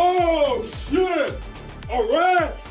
Oh, shit! All right!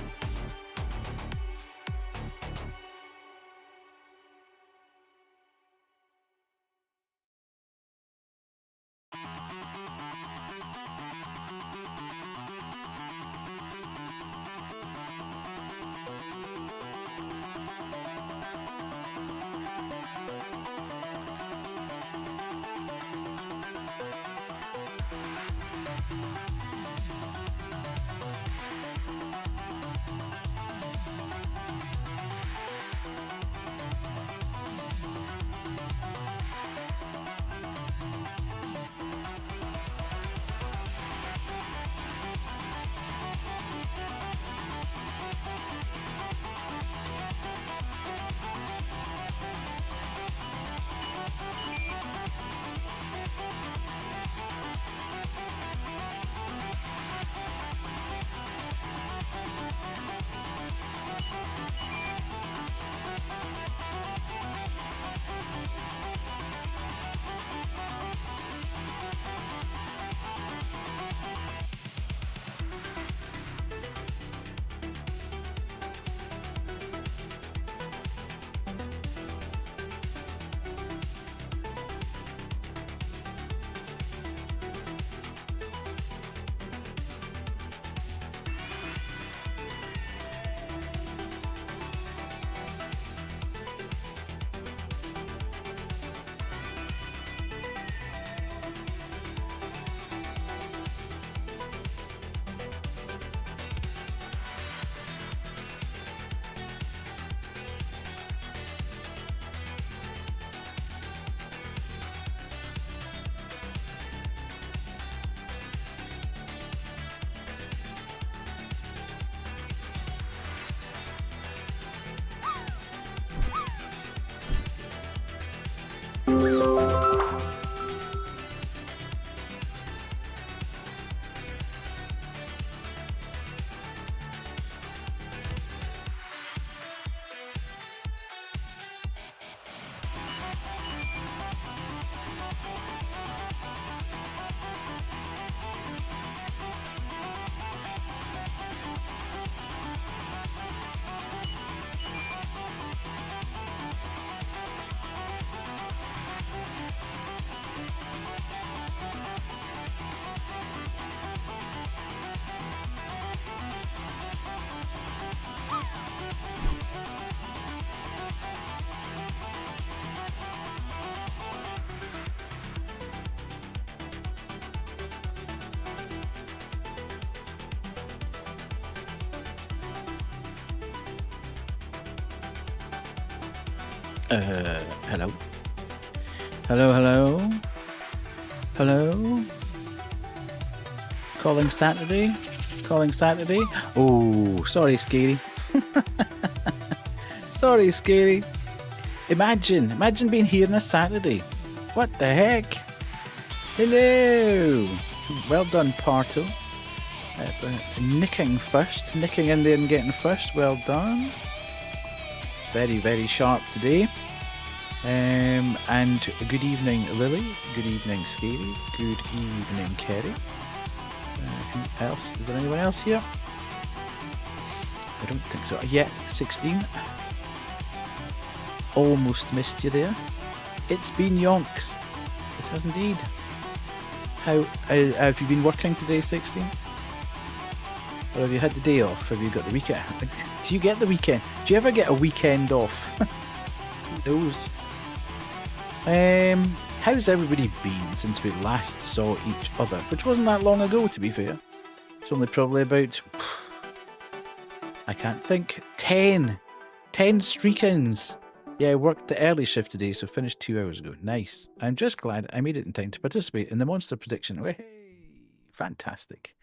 Hello. Hello, hello. Hello? Calling Saturday? Calling Saturday? Oh, sorry, Scary. Sorry, Scary. Imagine being here on a Saturday. What the heck? Hello. Well done, Parto. For nicking first. Nicking in there and getting first. Well done. Very, very sharp today. And good evening, Lily. Good evening, Scary. Good evening, Kerry. Who else? Is there anyone else here? I don't think so. Yeah, 16. Almost missed you there. It's been yonks. It has indeed. How have you been working today, 16? Or have you had the day off? Have you got the weekend? Do you get the weekend? Do you ever get a weekend off? Who knows? How's everybody been since we last saw each other? Which wasn't that long ago, to be fair. It's only probably about... I can't think. 10 streakings. Yeah, I worked the early shift today, so finished 2 hours ago. Nice. I'm just glad I made it in time to participate in the monster prediction. Hey, fantastic.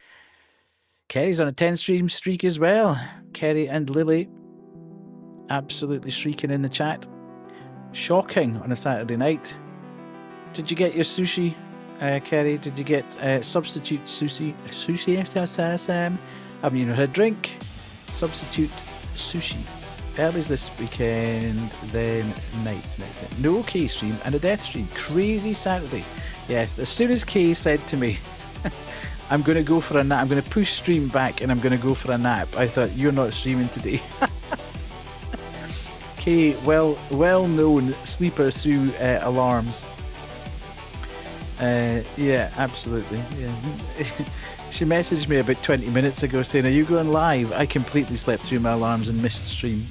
Kerry's on a 10-stream streak as well. Kerry and Lily absolutely shrieking in the chat. Shocking on a Saturday night. Did you get your sushi, Kerry? Did you get substitute sushi? Sushi, haven't you had a drink? Substitute sushi. Early's this weekend, then night. No K stream and a death stream. Crazy Saturday. Yes, as soon as Kay said to me, I'm going to go for a nap, I'm going to push stream back and I'm going to go for a nap, I thought, you're not streaming today. Kay, well-known sleeper through alarms. Yeah, absolutely. Yeah. She messaged me about 20 minutes ago saying, are you going live? I completely slept through my alarms and missed stream.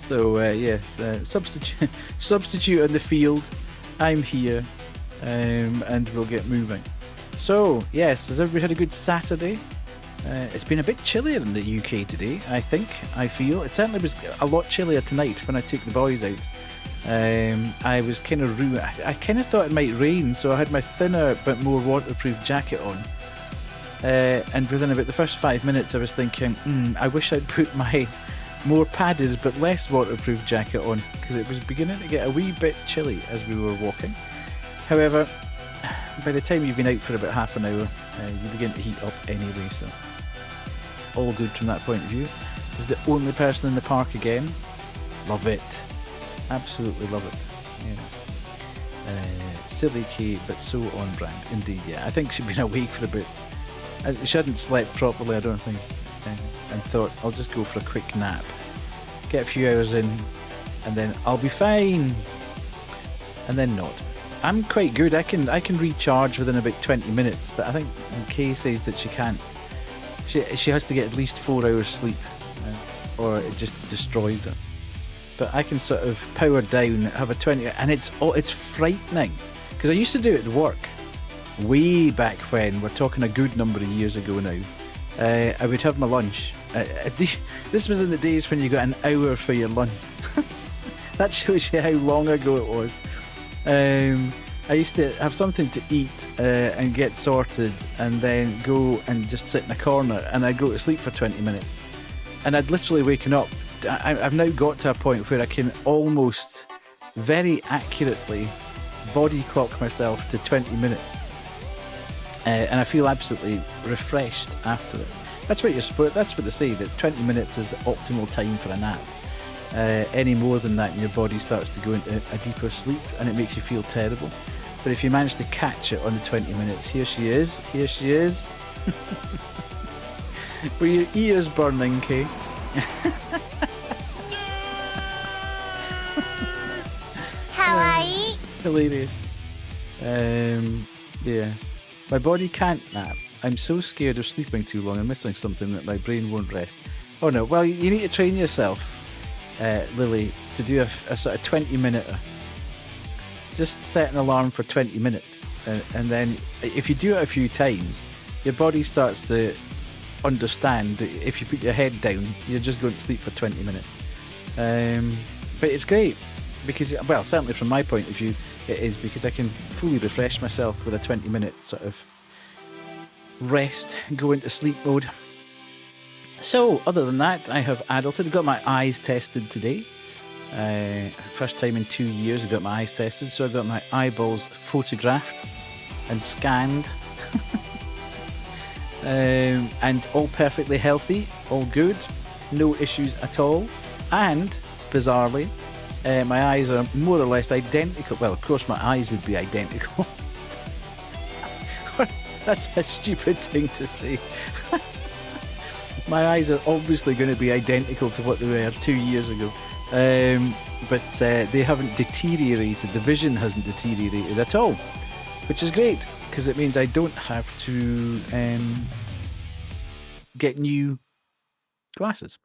So, yes, substitute on the field. I'm here, and we'll get moving. So, yes, has everybody had a good Saturday? It's been a bit chillier in the UK today, I feel. It certainly was a lot chillier tonight when I took the boys out. I was kind of I kind of thought it might rain, so I had my thinner but more waterproof jacket on. And within about the first 5 minutes, I was thinking, I wish I'd put my more padded but less waterproof jacket on, because it was beginning to get a wee bit chilly as we were walking. However, by the time you've been out for about half an hour, you begin to heat up anyway, so all good from that point of view. Was the only person in the park again. Love it. Absolutely love it. Yeah. Silly Kate, but so on brand. Indeed, yeah. I think she'd been awake for a bit. She hadn't slept properly, I don't think. And thought, I'll just go for a quick nap. Get a few hours in, and then I'll be fine. And then not. I'm quite good. I can recharge within about 20 minutes, but I think Kay says that she can't. She has to get at least 4 hours sleep, or it just destroys her. But I can sort of power down, have a 20, and it's frightening, because I used to do it at work way back when. We're talking a good number of years ago now. I would have my lunch. This was in the days when you got an hour for your lunch. That shows you how long ago it was. I used to have something to eat and get sorted, and then go and just sit in a corner, and I'd go to sleep for 20 minutes. And I'd literally waken up. I've now got to a point where I can almost very accurately body clock myself to 20 minutes. And I feel absolutely refreshed after it. That's what they say, that 20 minutes is the optimal time for a nap. Any more than that, and your body starts to go into a deeper sleep, and it makes you feel terrible. But if you manage to catch it on the 20 minutes, here she is. Were your ears burning, Kay? Kawaii. Hilarious. Yes. My body can't nap. I'm so scared of sleeping too long and missing something that my brain won't rest. Oh no, well, you need to train yourself, Lily, to do a sort of 20-minute. Just set an alarm for 20 minutes. And then if you do it a few times, your body starts to understand that if you put your head down, you're just going to sleep for 20 minutes. But it's great. because, well, certainly from my point of view, it is, because I can fully refresh myself with a 20-minute sort of rest, go into sleep mode. So, other than that, I have adulted. Got my eyes tested today. First time in 2 years I got my eyes tested, so I got my eyeballs photographed and scanned. And all perfectly healthy, all good, no issues at all. And, bizarrely, my eyes are more or less identical. Well, of course my eyes would be identical. That's a stupid thing to say. My eyes are obviously going to be identical to what they were 2 years ago. But they haven't deteriorated. The vision hasn't deteriorated at all, which is great, because it means I don't have to get new glasses.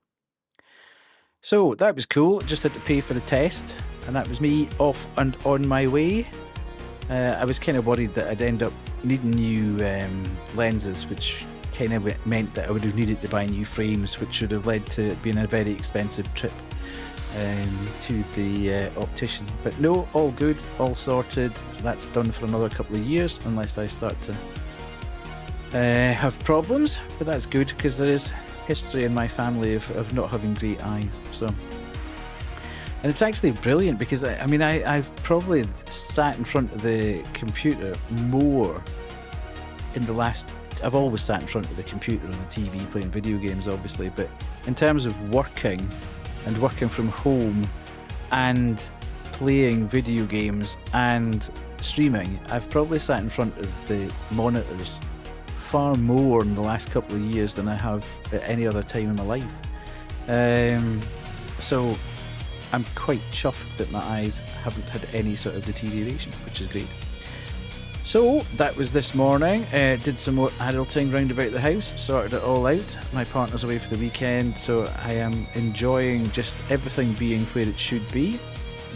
So that was cool. Just had to pay for the test, and that was me off and on my way. I was kind of worried that I'd end up needing new lenses, which kind of meant that I would have needed to buy new frames, which would have led to it being a very expensive trip to the optician. But no, all good, all sorted. That's done for another couple of years, unless I start to have problems. But that's good, because there is history in my family of not having great eyes. So, and it's actually brilliant, because I've probably sat in front of the computer more in the last. I've always sat in front of the computer on the TV playing video games, obviously, but in terms of working and working from home and playing video games and streaming, I've probably sat in front of the monitors far more in the last couple of years than I have at any other time in my life. So I'm quite chuffed that my eyes haven't had any sort of deterioration, which is great. So that was this morning. Did some more adulting round about the house, sorted it all out. My partner's away for the weekend, so I am enjoying just everything being where it should be,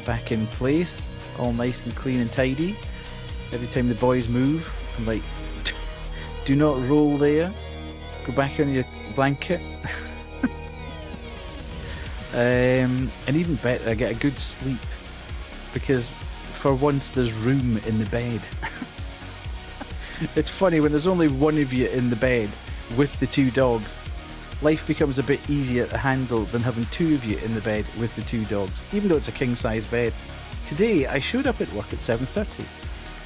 back in place, all nice and clean and tidy. Every time the boys move, I'm like, do not roll there, go back on your blanket. And even better, I get a good sleep, because for once there's room in the bed. It's funny, when there's only one of you in the bed with the two dogs, life becomes a bit easier to handle than having two of you in the bed with the two dogs, even though it's a king-size bed. Today I showed up at work at 7:30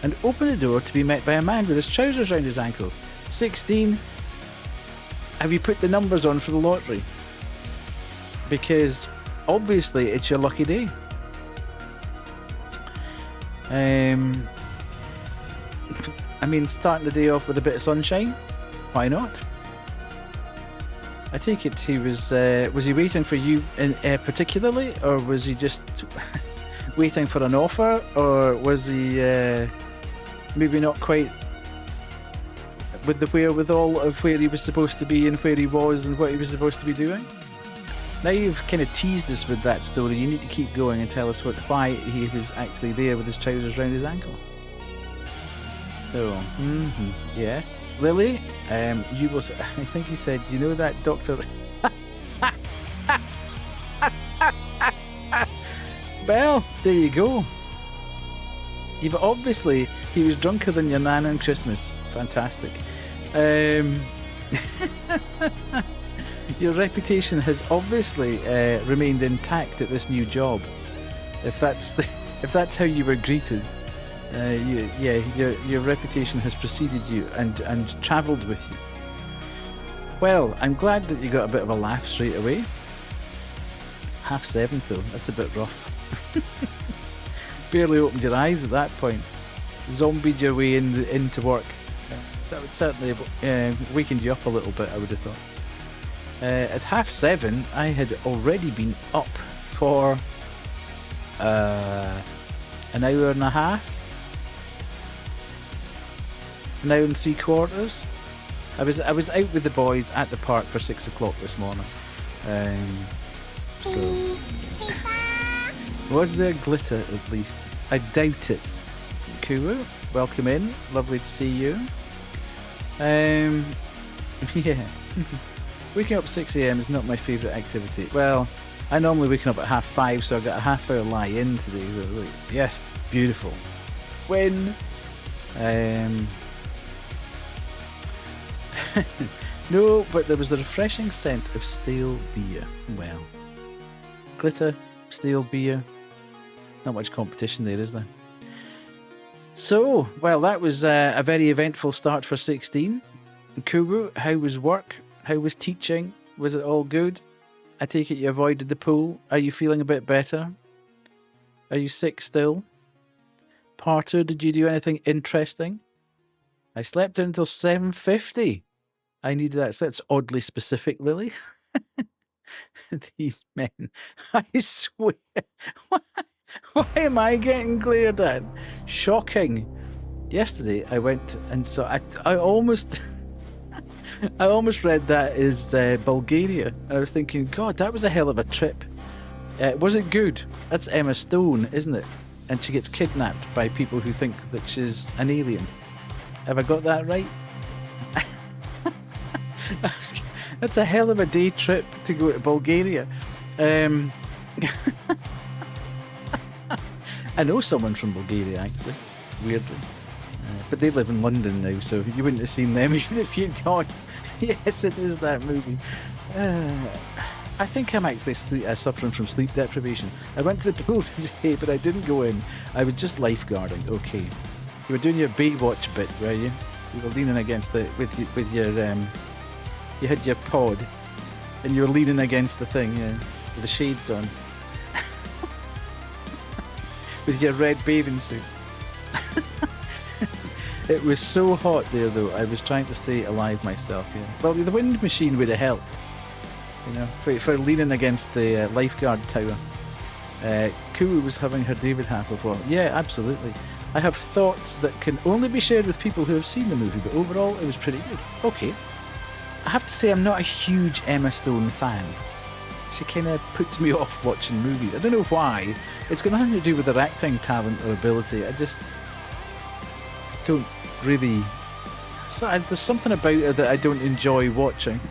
and opened the door to be met by a man with his trousers round his ankles. 16. Have you put the numbers on for the lottery? Because obviously it's your lucky day. Starting the day off with a bit of sunshine, why not? I take it he was he waiting for you particularly, or was he just waiting for an offer, or was he maybe not quite with the wherewithal of where he was supposed to be and where he was and what he was supposed to be doing? Now you've kind of teased us with that story, you need to keep going and tell us why he was actually there with his trousers round his ankles. So, yes. Lily, you will. I think he said, you know that doctor. Well, there you go. He was drunker than your nan on Christmas. Fantastic. Your reputation has obviously remained intact at this new job. If that's how you were greeted. Your reputation has preceded you and travelled with you. Well, I'm glad that you got a bit of a laugh straight away. 7:30 though, that's a bit rough. Barely opened your eyes at that point. Zombied your way into work. That would certainly have wakened you up a little bit, I would have thought. At 7:30, I had already been up for an hour and a half. An hour and 3/4. I was out with the boys at the park for 6 o'clock this morning. So was there glitter at least? I doubt it. Cool. Welcome in. Lovely to see you. Yeah. Waking up 6 a.m. is not my favourite activity. Well, I normally waking up at 5:30, so I've got a half-hour lie-in today. Look, yes, beautiful. When? No, but there was the refreshing scent of stale beer. Well, glitter, stale beer. Not much competition there, is there? So, well, that was a very eventful start for 16. Kubu, how was work? How was teaching? Was it all good? I take it you avoided the pool. Are you feeling a bit better? Are you sick still? Parter, did you do anything interesting? I slept until 7:50. I needed that. So that's oddly specific, Lily. These men. I swear. Why am I getting glared at? Shocking. Yesterday I went and so I almost I almost read that as Bulgaria. And I was thinking, God, that was a hell of a trip. Was it good? That's Emma Stone, isn't it? And she gets kidnapped by people who think that she's an alien. Have I got that right? That's a hell of a day trip to go to Bulgaria. I know someone from Bulgaria, actually, weirdly. But they live in London now, so you wouldn't have seen them even if you'd gone. Yes, it is that movie. I think I'm actually suffering from sleep deprivation. I went to the pool today, but I didn't go in. I was just lifeguarding. Okay. You were doing your Baywatch bit, were you? You were leaning against the with your you had your pod, and you were leaning against the thing, yeah, with the shades on, with your red bathing suit. It was so hot there, though. I was trying to stay alive myself. Yeah. Well, the wind machine would have helped, you know, for leaning against the lifeguard tower. Kuru was having her David Hasselhoff. Yeah, absolutely. I have thoughts that can only be shared with people who have seen the movie, but overall, it was pretty good. Okay. I have to say, I'm not a huge Emma Stone fan. She kind of puts me off watching movies. I don't know why. It's got nothing to do with her acting talent or ability. I just don't really... There's something about her that I don't enjoy watching.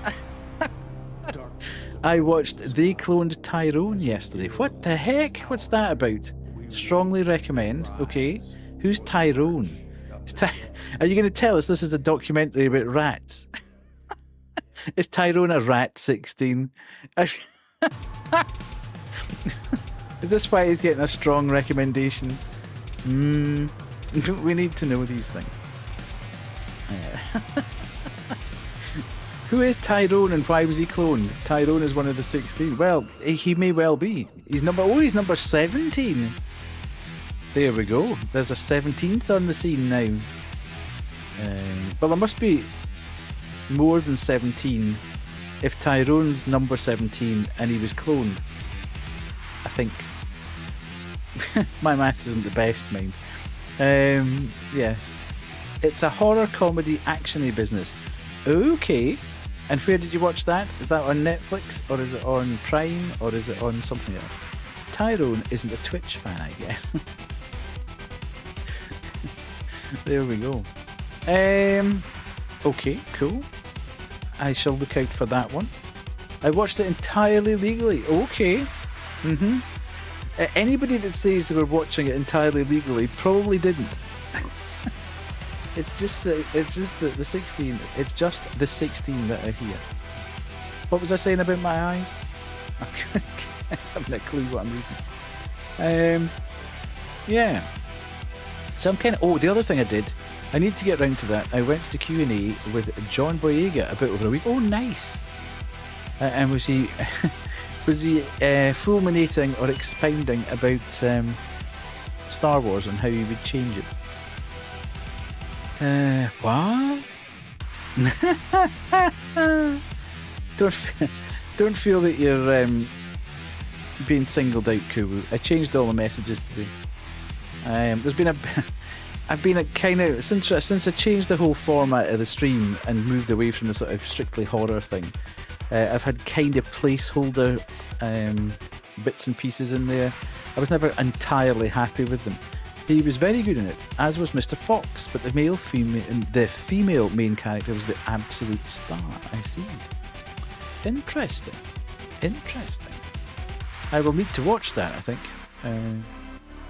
I watched They Cloned Tyrone yesterday. What the heck? What's that about? Strongly recommend. Okay. Who's Tyrone? Are you going to tell us this is a documentary about rats? Is Tyrone a rat 16? Is this why he's getting a strong recommendation? We need to know these things. Who is Tyrone and why was he cloned? Tyrone is one of the 16. Well, he may well be. He's number 17. There we go. There's a 17th on the scene now. Well, there must be more than 17 if Tyrone's number 17 and he was cloned. I think. My maths isn't the best, mind. Yes. It's a horror comedy actiony business. Okay. And where did you watch that? Is that on Netflix or is it on Prime or is it on something else? Tyrone isn't a Twitch fan, I guess. There we go. Okay, cool. I shall look out for that one. I watched it entirely legally. Okay. Anybody that says they were watching it entirely legally probably didn't. It's just the 16. It's just the 16 that are here. What was I saying about my eyes? I haven't a clue what I'm reading. Yeah. So I'm kind of... Oh, the other thing I did, I need to get round to that. I went to Q&A with John Boyega a bit over a week. Oh, nice. And was he fulminating or expounding about Star Wars and how he would change it? What? Don't feel that you're being singled out, Kubu. I changed all the messages today. There's been I've been a kind of since I changed the whole format of the stream and moved away from the sort of strictly horror thing. I've had kind of placeholder bits and pieces in there. I was never entirely happy with them. He was very good in it, as was Mr. Fox, but the female main character was the absolute star. I see. Interesting. I will need to watch that, I think.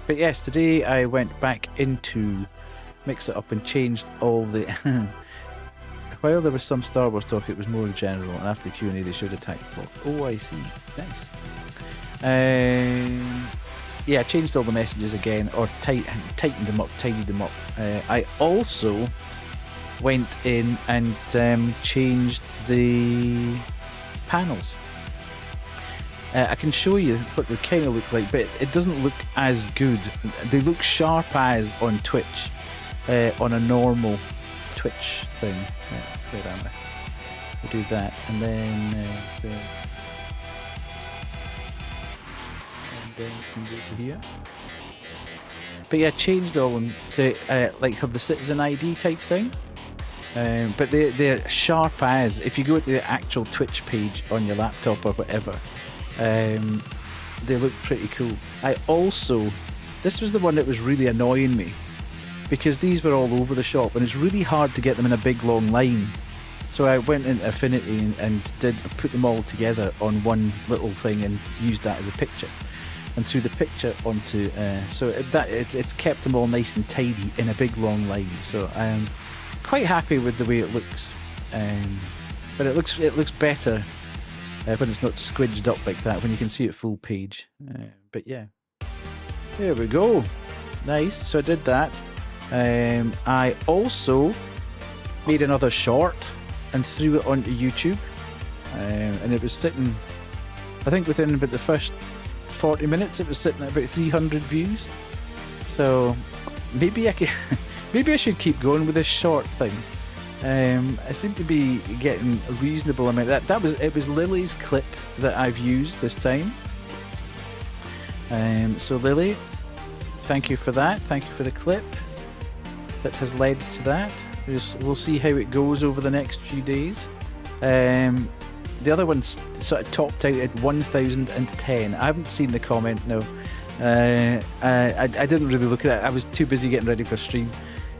But yes, today I went back into Mix It Up and changed all the... While there was some Star Wars talk, it was more general, and after the Q&A they showed attack block. Oh, I see. Nice. Yeah, I changed all the messages again, or tightened them up, tidied them up. I also went in and changed the panels. I can show you what they kind of look like, but it doesn't look as good. They look sharp as on Twitch, on a normal Twitch thing. Where am I? We'll do that, and then we can go to here. But yeah, changed all them to like have the citizen ID type thing. But they're sharp as, if you go to the actual Twitch page on your laptop or whatever, they look pretty cool. I also, this was the one that was really annoying me, because these were all over the shop and it's really hard to get them in a big long line. So I went into Affinity and put them all together on one little thing and used that as a picture. And threw the picture onto, so it's kept them all nice and tidy in a big long line. So I'm quite happy with the way it looks. But it looks better when it's not squidged up like that, when you can see it full page. But yeah, there we go. Nice. So I did that. I also made another short and threw it onto YouTube, and it was sitting, I think within about the first 40 minutes it was sitting at about 300 views. So maybe maybe I should keep going with this short thing. I seem to be getting a reasonable amount. It was Lily's clip that I've used this time. So Lily, thank you for that. Thank you for the clip that has led to that. We'll see how it goes over the next few days. The other one's sort of topped out at 1,010. I haven't seen the comment, no. I didn't really look at it. I was too busy getting ready for stream.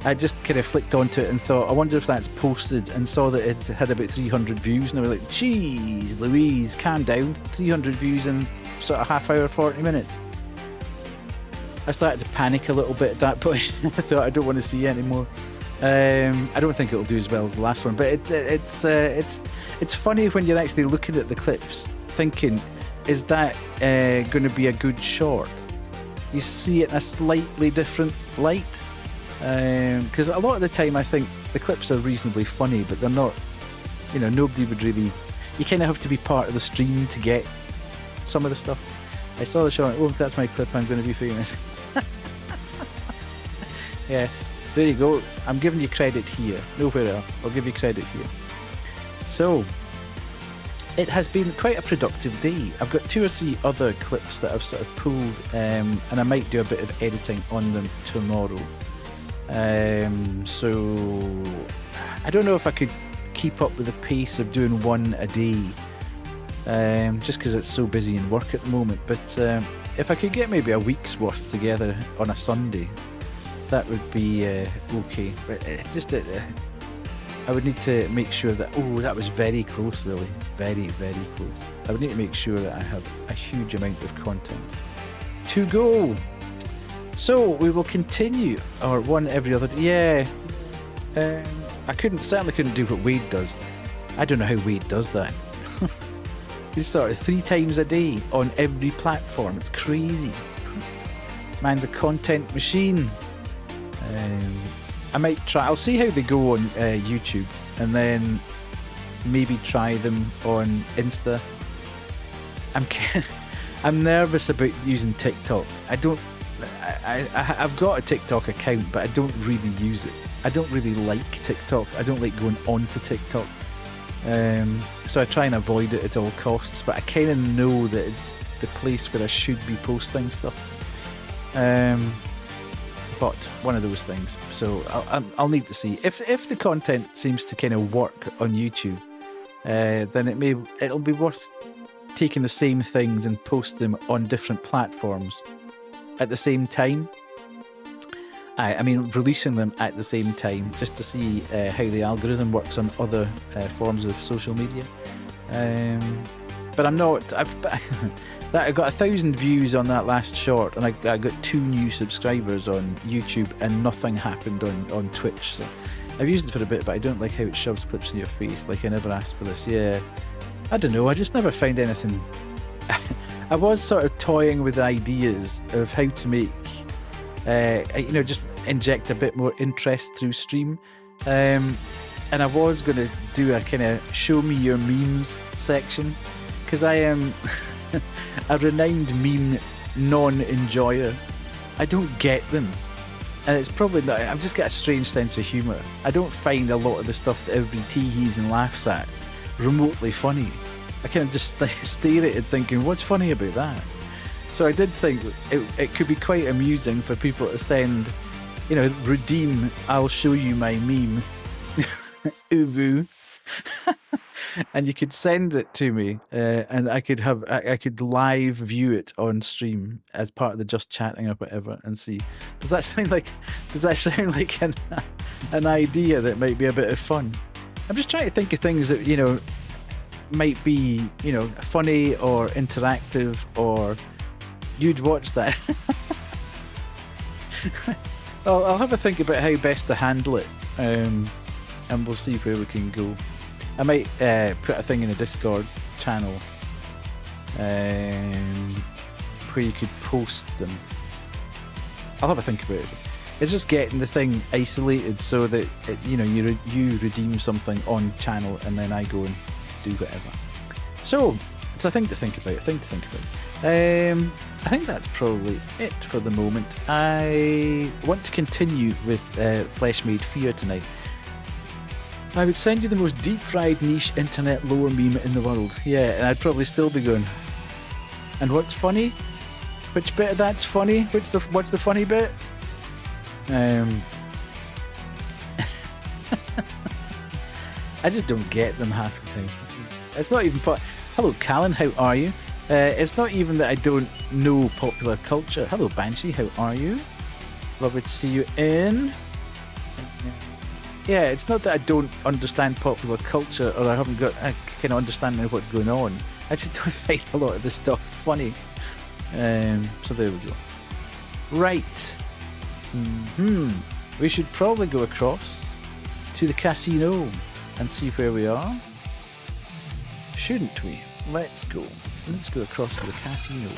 I just kind of flicked onto it and thought, I wonder if that's posted, and saw that it had about 300 views, and I was like, geez, Louise, calm down. 300 views in sort of half hour, 40 minutes. I started to panic a little bit at that point. I thought, I don't want to see it anymore. I don't think it'll do as well as the last one, but it's funny when you're actually looking at the clips, thinking, is that going to be a good short? You see it in a slightly different light, because a lot of the time I think the clips are reasonably funny, but they're not. You know, nobody would really. You kind of have to be part of the stream to get some of the stuff. I saw the short. Oh, that's my clip. I'm going to be famous. Yes. There you go. I'm giving you credit here. Nowhere else. I'll give you credit here. So, it has been quite a productive day. I've got 2 or 3 other clips that I've sort of pulled, and I might do a bit of editing on them tomorrow. So, I don't know if I could keep up with the pace of doing one a day, just because it's so busy in work at the moment. But if I could get maybe a week's worth together on a Sunday, that would be okay. But I would need to make sure that, oh, that was very close, Lily. Very, very close. I would need to make sure that I have a huge amount of content to go. So we will continue our one every other day. Yeah. I certainly couldn't do what Wade does. I don't know how Wade does that. He's sort of 3 times a day on every platform. It's crazy. Man's a content machine. I might try. I'll see how they go on YouTube, and then maybe try them on Insta. I'm nervous about using TikTok. I've got a TikTok account, but I don't really use it. I don't really like TikTok. I don't like going onto TikTok. So I try and avoid it at all costs, but I kind of know that it's the place where I should be posting stuff. But one of those things. So I'll need to see if the content seems to kind of work on YouTube. Then it'll be worth taking the same things and post them on different platforms at the same time. I mean, releasing them at the same time, just to see how the algorithm works on other forms of social media. But I'm not. That I got 1,000 views on that last short, and I got 2 new subscribers on YouTube, and nothing happened on Twitch. So I've used it for a bit, but I don't like how it shoves clips in your face. Like, I never asked for this. Yeah, I don't know. I just never find anything. I was sort of toying with ideas of how to make, just inject a bit more interest through stream. And I was going to do a kind of show me your memes section, because I am a renowned meme non-enjoyer. I don't get them. And it's probably not, I've just got a strange sense of humour. I don't find a lot of the stuff that everybody tee-hees and laughs at remotely funny. I kind of just stare at it thinking, what's funny about that? So I did think it could be quite amusing for people to send, redeem, I'll show you my meme, ubu. And you could send it to me, and I could live view it on stream as part of the just chatting or whatever, and see. Does that sound like an idea that might be a bit of fun? I'm just trying to think of things that might be funny or interactive, or you'd watch that. I'll have a think about how best to handle it, and we'll see where we can go. I might put a thing in a Discord channel where you could post them. I'll have a think about it. It's just getting the thing isolated so that you redeem something on channel, and then I go and do whatever. So it's a thing to think about. I think that's probably it for the moment. I want to continue with Flesh Made Fear tonight. I would send you the most deep-fried niche internet lore meme in the world. Yeah, and I'd probably still be going, and what's funny? Which bit of that's funny? What's the funny bit? I just don't get them half the time. It's not even Hello, Callan, how are you? It's not even that I don't know popular culture. Hello, Banshee, how are you? Lovely to see you in. Yeah, it's not that I don't understand popular culture, or I haven't got a kind of understanding of what's going on. I just don't find a lot of this stuff funny. So there we go. Right. We should probably go across to the casino and see where we are. Shouldn't we? Let's go. Let's go across to the casino.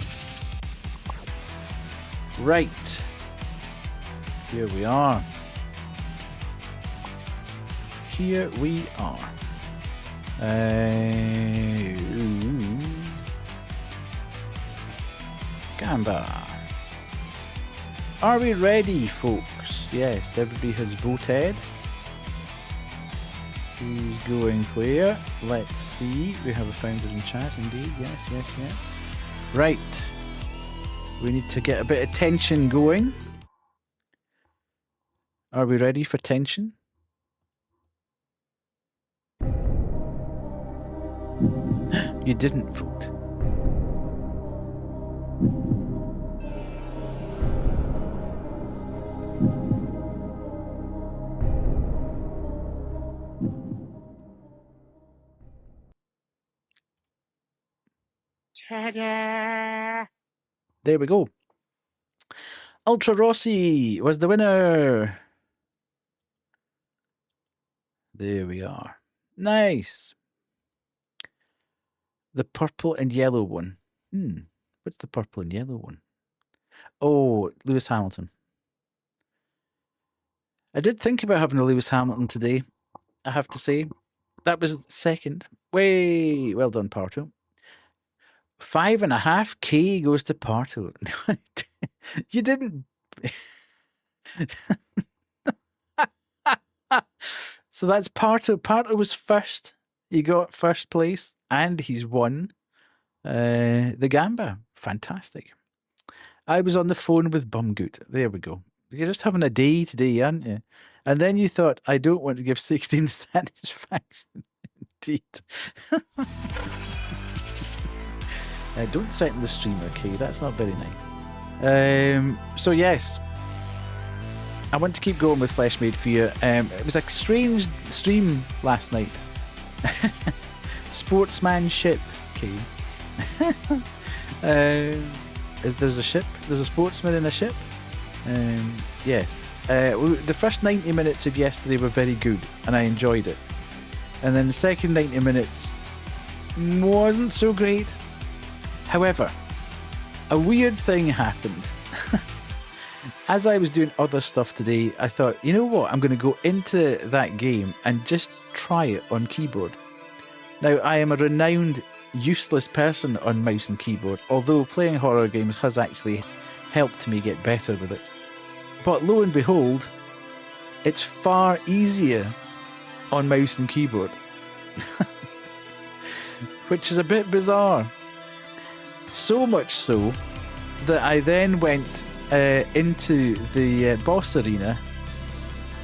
Right. Here we are. Here we are. Gamba. Are we ready, folks? Yes, everybody has voted. Who's going where? Let's see. We have a founder in chat, indeed. Yes. Right. We need to get a bit of tension going. Are we ready for tension? You didn't vote. Ta-da! There we go. Ultra Rossi was the winner. There we are. Nice. The purple and yellow one. What's the purple and yellow one? Oh, Lewis Hamilton. I did think about having a Lewis Hamilton today, I have to say. That was second. Way well done, Parto. 5.5K goes to Parto. You didn't. So that's Parto. Parto was first. He got first place, and he's won the Gamba. Fantastic. I was on the phone with Bumgoot. There we go. You're just having a day today, aren't you? And then you thought, I don't want to give 16 satisfaction. Indeed. Don't threaten the stream, okay? That's not very nice. So yes, I want to keep going with Flesh Made Fear. It was a strange stream last night. Sportsmanship, okay. There's a ship. There's a sportsman in a ship. Yes. The first 90 minutes of yesterday were very good, and I enjoyed it. And then the second 90 minutes wasn't so great. However, a weird thing happened. As I was doing other stuff today, I thought, you know what? I'm going to go into that game and just try it on keyboard. Now, I am a renowned useless person on mouse and keyboard, although playing horror games has actually helped me get better with it. But lo and behold, it's far easier on mouse and keyboard. Which is a bit bizarre. So much so that I then went into the boss arena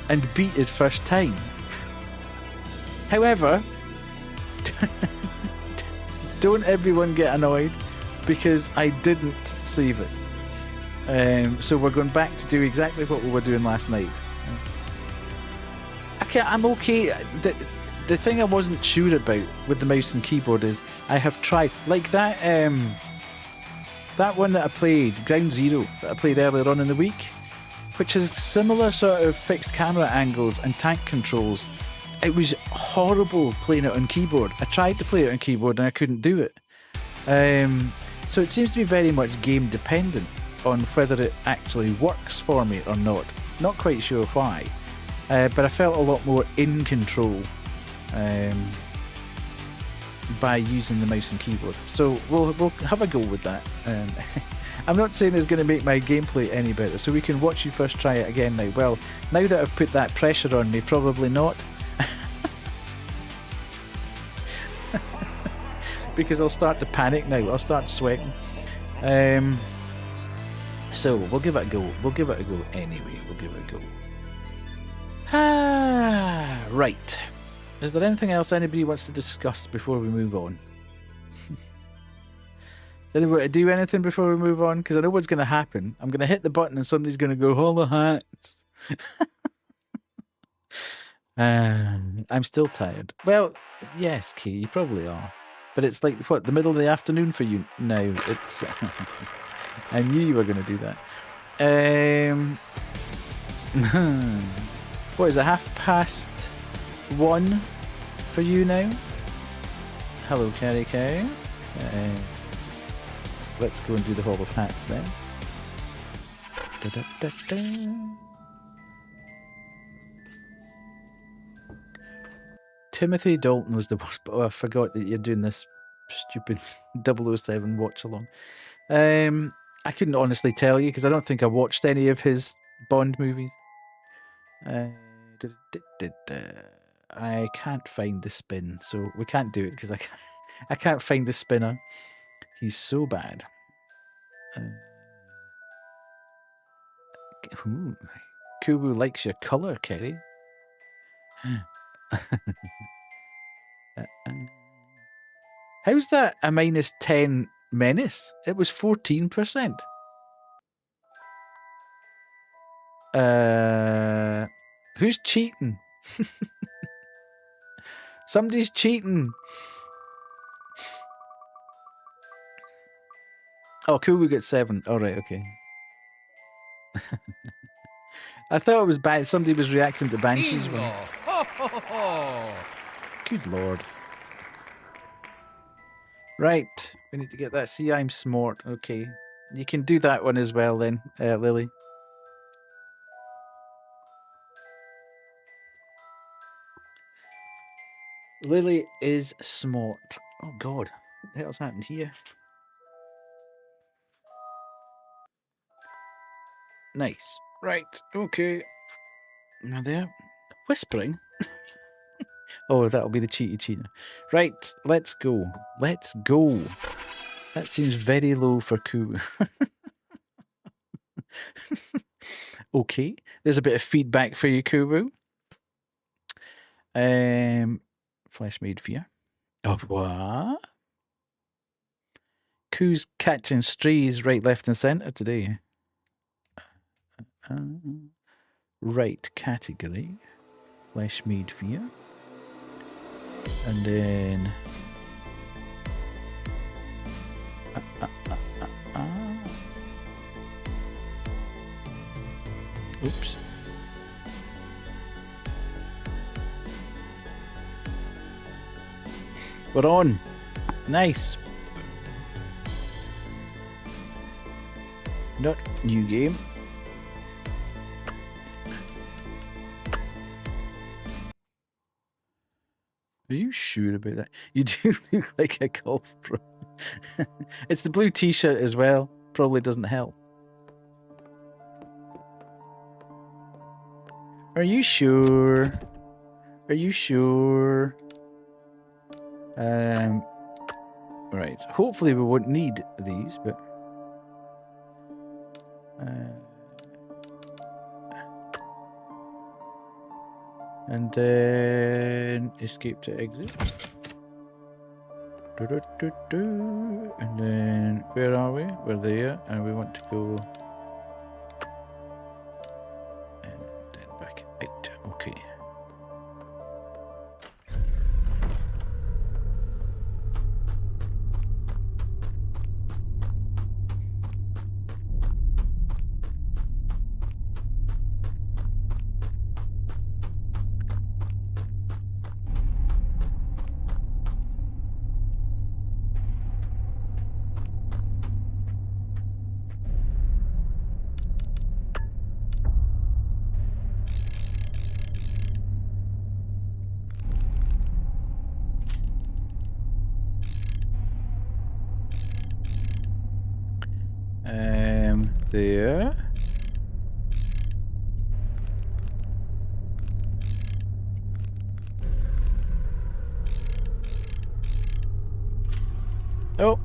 and beat it first time. However, don't everyone get annoyed because I didn't save it. So we're going back to do exactly what we were doing last night. Okay, I'm okay. The thing I wasn't sure about with the mouse and keyboard is I have tried, like that one that I played, Ground Zero, that I played earlier on in the week, which has similar sort of fixed camera angles and tank controls. It was horrible playing it on keyboard. I tried to play it on keyboard and I couldn't do it. So it seems to be very much game dependent on whether it actually works for me or not. Not quite sure why, but I felt a lot more in control by using the mouse and keyboard. So we'll have a go with that. I'm not saying it's going to make my gameplay any better, so we can watch you first try it again now. Well, now that I've put that pressure on me, probably not. Because I'll start to panic now. I'll start sweating. So we'll give it a go. We'll give it a go anyway. We'll give it a go. Right. Is there anything else anybody wants to discuss before we move on? Does anybody do anything before we move on? Because I know what's going to happen. I'm going to hit the button and somebody's going to go, holla hats. I'm still tired. Well, yes, Kay, you probably are. But it's like, what, the middle of the afternoon for you now? It's. I knew you were going to do that. What is it, 1:30 for you now? Hello, Carrie Cow. Let's go and do the Hall of Hats then. Timothy Dalton was the boss, but I forgot that you're doing this stupid 007 watch along. I couldn't honestly tell you because I don't think I watched any of his Bond movies. I can't find the spin, so we can't do it because I can't find the spinner. He's so bad. Kubu likes your colour, Kerry. How's that a -10 menace? It was 14%. Who's cheating? Somebody's cheating. Oh, Kubu gets 7. All right, okay. I thought it was bad. Somebody was reacting to Banshee's one. Good lord. Right, we need to get that. See, I'm smart. Okay, you can do that one as well then, Lily. Lily is smart. Oh god, what the hell's happened here? Nice. Right, okay. Now there. Whispering? Oh, that'll be the cheaty cheater. Right, let's go. Let's go. That seems very low for Kubu. Okay, there's a bit of feedback for you, Kubu. Flesh Made Fear. Oh, what? Ku's catching strays right, left, and centre today. Right category. Flesh Made Fear. And then Oops. We're on. Nice. Not new game. Are you sure about that? You do look like a golf pro. It's the blue t-shirt as well. Probably doesn't help. Are you sure? Are you sure? Right. Hopefully we won't need these, but and then escape to exit. And then where are we? We're there, and we want to go and then back out. Okay. There. Oh.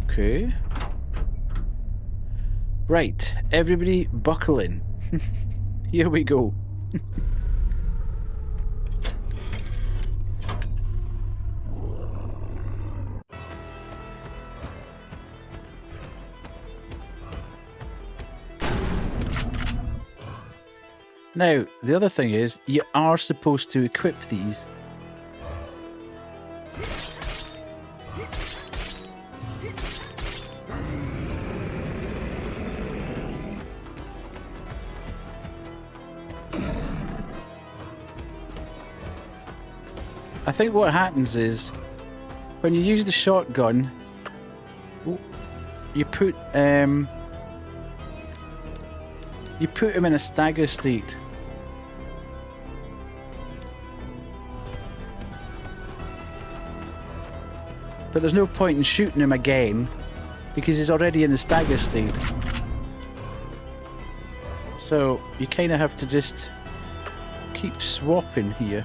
Okay. Right, everybody buckle in. Here we go. Now, the other thing is, you are supposed to equip these. I think what happens is, when you use the shotgun, you put him in a stagger state. But there's no point in shooting him again because he's already in the stagger state. So you kind of have to just keep swapping here.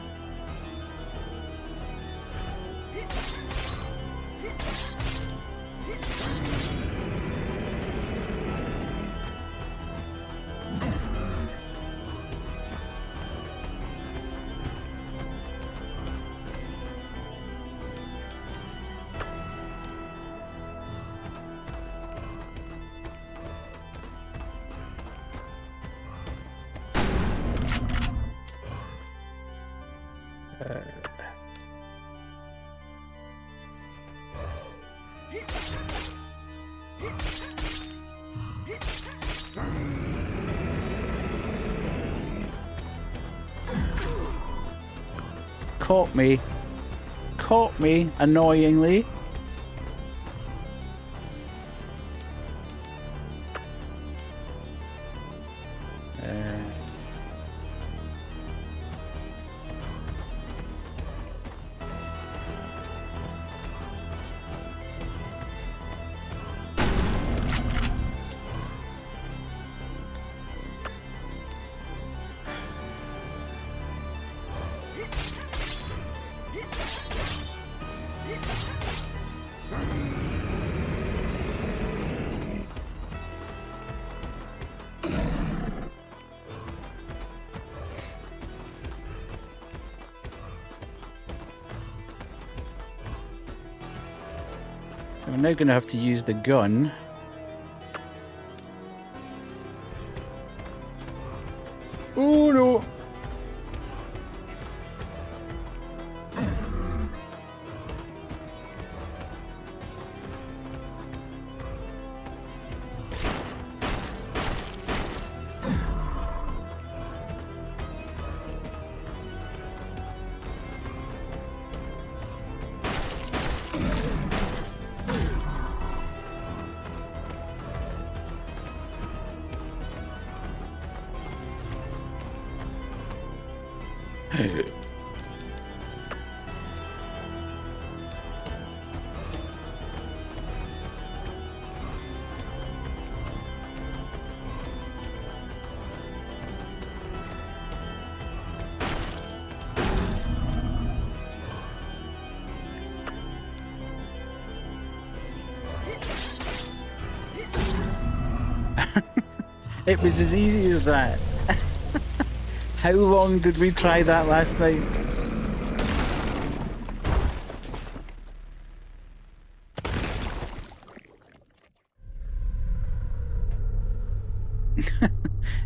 Caught me, annoyingly. I'm now going to have to use the gun. Oh no! It was as easy as that. How long did we try that last night?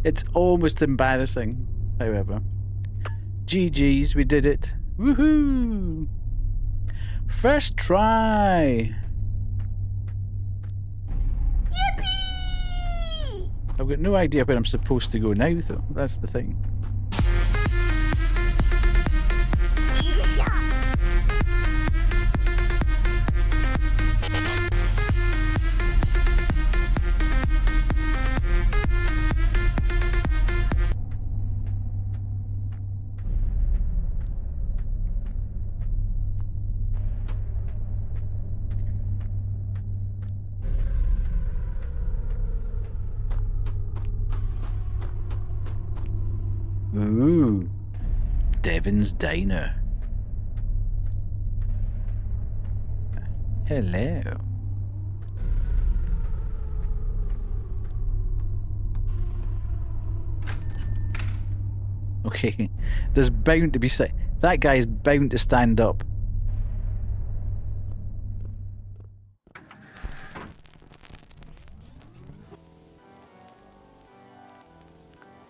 It's almost embarrassing, however. GG's, we did it. Woohoo! First try! I've got no idea where I'm supposed to go now, though. That's the thing. Ooh, Devon's Diner. Hello. Okay, there's bound to be that guy's bound to stand up.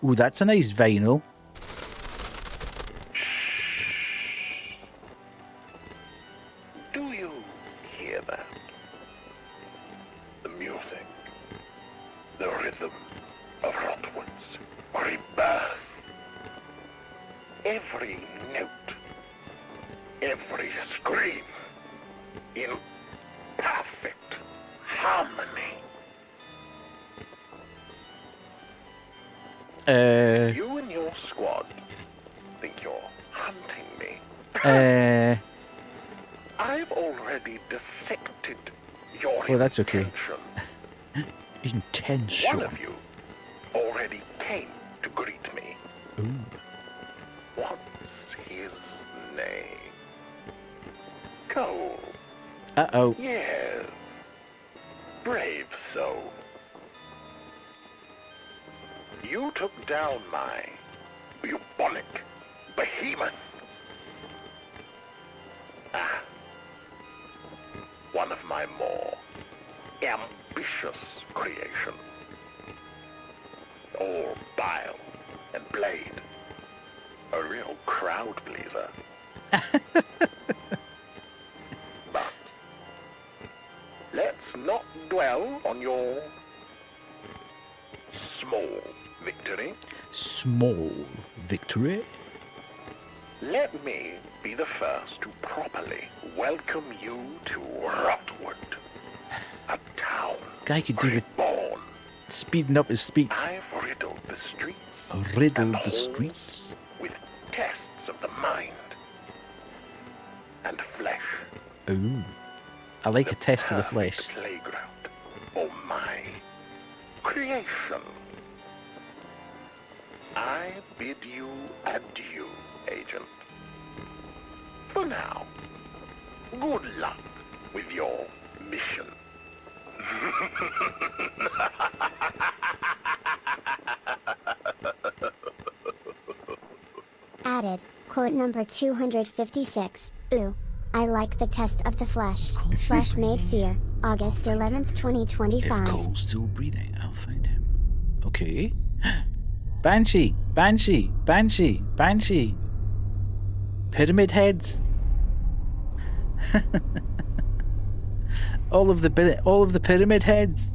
Ooh, that's a nice vinyl. Do you hear that? The music, the rhythm of Rotwood's rebirth. Every note, every scream, in perfect harmony. You and your squad think you're hunting me. I've already dissected your Oh, that's okay. intention. Intention. One of you already came to greet me. Ooh. What's his name? Cole. Uh-oh. Yes. Brave soul. You took down my bubonic behemoth. Ah. One of my more ambitious creations. All bile and blade. A real crowd pleaser. But let's not dwell on your small victory. Small victory. Let me be the first to properly welcome you to Rotwood, a town Guy could do with reborn. speeding up his speech. I've riddled the streets Riddled and the halls streets. with tests of the mind and flesh. Ooh. I like a test of the flesh. Perfect playground for my creation. I bid you adieu, Agent. For now, good luck with your mission. Added, quote number 256. Ooh. I like the test of the flesh. Flesh made fear. August 11th, If 2025. Cole's still breathing, I'll find him. Okay. Banshee! Banshee! Banshee! Banshee! Pyramid heads! all of the pyramid heads!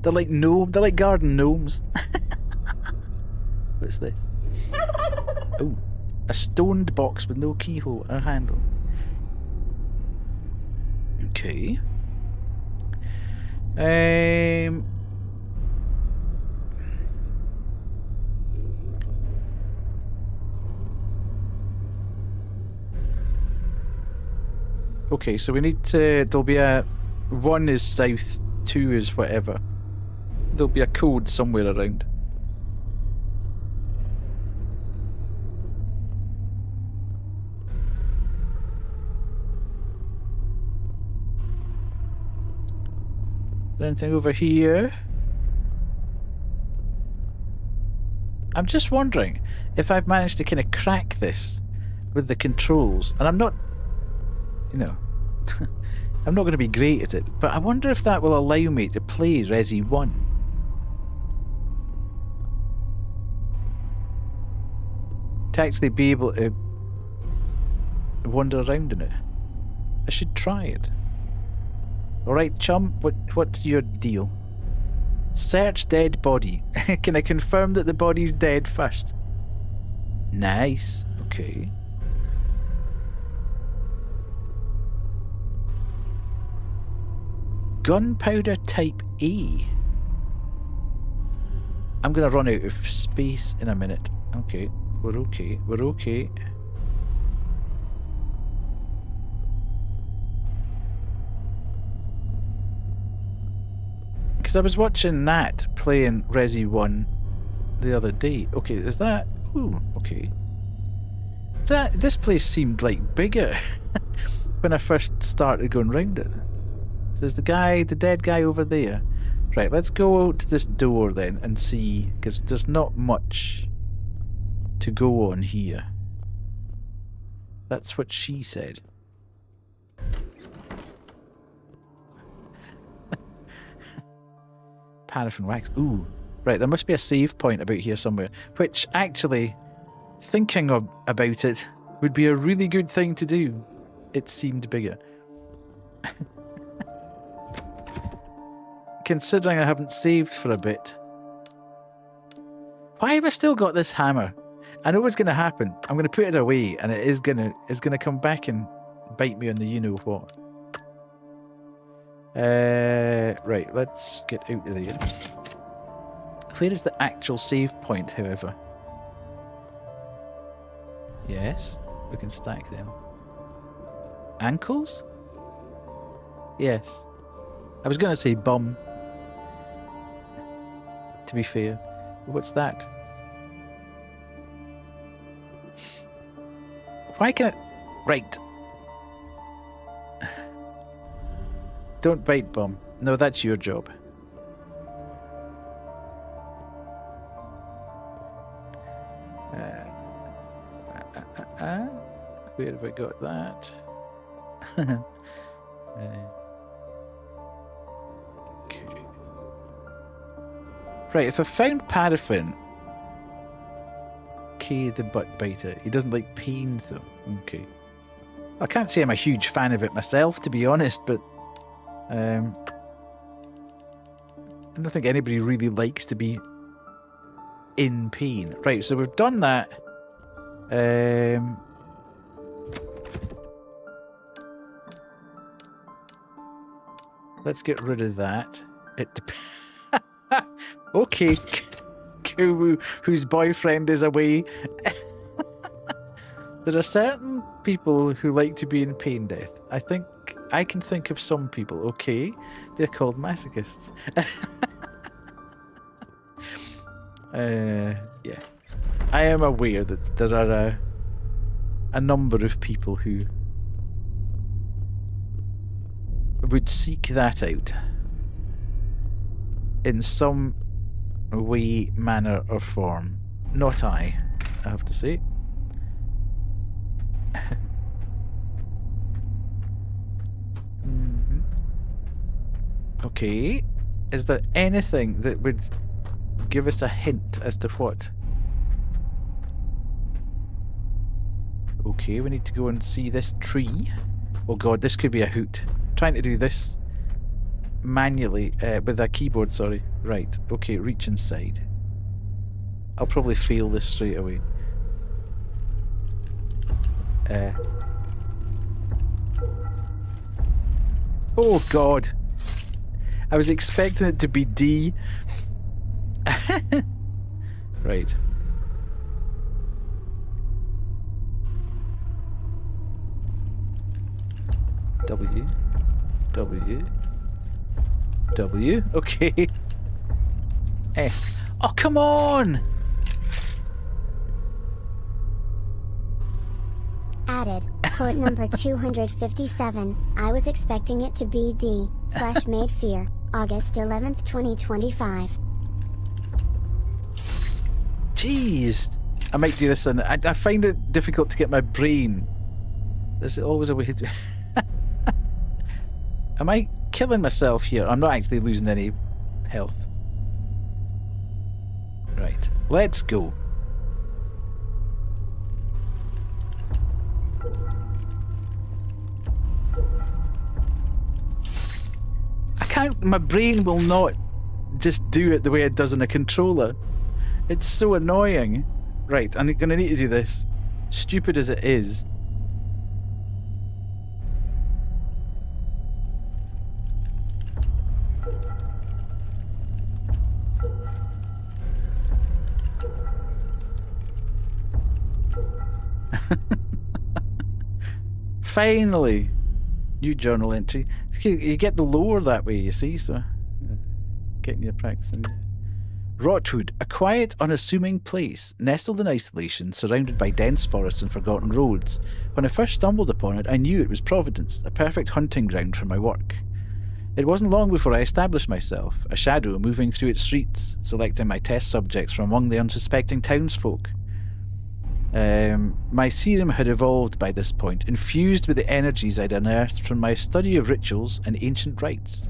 They're like garden gnomes. What's this? Oh, a stoned box with no keyhole or handle. Okay. Okay, so we need to... There'll be a... 1 is south, 2 is whatever. There'll be a code somewhere around. Is there anything over here? I'm just wondering if I've managed to kind of crack this with the controls. And I'm not... You know... I'm not going to be great at it, but I wonder if that will allow me to play Resi 1. To actually be able to wander around in it. I should try it. Alright, chum, what's your deal? Search dead body. Can I confirm that the body's dead first? Nice. Okay. Gunpowder type A. I'm gonna run out of space in a minute. Okay, we're okay. We're okay. Because I was watching Nat playing Resi 1 the other day. Okay, is that... Ooh, okay. This place seemed like bigger when I first started going round it. So there's the dead guy over there. Right, let's go to this door then and see, because there's not much to go on here. That's what she said. Paraffin wax. Ooh. Right, there must be a save point about here somewhere. Which, actually, thinking about it would be a really good thing to do. It seemed bigger. Considering I haven't saved for a bit. Why have I still got this hammer? I know what's going to happen. I'm going to put it away, and it's going to come back and bite me on the you-know-what. Right, let's get out of there. Where is the actual save point, however? Yes, we can stack them. Ankles? Yes. I was going to say bum. To be fair. What's that? Why can't it... Right. Don't bite, bum. No, that's your job. Where have I got that? Okay. Right, if I found paraffin... Okay, the butt biter. He doesn't like pain, though. Okay. I can't say I'm a huge fan of it myself, to be honest, but... I don't think anybody really likes to be in pain. Right, so we've done that. Let's get rid of that. Okay, Kuwu, whose boyfriend is away. There are certain people who like to be in pain death. I think I can think of some people. Okay, they're called masochists. Yeah, I am aware that there are a number of people who would seek that out in some way, manner, or form. Not I have to say. Okay, is there anything that would give us a hint as to what? Okay, we need to go and see this tree. Oh god, this could be a hoot. Trying to do this manually with a keyboard, sorry. Right, okay, reach inside. I'll probably fail this straight away. Oh god. I was expecting it to be D. Right. W. W. W. Okay. S. Oh, come on! Added. Quote number 257. I was expecting it to be D. Flesh Made Fear. August 11th, 2025. Jeez. I might do this, and I find it difficult to get my brain. There's always a way to... Am I killing myself here? I'm not actually losing any health. Right, let's go. I can't... My brain will not just do it the way it does on a controller. It's so annoying. Right, I'm going to need to do this. Stupid as it is. Finally! New journal entry. You get the lore that way, you see, so... Getting your practice in. Rotwood, a quiet, unassuming place, nestled in isolation, surrounded by dense forests and forgotten roads. When I first stumbled upon it, I knew it was Providence, a perfect hunting ground for my work. It wasn't long before I established myself, a shadow moving through its streets, selecting my test subjects from among the unsuspecting townsfolk. My serum had evolved by this point, infused with the energies I'd unearthed from my study of rituals and ancient rites.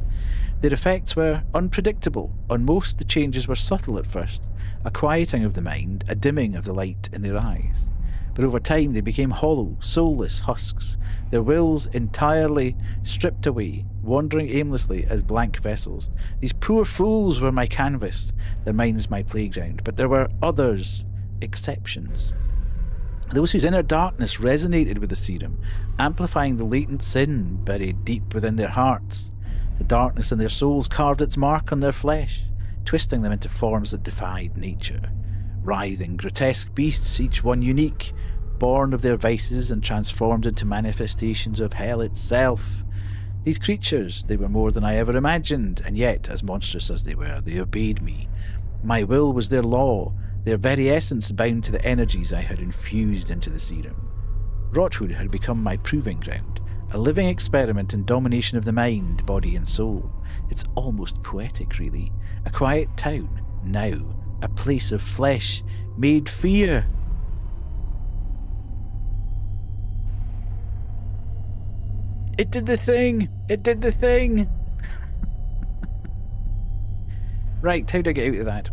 Their effects were unpredictable. On most, the changes were subtle at first, a quieting of the mind, a dimming of the light in their eyes. But over time they became hollow, soulless husks, their wills entirely stripped away, wandering aimlessly as blank vessels. These poor fools were my canvas, their minds my playground, but there were others, exceptions. Those whose inner darkness resonated with the serum, amplifying the latent sin buried deep within their hearts. The darkness in their souls carved its mark on their flesh, twisting them into forms that defied nature. Writhing, grotesque beasts, each one unique, born of their vices and transformed into manifestations of hell itself. These creatures, they were more than I ever imagined, and yet, as monstrous as they were, they obeyed me. My will was their law, their very essence bound to the energies I had infused into the serum. Rotwood had become my proving ground, a living experiment in domination of the mind, body and soul. It's almost poetic, really. A quiet town, now a place of flesh made fear. It did the thing! It did the thing! Right, how do I get out of that?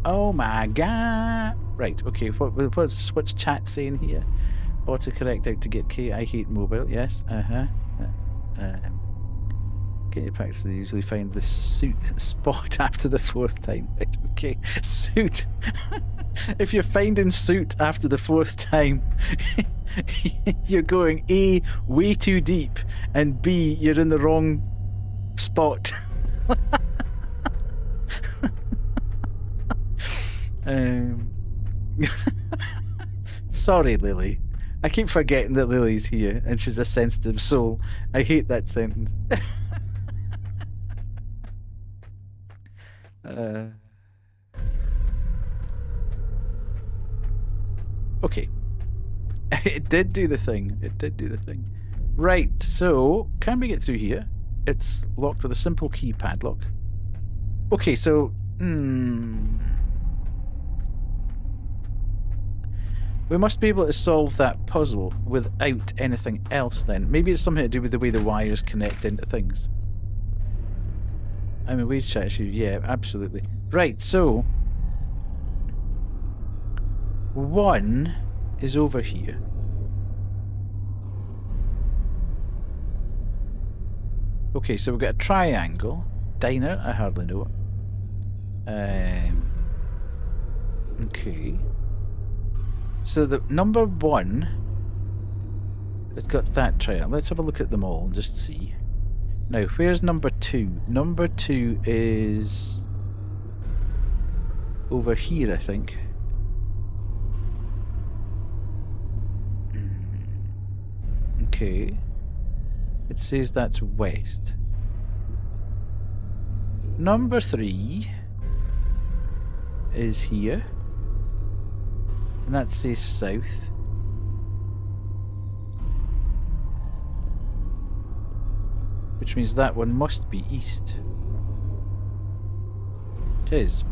Oh my god! Right, okay, what's chat saying here? Autocorrect out to get K. I hate mobile, yes, get your practice, they usually find the suit spot after the fourth time. Right, okay, suit. If you're finding suit after the fourth time, you're going A, way too deep, and B, you're in the wrong spot. Sorry, Lily. I keep forgetting that Lily's here and she's a sensitive soul. I hate that sentence. Okay. It did do the thing. It did do the thing. Right, so can we get through here? It's locked with a simple key padlock. Okay, so... we must be able to solve that puzzle without anything else then. Maybe it's something to do with the way the wires connect into things. I mean, wage chat issue, yeah, absolutely. Right, so... one is over here. Okay, so we've got a triangle. Diner, I hardly know it. Okay. So the number one has got that triangle. Let's have a look at them all and just see. Now, where's number two? Number two is over here, I think. Okay. It says that's west. Number 3 is here. And that says south. Which means that one must be east. It is.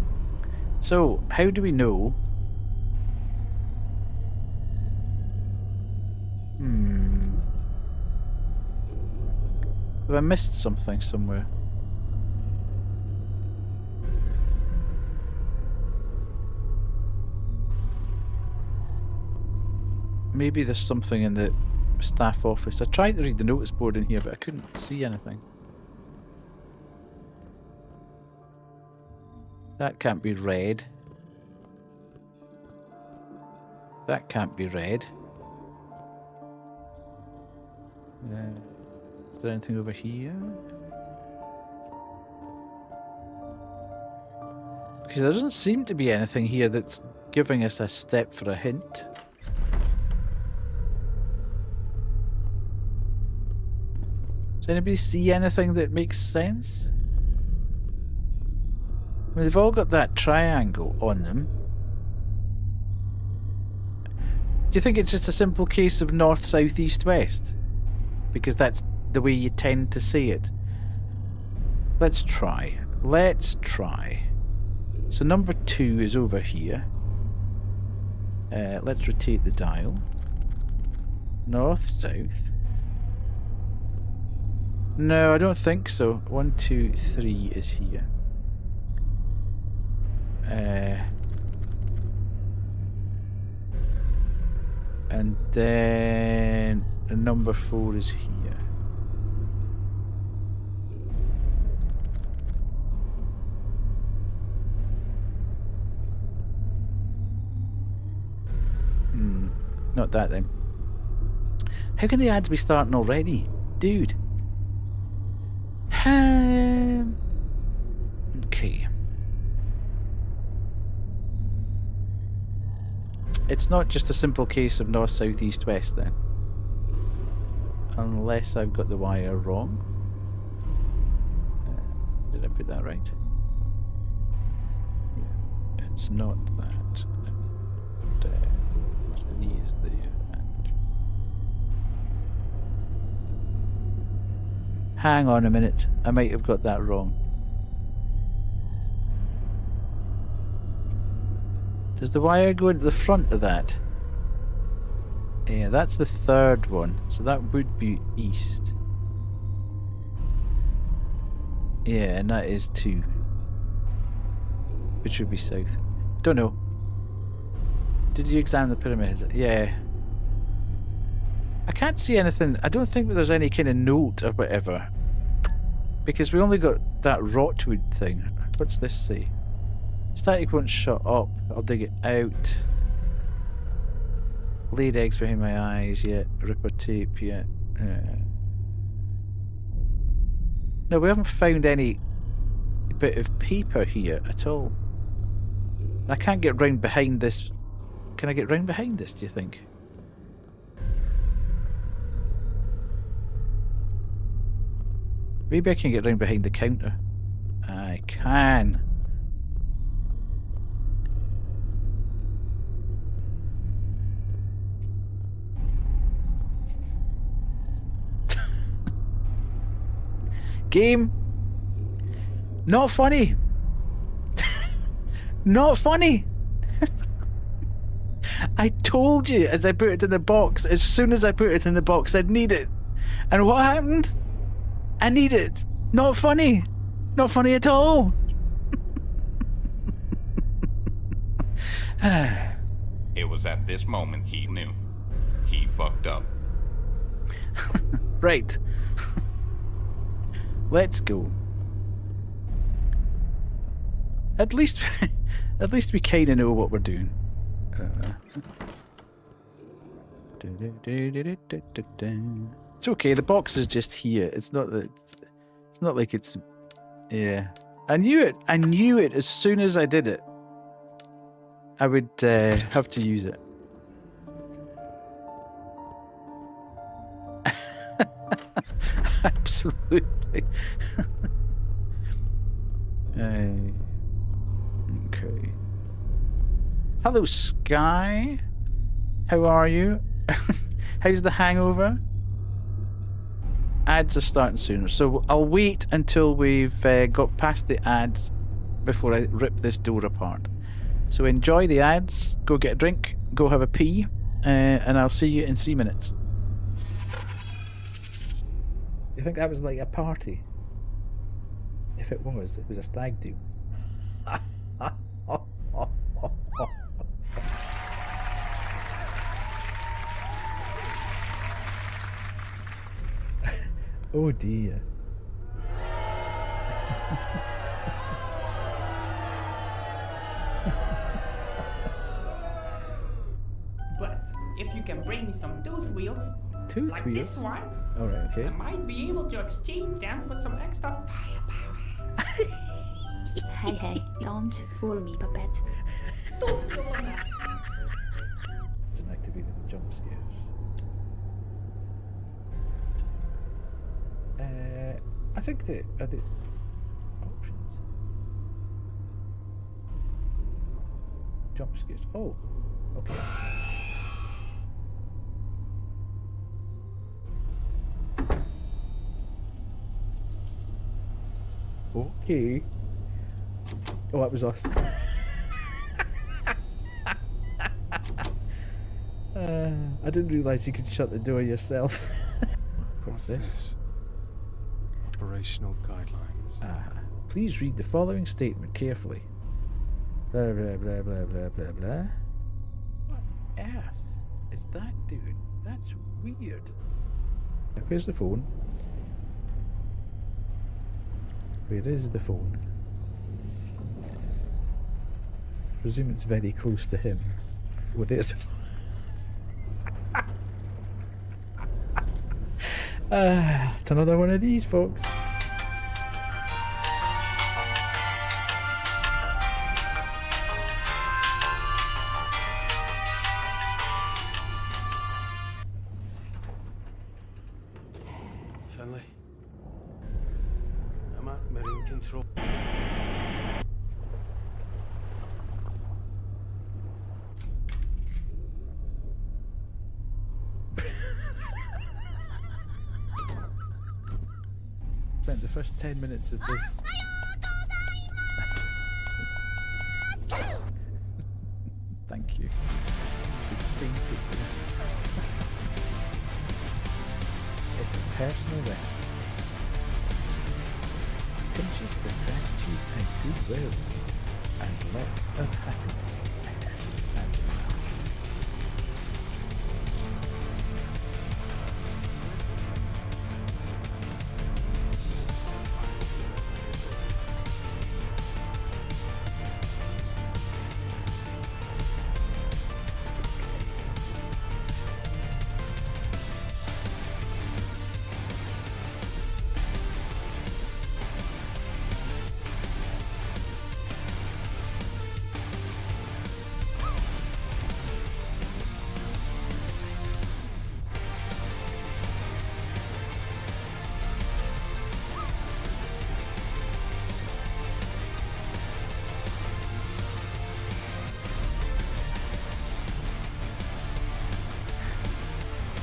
So, how do we know? Have I missed something somewhere? Maybe there's something in the staff office. I tried to read the notice board in here, but I couldn't see anything. That can't be red. That can't be red. Is there anything over here? Because there doesn't seem to be anything here that's giving us a step for a hint. Does anybody see anything that makes sense? I mean, they've all got that triangle on them. Do you think it's just a simple case of north, south, east, west? Because that's the way you tend to see it. Let's try. Let's try. So number 2 is over here. Let's rotate the dial. North, south. No, I don't think so. 1, 2, 3 is here. And then number 4 is here. Not that then. How can the ads be starting already? Dude. Okay. It's not just a simple case of north, south, east, west then. Unless I've got the wire wrong. Did I put that right? Yeah, it's not that. And, is there. And hang on a minute. I might have got that wrong. Does the wire go into the front of that? Yeah, that's the 3rd one. So that would be east. Yeah, and that is 2. Which would be south. Don't know. Did you examine the pyramids? Yeah. I can't see anything. I don't think there's any kind of note or whatever. Because we only got that rotwood thing. What's this say? Static won't shut up. I'll dig it out. Laid eggs behind my eyes yet. Ripper tape yet. No, we haven't found any bit of paper here at all. I can't get round behind this. Can I get round behind this, do you think? Maybe I can get round behind the counter. I can. Game. Not funny. Not funny. I told you as I put it in the box, as soon as I put it in the box, I'd need it. And what happened? I need it. Not funny. Not funny at all. It was at this moment he knew. He fucked up. Right. Let's go. At least we kind of know what we're doing. It's okay. The box is just here. It's not that. It's not like it's. Yeah, I knew it. I knew it as soon as I did it. I would have to use it. Absolutely. Okay. Hello, Sky. How are you? How's the hangover? Ads are starting sooner, so I'll wait until we've got past the ads before I rip this door apart. So enjoy the ads, go get a drink, go have a pee, and I'll see you in 3 minutes. You think that was like a party? If it was a stag do. Oh dear. But if you can bring me some tooth wheels, Tooth like wheels? this one, Alright, okay. I might be able to exchange them for some extra firepower. Hey, don't fool me, Babette. Tooth wheels on that. Didn't activate the jump scares. I think the options. Jump scares. Oh, okay. Okay. Oh, that was us. I didn't realise you could shut the door yourself. What's this? Operational guidelines. Please read the following statement carefully. Blah blah blah blah blah blah blah. What on earth is that doing? That's weird. Where's the phone? Where is the phone? Presume it's very close to him. Well, there's the phone. It's another one of these, folks. Finlay. I'm at marine control. Spent the first 10 minutes of this. Thank you. You fainted there. It's a personal rescue. Pinches of gratitude and goodwill, and lots of happiness.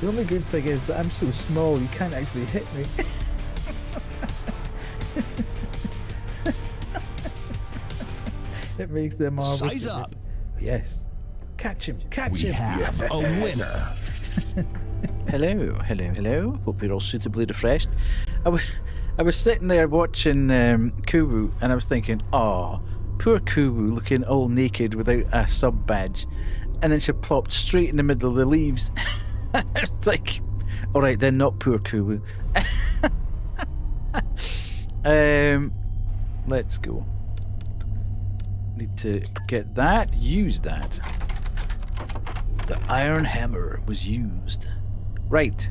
The only good thing is that I'm so small you can't actually hit me. It makes them marvelous. Size up. Yes. Catch him. Catch We him. have a winner. Hello, hello, hello. Hope you're all suitably refreshed. I was sitting there watching Kubu, and I was thinking, oh, poor Kubu looking all naked without a sub badge. And then she plopped straight in the middle of the leaves. I was like, alright then, not poor Kubu. Let's go. Need to get that, use that. The iron hammer was used. Right.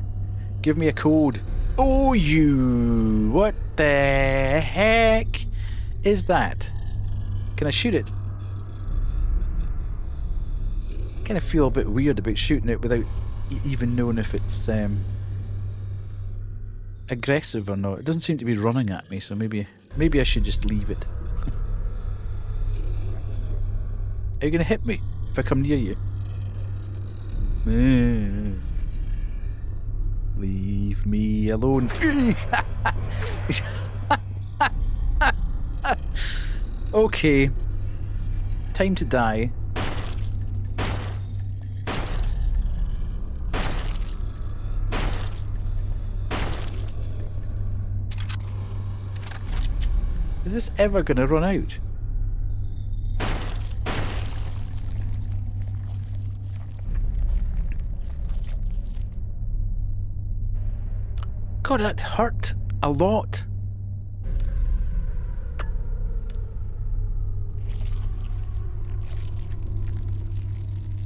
Give me a code. Oh, you. What the heck is that? Can I shoot it? I kind of feel a bit weird about shooting it without even knowing if it's aggressive or not. It doesn't seem to be running at me, so maybe I should just leave it. Are you gonna hit me if I come near you? Leave me alone. Okay. Time to die. Is this ever gonna run out? God, that hurt a lot.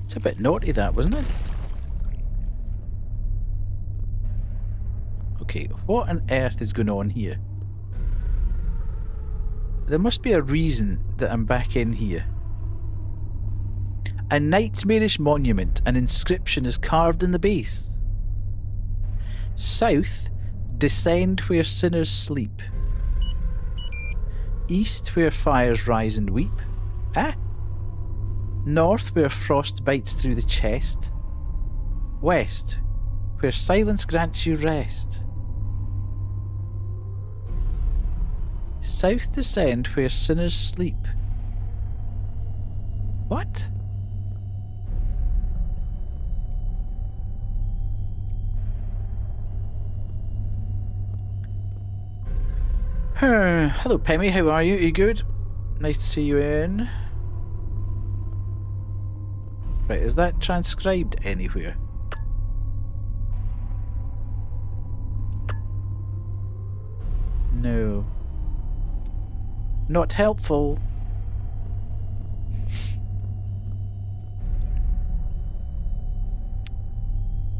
It's a bit naughty, that, wasn't it? Okay, what on earth is going on here? There must be a reason that I'm back in here. A nightmarish monument, an inscription is carved in the base. South, descend where sinners sleep. East, where fires rise and weep. Ah? North, where frost bites through the chest. West, where silence grants you rest. South, descend where sinners sleep. What? Hello, Pemmy. How are you? Are you good? Nice to see you in. Right, is that transcribed anywhere? No. Not helpful.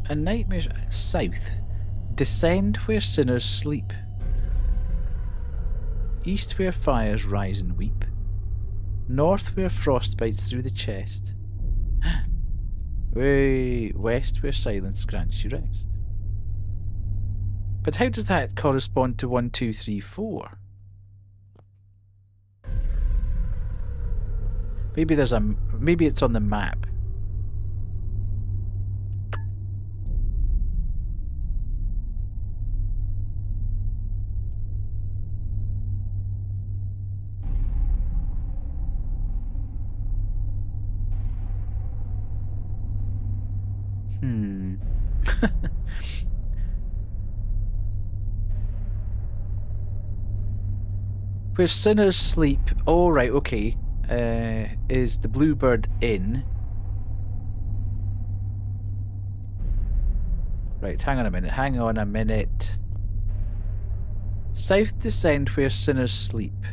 A nightmare south. Descend where sinners sleep. East where fires rise and weep. North where frost bites through the chest. Way west where silence grants you rest. But how does that correspond to 1, 2, 3, 4? Maybe there's a maybe it's on the map. Where sinners sleep. Oh, right, okay. Is the Bluebird Inn? Right, hang on a minute. South, descend where sinners sleep.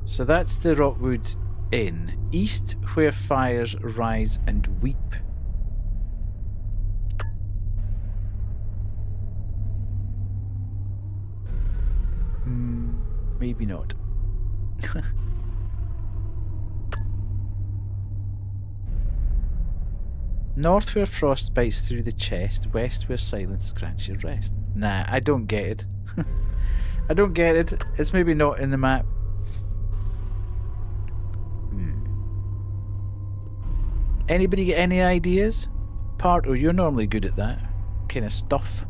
So that's the Rockwood Inn. East, where fires rise and weep. Maybe not. North, where frost bites through the chest. West, where silence grants you rest. Nah, I don't get it. I don't get it. It's maybe not in the map. Anybody get any ideas? Parto, you're normally good at that kind of stuff.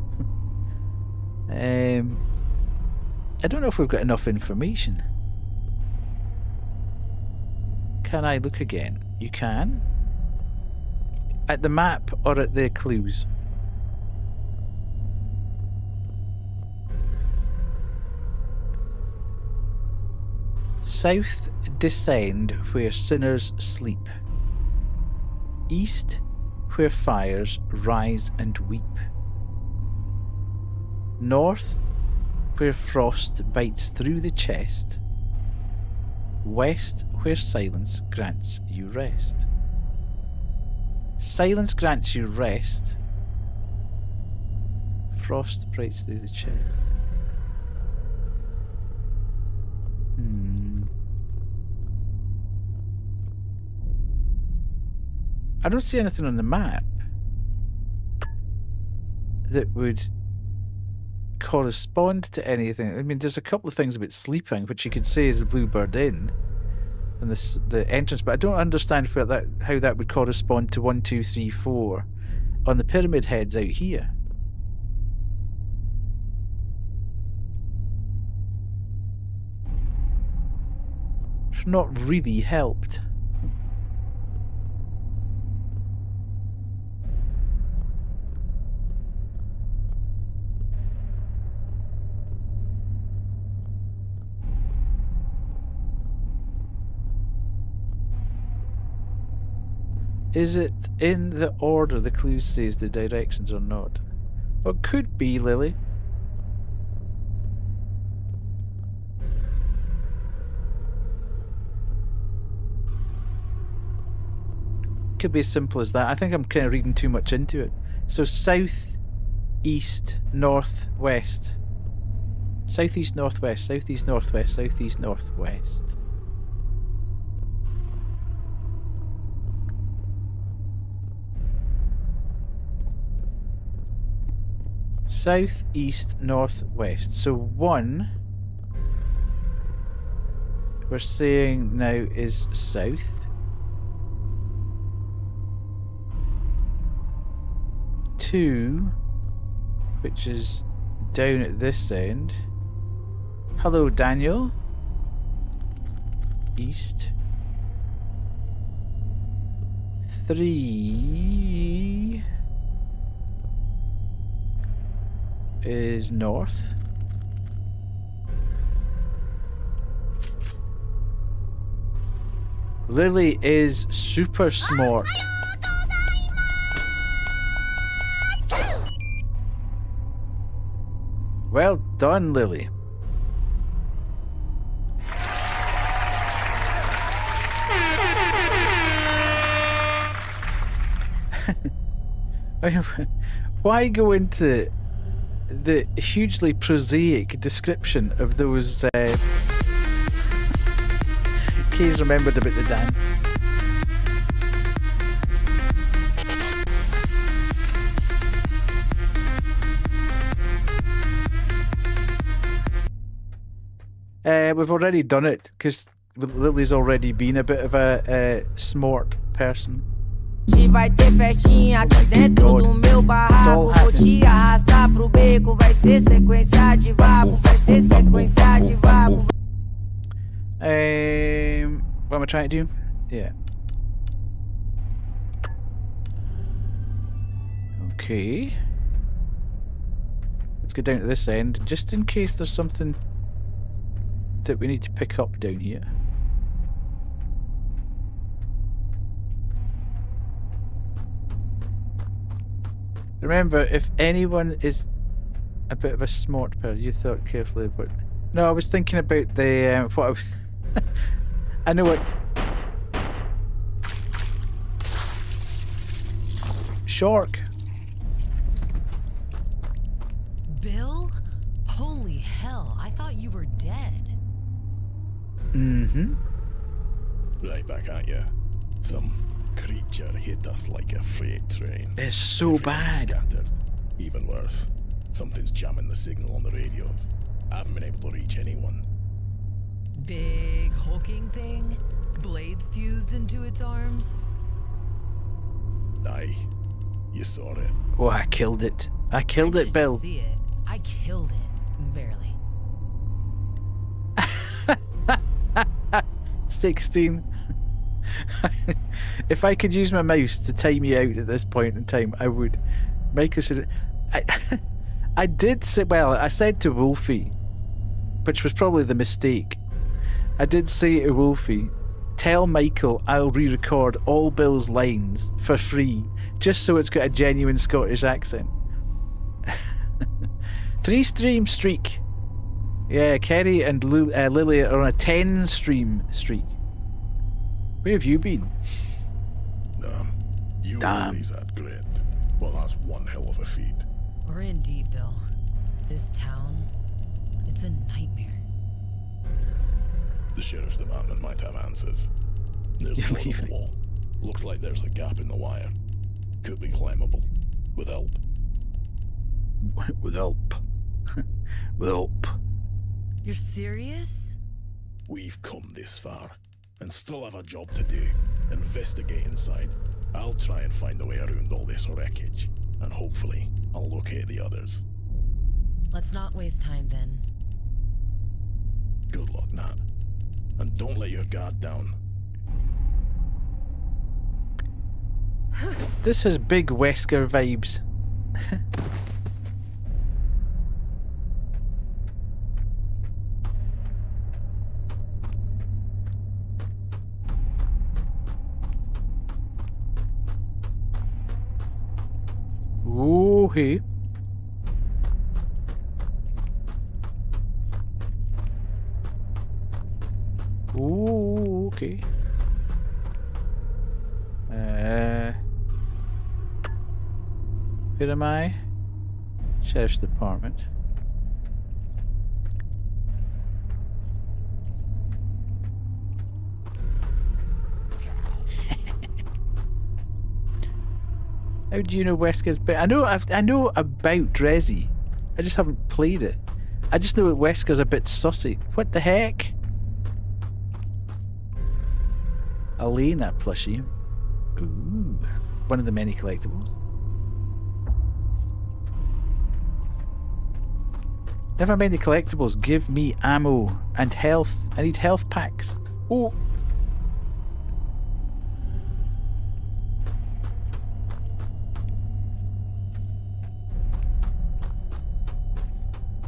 I don't know if we've got enough information. Can I look again? You can? At the map or at the clues? South, descend where sinners sleep. East, where fires rise and weep. North, where frost bites through the chest. West, where silence grants you rest. Silence grants you rest. Frost bites through the chest. I don't see anything on the map. that would correspond to anything. I mean, there's a couple of things about sleeping, which you could say is the Bluebird Inn and the entrance, but I don't understand how that would correspond to 1, 2, 3, 4 on the pyramid heads out here. It's not really helped. Is it in the order the clue says the directions or not? Well, it could be, Lily. Could be as simple as that. I think I'm kind of reading too much into it. So south, east, north, west. Southeast, northwest, southeast, northwest, southeast, northwest. South, east, northwest. So 1 we're saying now is south. 2, which is down at this end. Hello, Daniel. East. 3 is north. Lily is super smart. Well done, Lily. Why go into the hugely prosaic description of those Kay's remembered about the dance. We've already done it because Lily's already been a bit of a smart person. Vai ter festinha aqui dentro do meu barraco. Vou te arrastar pro beco. Vai ser sequência de vapo. Vai ser sequência de vapo. What am I trying to do? Yeah. Okay. Let's go down to this end, just in case there's something that we need to pick up down here. Remember, if anyone is a bit of a smart person, you thought carefully about. No, I was thinking about the what I was. I know what. Shark. Bill? Holy hell, I thought you were dead. Mm-hmm. Right back at you. Some creature hit us like a freight train. It's so bad. Scattered. Even worse, something's jamming the signal on the radios. I haven't been able to reach anyone. Big hulking thing? Blades fused into its arms? Aye. You saw it. Oh, I killed it. I killed it, Bill. See it. I killed it. Barely. 16. If I could use my mouse to time you out at this point in time, I would. Make us. I did say. Well, I said to Wolfie, which was probably the mistake. I did say to Wolfie, tell Michael I'll re-record all Bill's lines for free, just so it's got a genuine Scottish accent. 3-stream streak. Yeah, Kerry and Lily are on a 10-stream streak. Where have you been? You always had grit. Well, that's one hell of a feat. We're in deep, Bill. This town, it's a nightmare. The sheriff's department might have answers. There's one on the wall. Looks like there's a gap in the wire. Could be climbable. With help. With help. With help. You're serious? We've come this far, and still have a job to do. Investigate inside. I'll try and find a way around all this wreckage, and hopefully, I'll locate the others. Let's not waste time then. Good luck, Nat. And don't let your guard down. This has big Wesker vibes. Oh, hey. Oh, okay. Where am I? Sheriff's Department. How do you know Wesker's? But I know about Resi. I just haven't played it. I just know Wesker's a bit sussy. What the heck? Elena plushie. Ooh, one of the many collectibles. Never mind the collectibles. Give me ammo and health. I need health packs. Oh.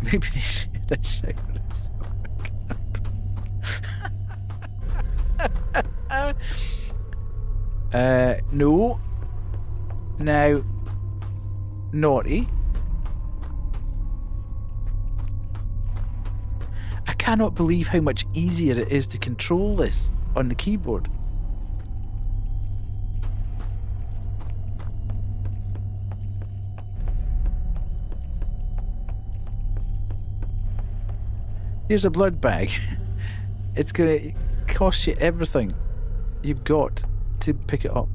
Maybe they should have shouted at summer camp. No. Now, naughty. I cannot believe how much easier it is to control this on the keyboard. Here's a blood bag. It's gonna cost you everything you've got to pick it up.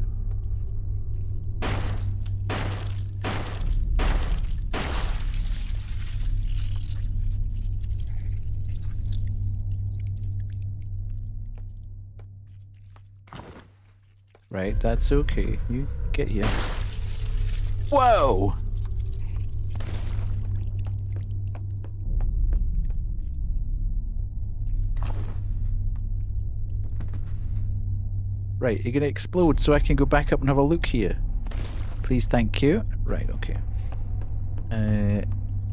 Right, that's okay. You get here. Whoa! Right, you're gonna explode so I can go back up and have a look here. Please, thank you. Right, okay.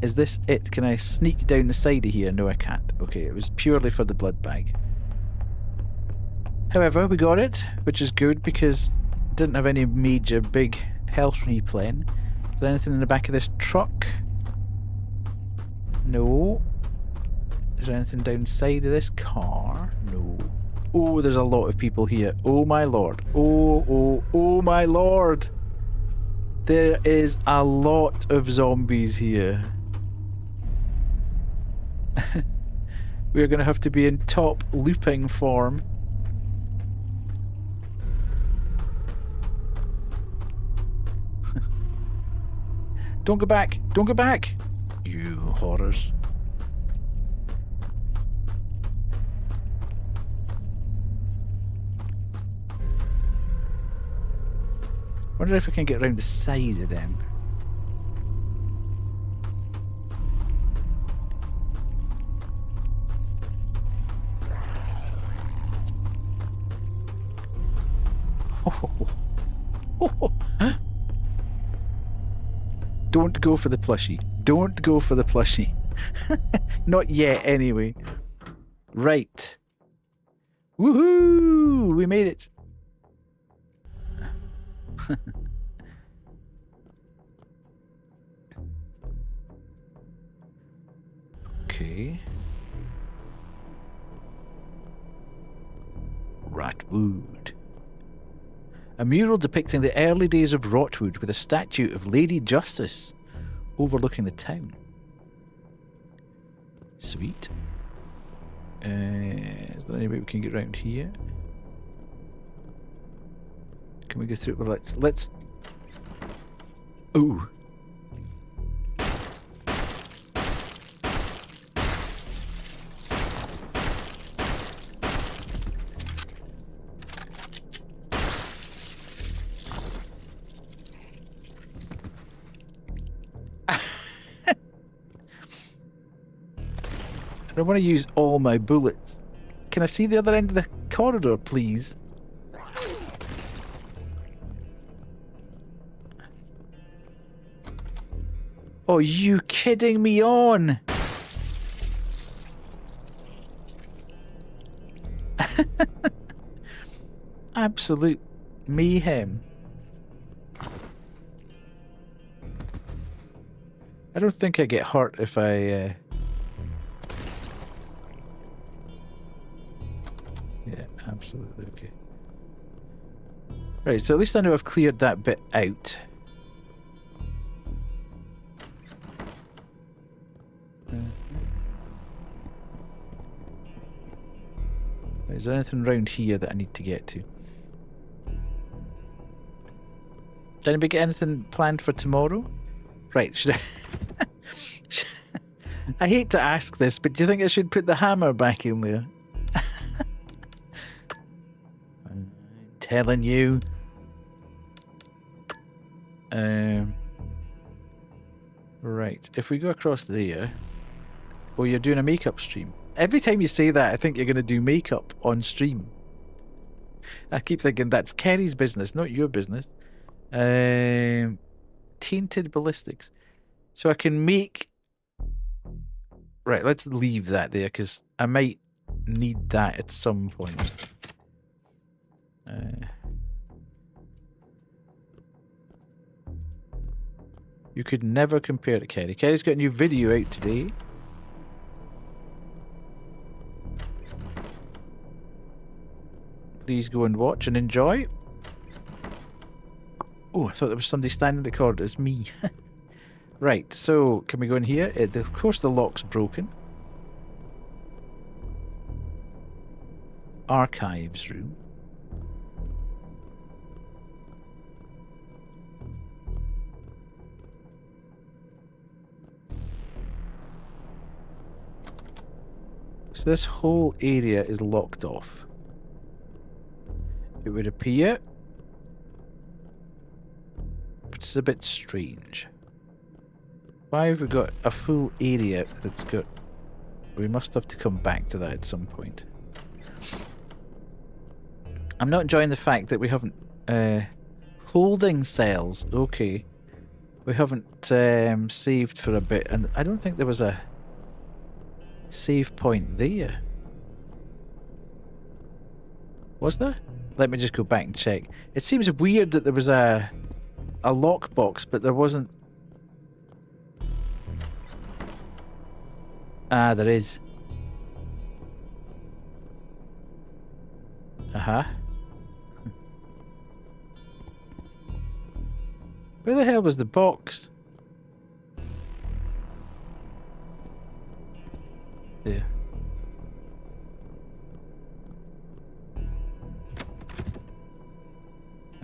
Is this it? Can I sneak down the side of here? No, I can't. Okay, it was purely for the blood bag. However, we got it, which is good because it didn't have any major big health replaying. Is there anything in the back of this truck? No. Is there anything down the side of this car? No. Oh, there's a lot of people here. Oh my lord. Oh my lord. There is a lot of zombies here. We're going to have to be in top looping form. Don't go back. Don't go back. You horrors. Wonder if I can get around the side of them. Huh? Don't go for the plushie. Don't go for the plushie. Not yet, anyway. Right. Woohoo! We made it. Okay. Rotwood. A mural depicting the early days of Rotwood with a statue of Lady Justice overlooking the town. Sweet. Is there any way we can get around here? Can we go through? Well, let's. Ooh. don't want to use all my bullets. Can I see the other end of the corridor, please? Oh, you kidding me on? Absolute mayhem. I don't think I get hurt if I... Yeah, absolutely, okay. Right, so at least I know I've cleared that bit out. Is there anything around here that I need to get to? Did anybody get anything planned for tomorrow? Right, should I... I hate to ask this, but do you think I should put the hammer back in there? I'm telling you. Right, if we go across there... Oh, you're doing a makeup stream. Every time you say that, I think you're going to do makeup on stream. I keep thinking that's Kerry's business, not your business. Tainted ballistics. So I can make... Right, let's leave that there, because I might need that at some point. You could never compare to Kerry. Kerry's got a new video out today. Please go and watch and enjoy. Oh, I thought there was somebody standing in the corridor. It's me. Right, so can we go in here? Of course the lock's broken. Archives room. So this whole area is locked off. It would appear. Which is a bit strange. Why have we got a full area that's got... We must have to come back to that at some point. I'm not enjoying the fact that we haven't... holding cells. Okay. We haven't saved for a bit. And I don't think there was a save point there. Was there? Let me just go back and check. It seems weird that there was a lockbox, but there wasn't... Ah, there is. Uh-huh. Where the hell was the box? There.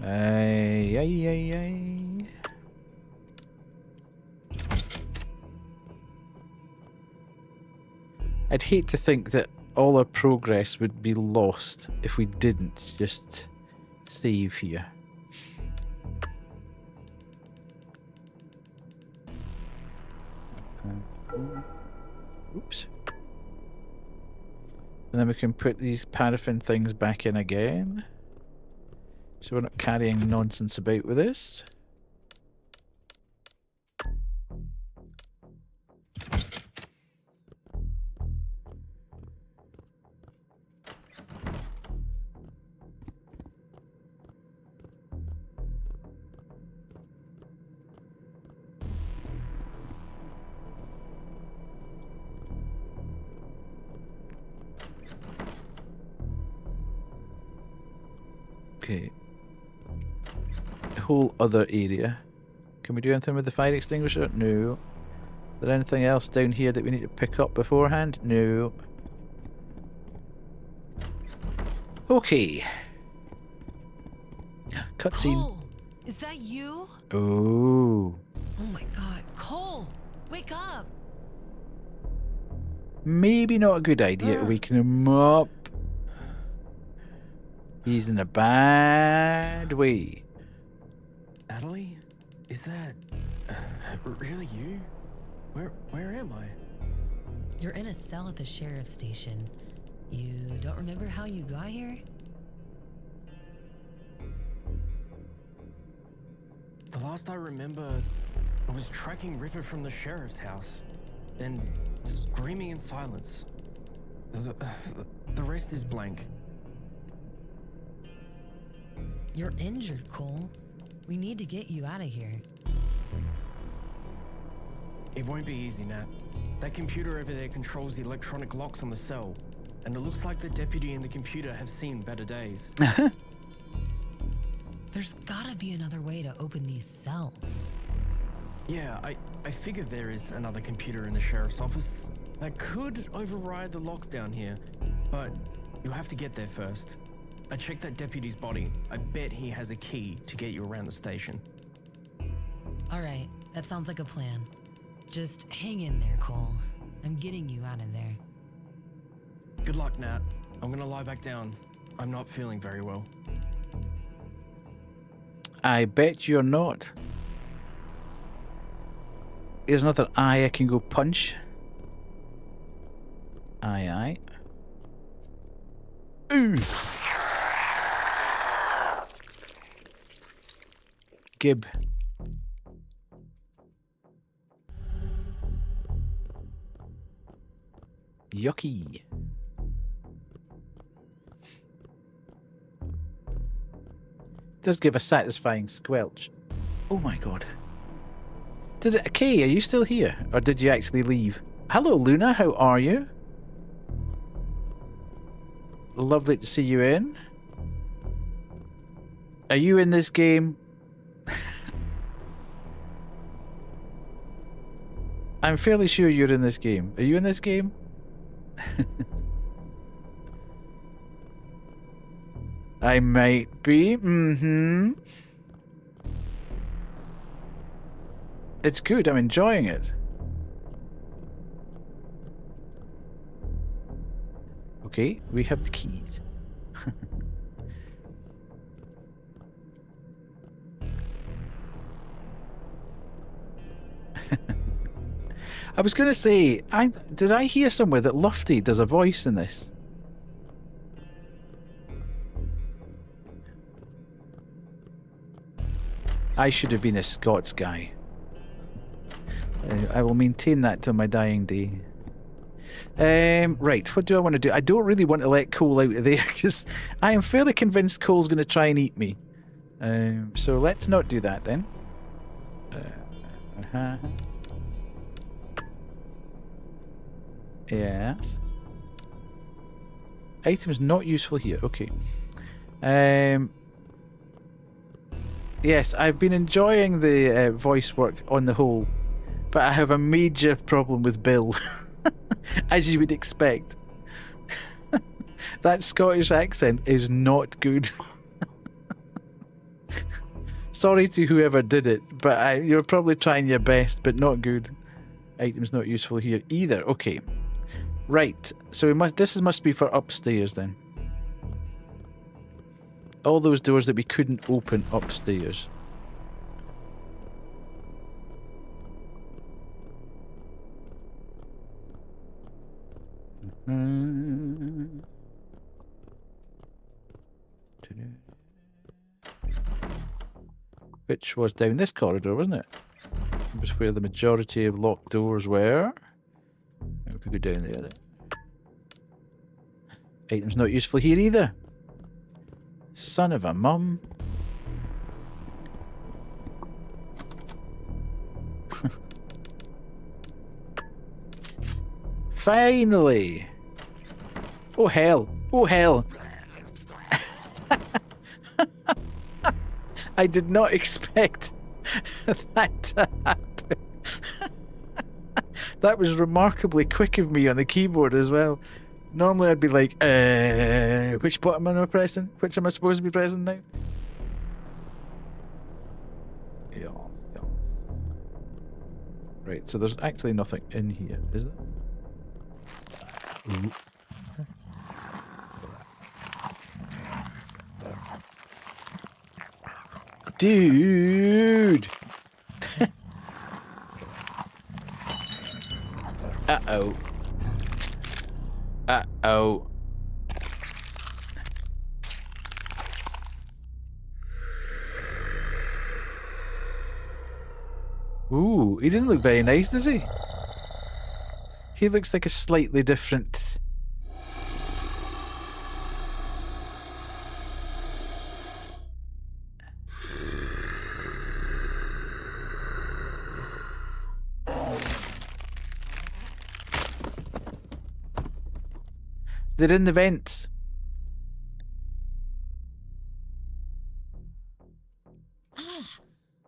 Aye. I'd hate to think that all our progress would be lost if we didn't just save here. Oops. And then we can put these paraffin things back in again. So we're not carrying nonsense about with this. Okay. The whole other area. Can we do anything with the fire extinguisher? No. Is there anything else down here that we need to pick up beforehand? No. Okay. Cutscene. Cole, is that you? Oh. Oh my god, Cole, wake up. Maybe not a good idea to waken him up. He's in a bad way. Natalie? Is that really you? Where am I? You're in a cell at the sheriff's station. You don't remember how you got here? The last I remember, I was tracking Ripper from the sheriff's house, then screaming in silence. The rest is blank. You're injured, Cole. We need to get you out of here. It won't be easy, Nat. That computer over there controls the electronic locks on the cell, and it looks like the deputy and the computer have seen better days. There's gotta be another way to open these cells. Yeah, I figured there is another computer in the sheriff's office that could override the locks down here, but you'll have to get there first. I checked that deputy's body. I bet he has a key to get you around the station. All right, that sounds like a plan. Just hang in there, Cole. I'm getting you out of there. Good luck, Nat. I'm gonna lie back down. I'm not feeling very well. I bet you're not. Here's another eye I can go punch. Aye, aye. Ooh. Gib. Yucky. Does give a satisfying squelch. Oh my god. Did it? Kay, are you still here? Or did you actually leave? Hello Luna, how are you? Lovely to see you in. Are you in this game? I'm fairly sure you're in this game. Are you in this game? I might be. Mm-hmm. It's good. I'm enjoying it. Okay, we have the keys. I was going to say, did I hear somewhere that Lufty does a voice in this? I should have been a Scots guy. I will maintain that till my dying day. Right, what do I want to do? I don't really want to let Cole out of there because I am fairly convinced Cole's going to try and eat me. So let's not do that then. Yes. Items not useful here. Okay. Yes, I've been enjoying the voice work on the whole, but I have a major problem with Bill, as you would expect. That Scottish accent is not good. Sorry to whoever did it, but you're probably trying your best, but not good. Items not useful here either. Okay. Right, so this must be for upstairs then. All those doors that we couldn't open upstairs. Which was down this corridor, wasn't it? It was where the majority of locked doors were. We could go down there then. Items not useful here either. Son of a mum. Finally! Oh hell! Oh hell! I did not expect that to happen. That was remarkably quick of me on the keyboard as well. Normally I'd be like, which button am I pressing? Which am I supposed to be pressing now? Yes. Right, so there's actually nothing in here, is there? Ooh. Dude! Uh-oh. Uh-oh. Ooh, he doesn't look very nice, does he? He looks like a slightly different... They're in the vents. Ah,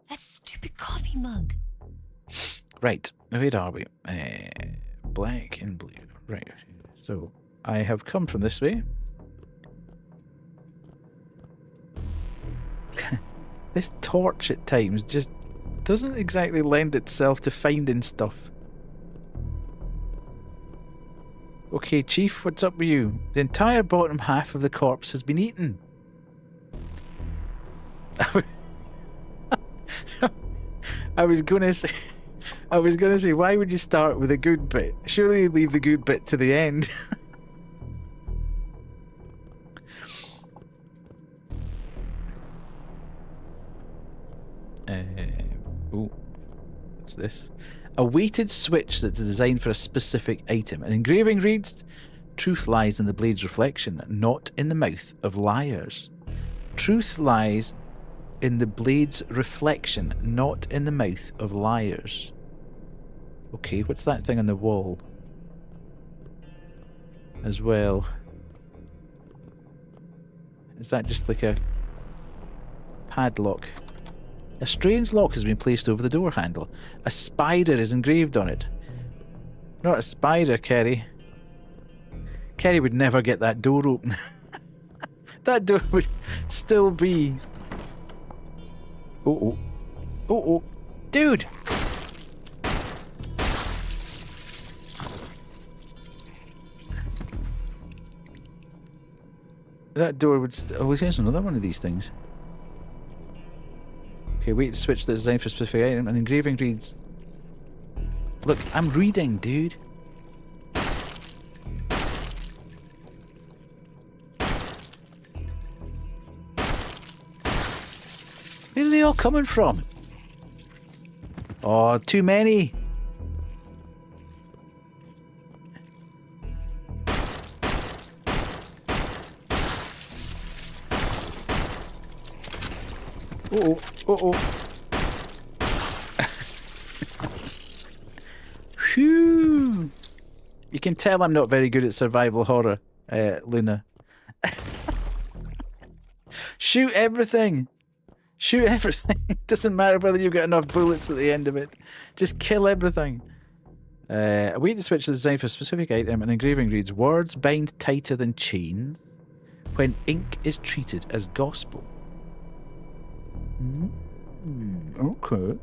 that stupid coffee mug. Right, where are we? Black and blue. Right, so I have come from this way. This torch at times just doesn't exactly lend itself to finding stuff. Okay, Chief, what's up with you? The entire bottom half of the corpse has been eaten. I was gonna say, why would you start with a good bit? Surely you leave the good bit to the end. Oh, what's this? A weighted switch that's designed for a specific item. An engraving reads, "Truth lies in the blade's reflection, not in the mouth of liars." Truth lies in the blade's reflection, not in the mouth of liars. Okay, what's that thing on the wall? As well. Is that just like a padlock? A strange lock has been placed over the door handle. A spider is engraved on it. Not a spider, Kerry. Kerry would never get that door open. That door would still be... Oh, oh. Oh, oh. Dude! That door would still... Oh, here's another one of these things. Okay, wait to switch the design for a specific item. An engraving reads... Look, I'm reading, dude. Where are they all coming from? Oh, too many. Uh-oh, uh-oh. Phew. You can tell I'm not very good at survival horror, Luna. Shoot everything! Shoot everything! Doesn't matter whether you've got enough bullets at the end of it. Just kill everything. A way to switch the design for a specific item. An engraving reads, "Words bind tighter than chains when ink is treated as gospel." Okay. Is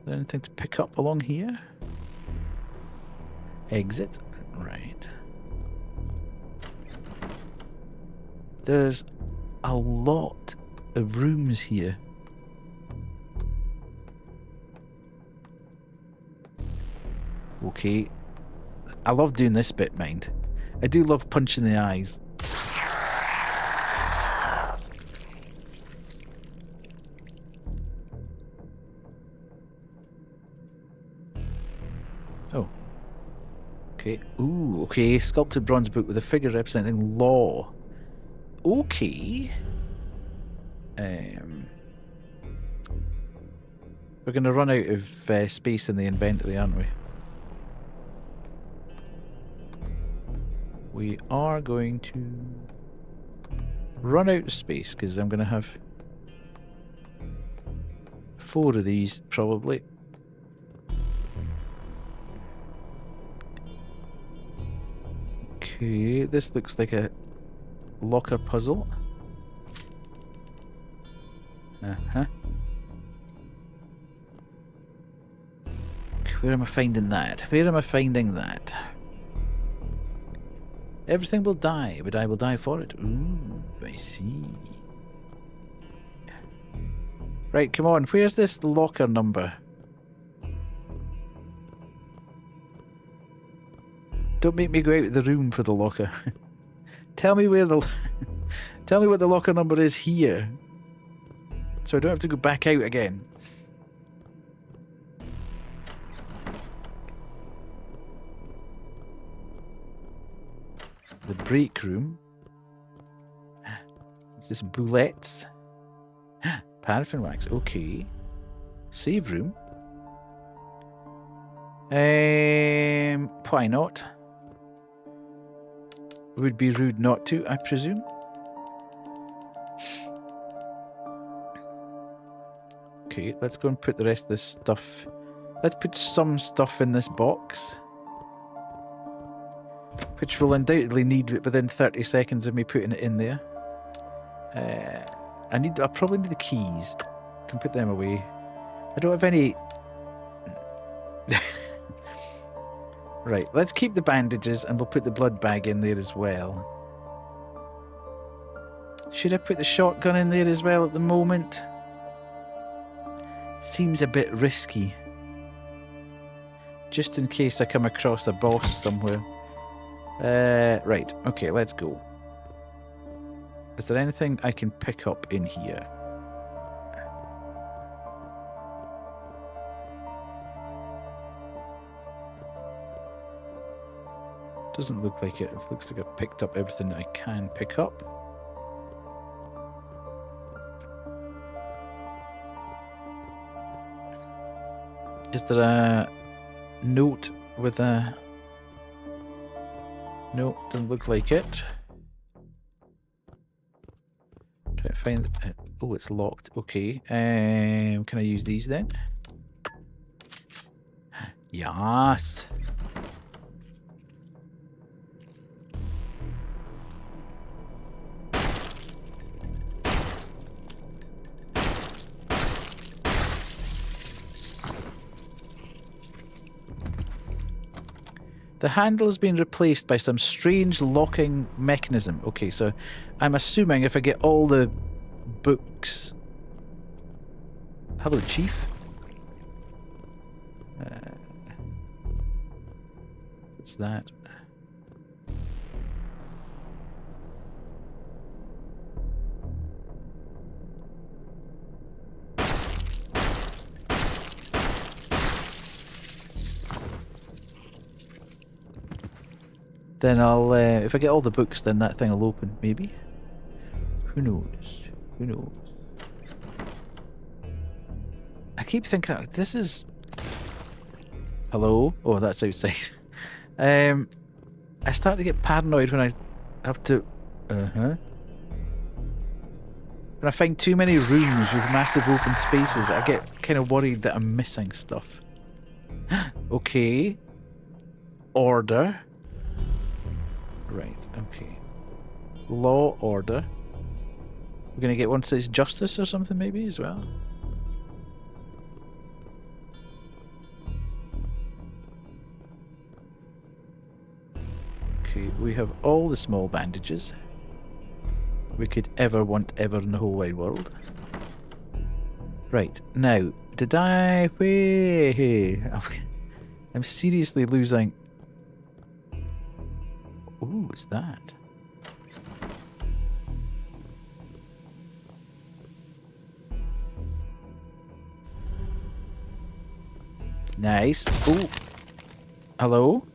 there anything to pick up along here? Exit. Right. There's a lot of rooms here. Okay. I love doing this bit, mind. I do love punching the eyes. Oh. Okay. Ooh, okay. Sculpted bronze book with a figure representing law. Okay. We're going to run out of space in the inventory, aren't we? We are going to run out of space because I'm going to have 4 of these probably. Okay, this looks like a locker puzzle. Uh-huh. Where am I finding that? Where am I finding that? Everything will die, but I will die for it. Ooh, I see. Right, come on. Where's this locker number? Don't make me go out of the room for the locker. Tell me where the... Tell me what the locker number is here. So I don't have to go back out again. The break room. Is this bullets? Paraffin wax. Okay. Save room. Why not? Would be rude not to, I presume. Okay, let's go and put the rest of this stuff. Let's put some stuff in this box, which we'll undoubtedly need within 30 seconds of me putting it in there. I probably need the keys. I can put them away. I don't have any... Right, let's keep the bandages and we'll put the blood bag in there as well. Should I put the shotgun in there as well at the moment? Seems a bit risky. Just in case I come across a boss somewhere. Right, okay, let's go. Is there anything I can pick up in here? Doesn't look like it. It looks like I've picked up everything I can pick up. Is there a note with a... No, doesn't look like it. Try to find it. Oh, it's locked. Okay. Can I use these then? Yes. The handle has been replaced by some strange locking mechanism. Okay, so I'm assuming if I get all the books... Hello, Chief. What's that? Then I'll, if I get all the books, then that thing will open, maybe? Who knows? Who knows? I keep thinking, this is... Hello? Oh, that's outside. I start to get paranoid when I have to... When I find too many rooms with massive open spaces, I get kind of worried that I'm missing stuff. Okay. Order. Right, okay. Law, order. We're going to get one that says justice or something maybe as well. Okay, we have all the small bandages we could ever want ever in the whole wide world. Right, now, did I... Wait, I'm seriously losing... Ooh, what's that? Nice. Ooh. Hello?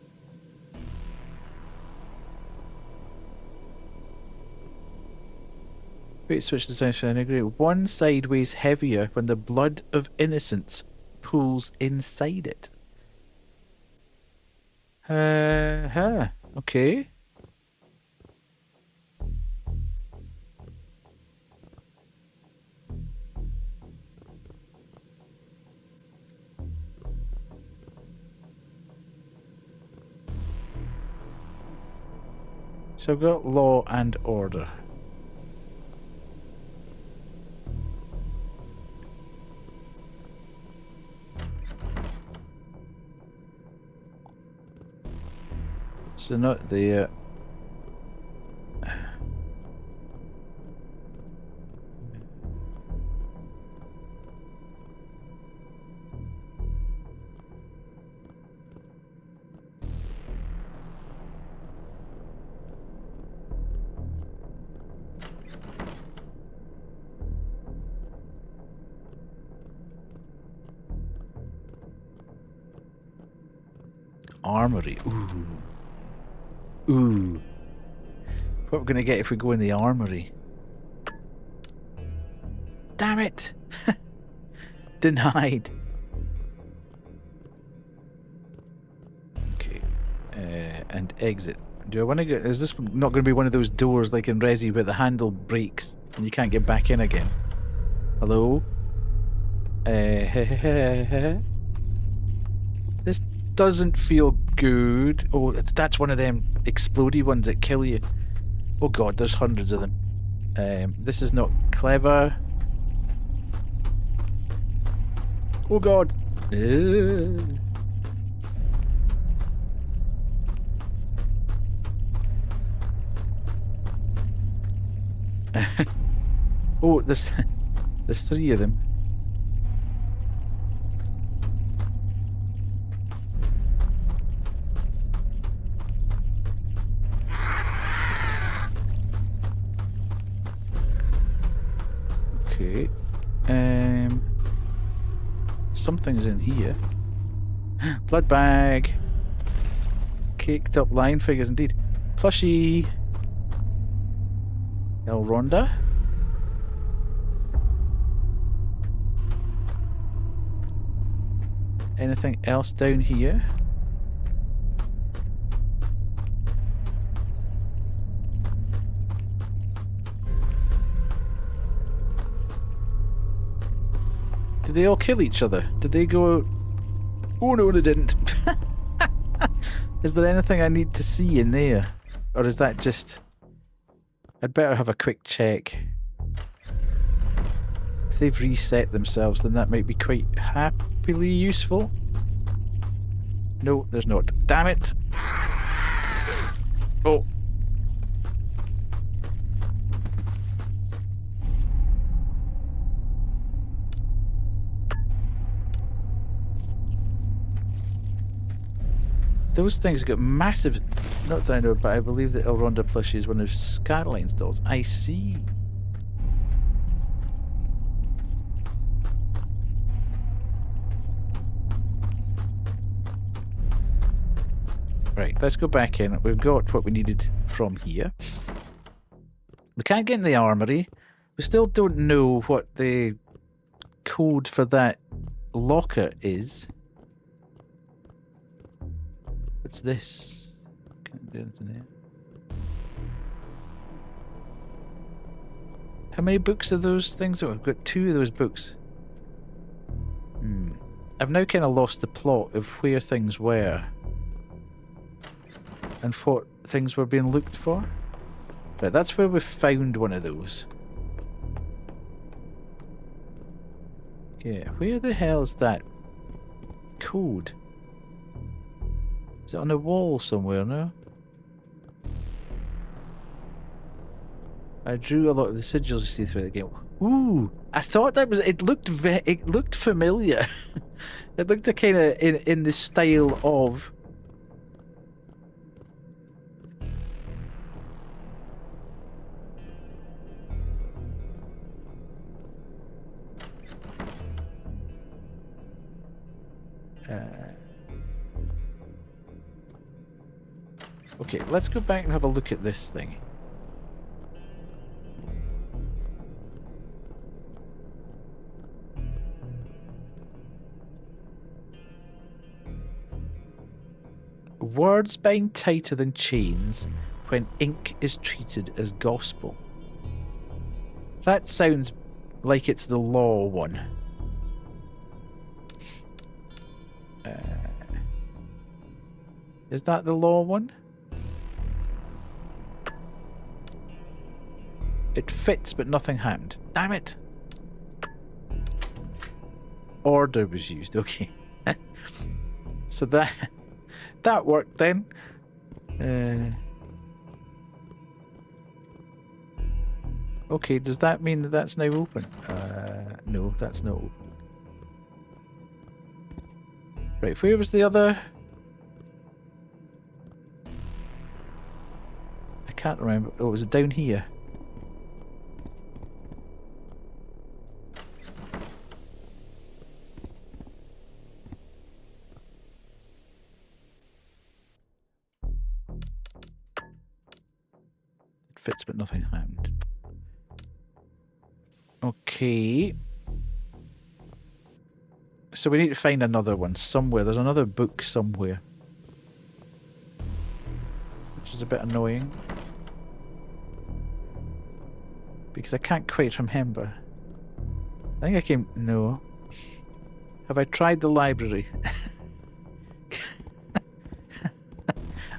Wait, switch the sound. I agree. One side weighs heavier when the blood of innocence pools inside it. Okay. So I've got law and order. So not the... armory. Ooh. Ooh. What we're gonna get if we go in the armory? Damn it! Denied. Okay. And exit. Do I want to get... Is this not going to be one of those doors like in Resi where the handle breaks and you can't get back in again? Hello? This doesn't feel good. Oh, that's one of them explodey ones that kill you. Oh god, there's hundreds of them. This is not clever. Oh god. Oh, there's 3 of them. Okay. Something's in here. Blood bag. Caked up lion figures indeed. Plushie. Elronda. Anything else down here? Did they all kill each other? Did they go... Oh no, they didn't. Is there anything I need to see in there? Or is that just... I'd better have a quick check. If they've reset themselves, then that might be quite happily useful. No, there's not. Damn it! Oh. Those things got massive... Not that I know, but I believe that Elronda plushie is one of Scarline's dolls. I see. Right, let's go back in. We've got what we needed from here. We can't get in the armory. We still don't know what the code for that locker is. What's this? Can't do anything there. How many books are those things? Oh, I've got 2 of those books. I've now kind of lost the plot of where things were. And what things were being looked for. Right, that's where we found one of those. Yeah, where the hell is that code? Is it on a wall somewhere, no? I drew a lot of the sigils you see through the game. Ooh! I thought that was... It looked familiar. It looked a kind of in the style of... Okay, let's go back and have a look at this thing. Words bind tighter than chains when ink is treated as gospel. That sounds like it's the law one. Is that the law one? It fits, but nothing happened. Damn it! Order was used. Okay. So that worked then. Okay, does that mean that that's now open? No, that's not open. Right, where was the other? I can't remember. Oh, was it down here? outfits, but nothing happened. Okay. So we need to find another one somewhere. There's another book somewhere. Which is a bit annoying. Because I can't quite remember. I think I came... No. Have I tried the library?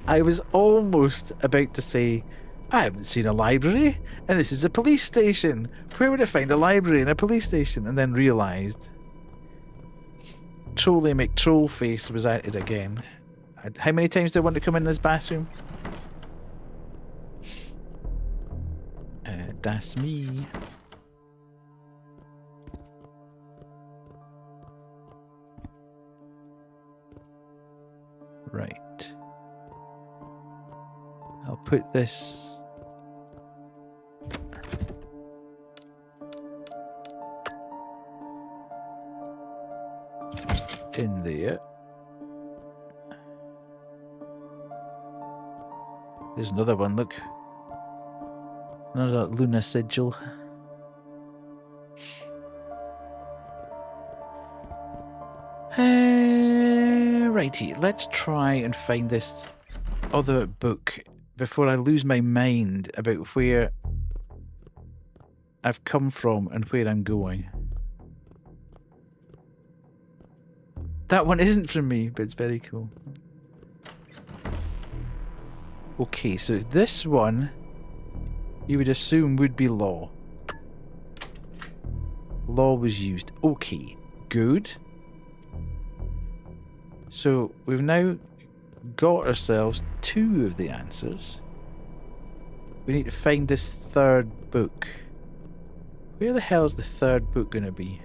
I was almost about to say, I haven't seen a library, and this is a police station. Where would I find a library in a police station? And then realised... Trolly McTrollface was at it again. How many times do I want to come in this bathroom? That's me. Right. I'll put this... in there. There's another one, look. Another Luna sigil. Righty, let's try and find this other book before I lose my mind about where I've come from and where I'm going. That one isn't from me, but it's very cool. Okay, so this one you would assume would be law. Law was used. Okay, good. So we've now got ourselves 2 of the answers. We need to find this third book. Where the hell is the third book going to be?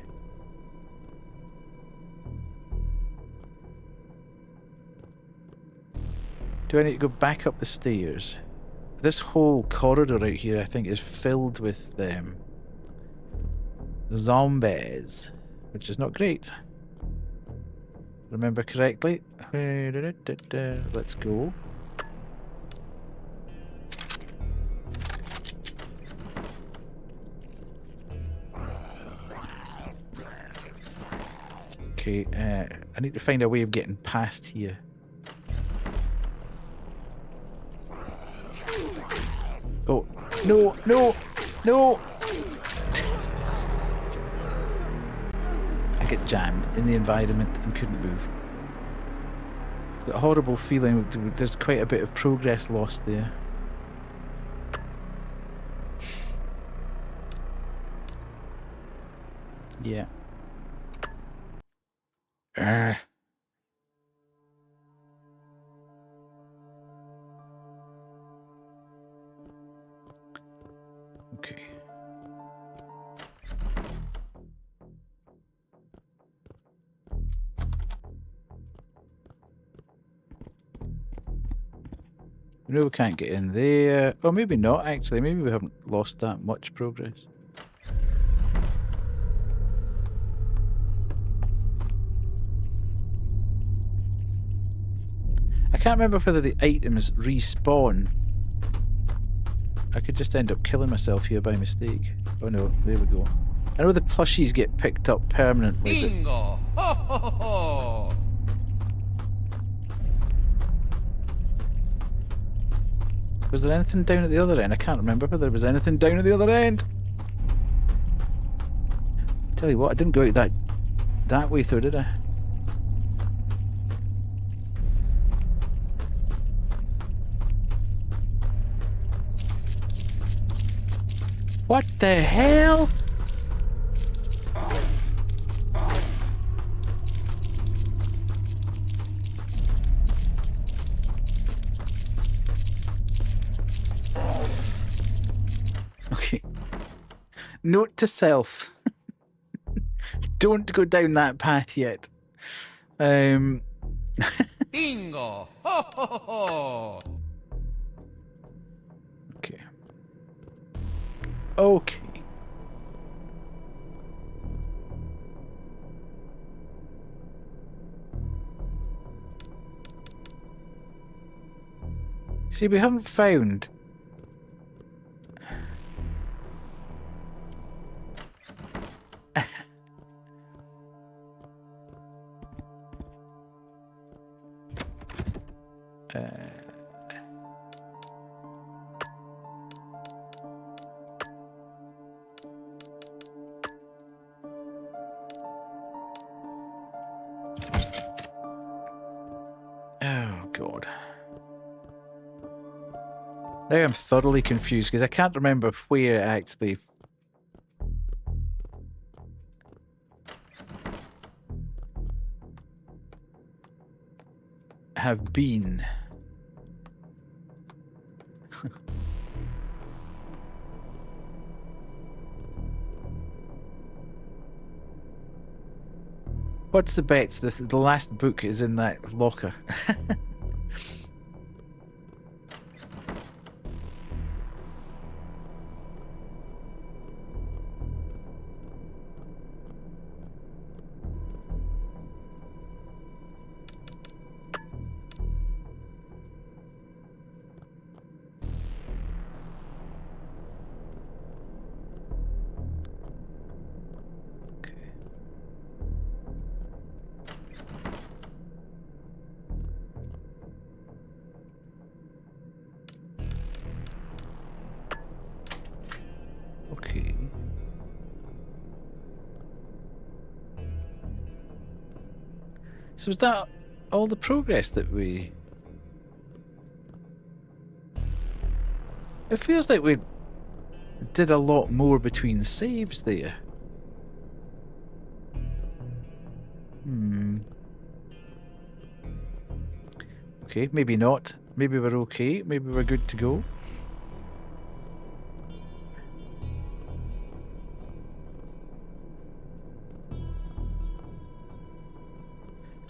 Do I need to go back up the stairs? This whole corridor out here, I think, is filled with zombies, which is not great. Remember correctly? Let's go. Okay, I need to find a way of getting past here. Oh, no, no, no! I get jammed in the environment and couldn't move. Got a horrible feeling there's quite a bit of progress lost there. Yeah. Okay. No, we can't get in there. Or maybe not, actually. Maybe we haven't lost that much progress. I can't remember whether the items respawn. I could just end up killing myself here by mistake. Oh no, there we go. I know the plushies get picked up permanently. Bingo! Ho ho ho ho! Was there anything down at the other end? I can't remember whether there was anything down at the other end. Tell you what, I didn't go out that way through, did I? What the hell? Okay. Note to self. Don't go down that path yet. Bingo! Ho ho ho! Okay. Okay. See, we haven't found Oh, God. Now I'm thoroughly confused because I can't remember where I actually have been. What's the bets? The last book is in that locker. Okay. So is that all the progress that we... It feels like we did a lot more between saves there. Okay, maybe not. Maybe we're okay. Maybe we're good to go.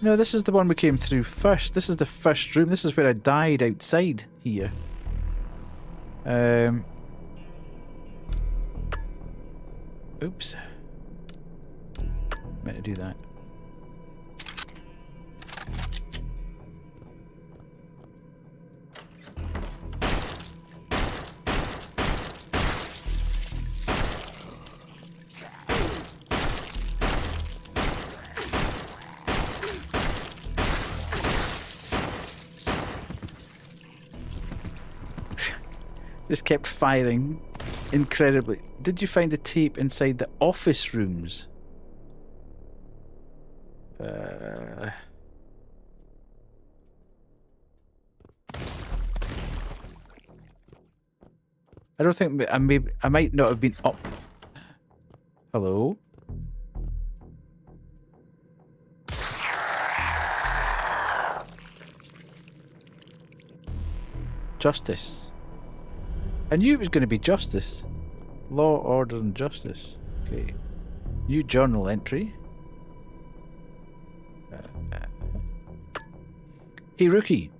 No, this is the one we came through first. This is the first room. This is where I died outside here. Oops. Meant to do that. Just kept firing incredibly. Did you find the tape inside the office rooms? I don't think I might not have been up. Hello? Justice. I knew it was going to be justice. Law, order, and justice. Okay. New journal entry. Hey, rookie.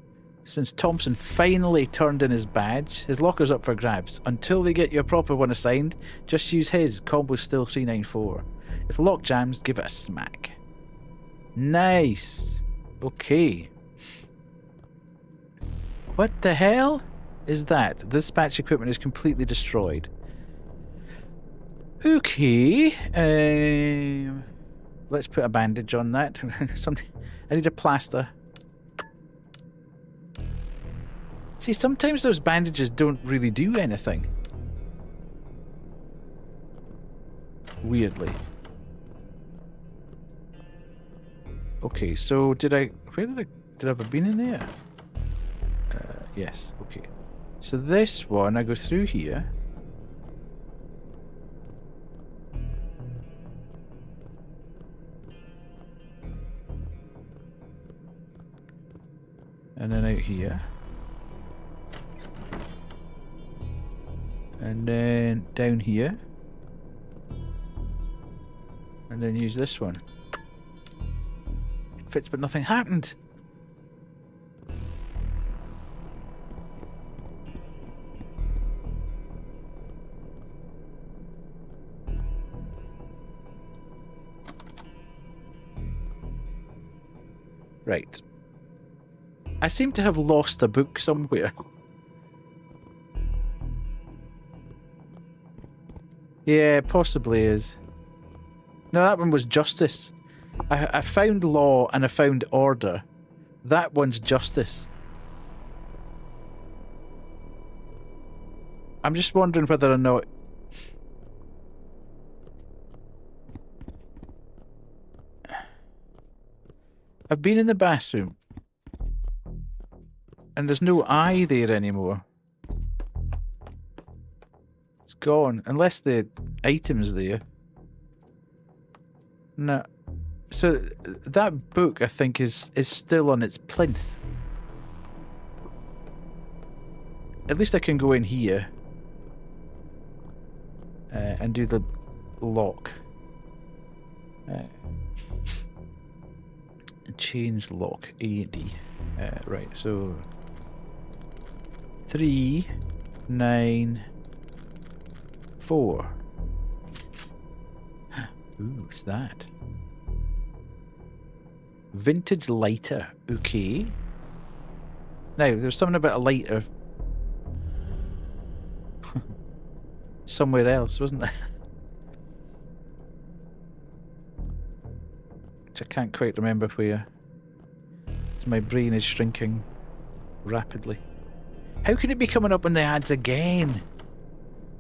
Since Thompson finally turned in his badge, his locker's up for grabs. Until they get you a proper one assigned, just use his. Combo's still 394. If the lock jams, give it a smack. Nice. Okay. What the hell is that? Dispatch equipment is completely destroyed. Okay. Let's put a bandage on that. Something. I need a plaster. See, sometimes those bandages don't really do anything. Weirdly. Okay, so did I have been in there? Yes, okay. So this one, I go through here. And then out here. And then down here. And then use this one. It fits, but nothing happened. Right. I seem to have lost a book somewhere. Yeah, it possibly is. No, that one was justice. I found law and I found order. That one's justice. I'm just wondering whether or not... I've been in the bathroom. And there's no eye there anymore. It's gone. Unless the item's there. No. So that book, I think, is still on its plinth. At least I can go in here. And do the lock. Change lock. A-D. Right, so... 3, 9, 4. Ooh, what's that? Vintage lighter. Okay. Now, there's something about a lighter somewhere else, wasn't there? Which I can't quite remember where. So my brain is shrinking rapidly. How can it be coming up in the ads again?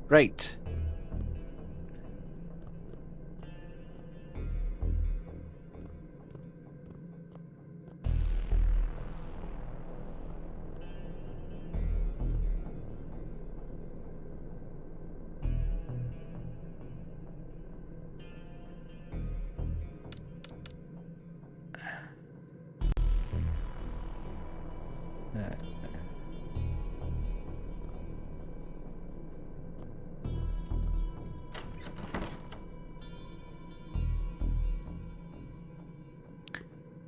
Right.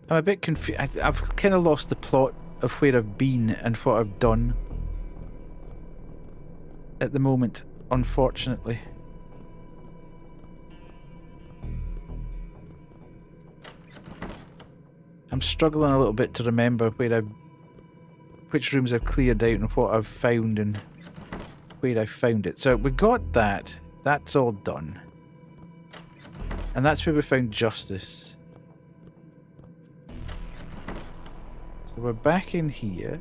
I'm a bit confused. I've kind of lost the plot of where I've been and what I've done at the moment, unfortunately. I'm struggling a little bit to remember which rooms I've cleared out and what I've found and where I found it. So we got that. That's all done. And that's where we found Justice. So we're back in here.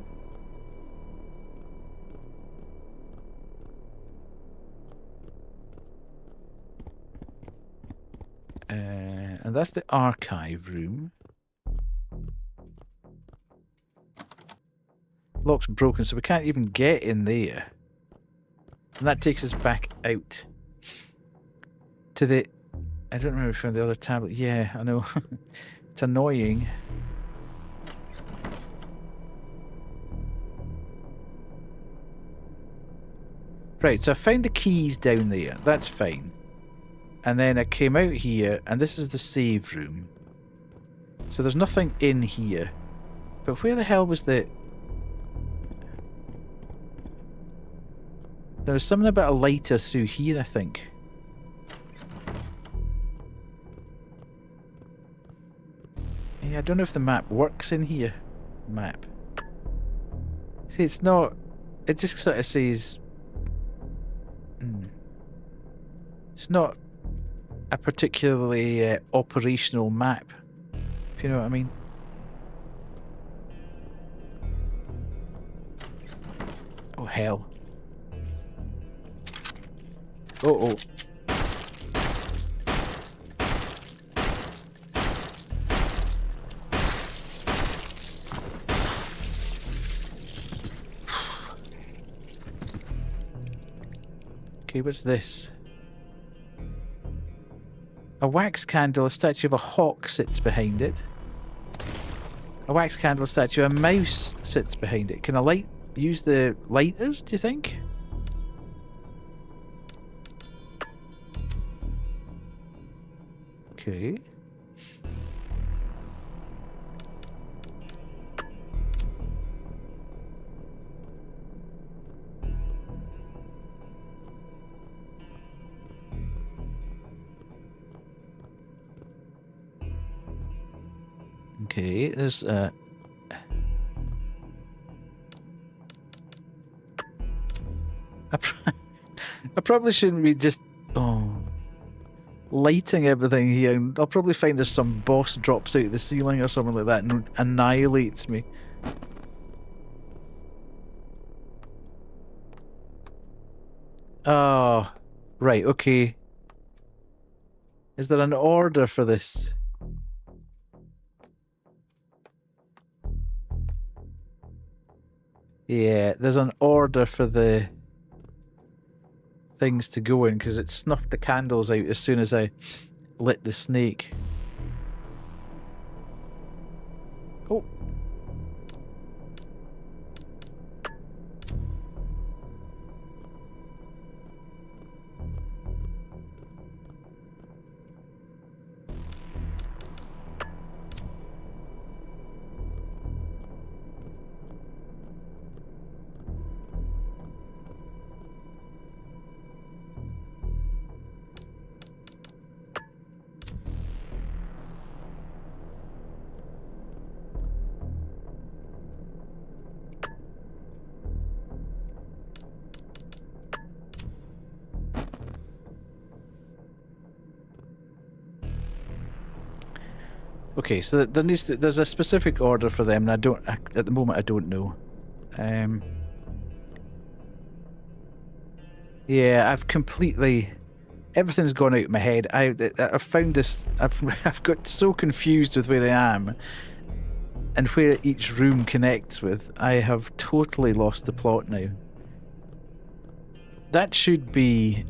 And that's the archive room. Lock's broken, so we can't even get in there. And that takes us back out to the... I don't remember if we found the other tablet. Yeah, I know. It's annoying. Right, so I found the keys down there. That's fine. And then I came out here, and this is the save room. So there's nothing in here. But where the hell was the... There was something about a lighter through here, I think. Yeah, I don't know if the map works in here. Map. See, it's not... It just sort of says... It's not a particularly operational map, if you know what I mean. Oh, hell. Oh. Okay, what's this? A wax candle, a statue of a hawk sits behind it. A wax candle, a statue, a mouse sits behind it. Can I use the lighters, do you think? Okay. Okay, there's I probably shouldn't be just lighting everything here. I'll probably find there's some boss drops out of the ceiling or something like that and annihilates me. Oh, right, okay. Is there an order for this? Yeah, there's an order for the things to go in because it snuffed the candles out as soon as I lit the snake. Oh. Okay, so there's a specific order for them, and at the moment I don't know. Yeah, I've completely, everything's gone out of my head. I've found this. I've got so confused with where I am, and where each room connects with. I have totally lost the plot now. That should be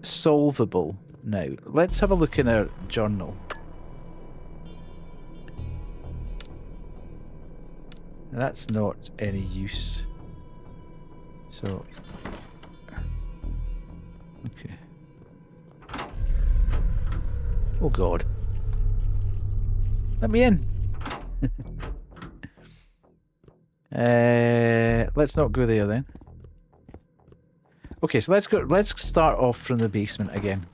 solvable now. Let's have a look in our journal. That's not any use. So, okay. Oh God. Let me in. Let's not go there then. Okay, so let's start off from the basement again.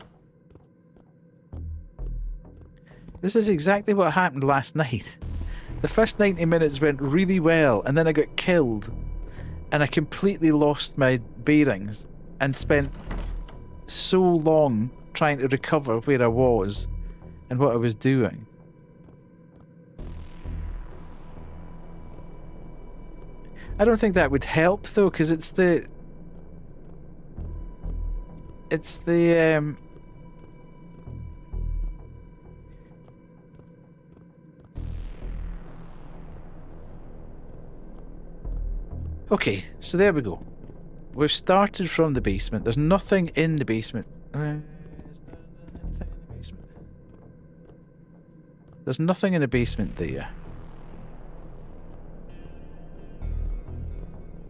This is exactly what happened last night. The first 90 minutes went really well, and then I got killed, and I completely lost my bearings, and spent so long trying to recover where I was and what I was doing. I don't think that would help though, because it's the okay, so there we go. We've started from the basement. There's nothing in the basement. Is there anything in the basement? There's nothing in the basement there.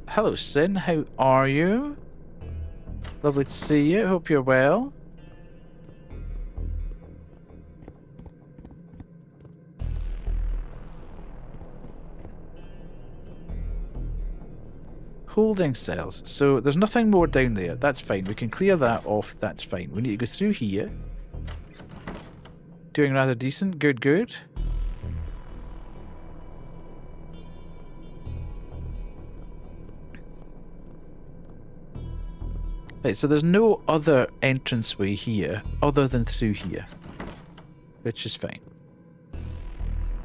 Hello, Sin. How are you? Lovely to see you. Hope you're well. Holding cells. So there's nothing more down there. That's fine. We can clear that off. That's fine. We need to go through here. Doing rather decent. Good, good. Right, so there's no other entranceway here other than through here, which is fine.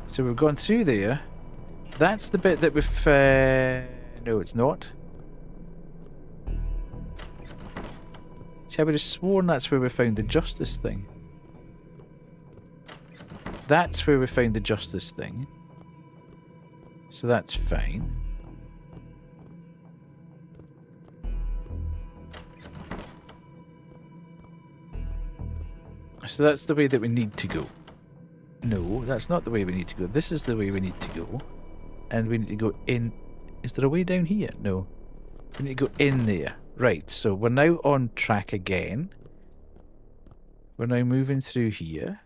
So we've gone through there. That's the bit that we've... no, it's not. See, I would have sworn that's where we found the justice thing. That's where we found the justice thing. So that's fine. So that's the way that we need to go. No, that's not the way we need to go. This is the way we need to go. And we need to go in... Is there a way down here? No. We need to go in there. Right, so we're now on track again. We're now moving through here.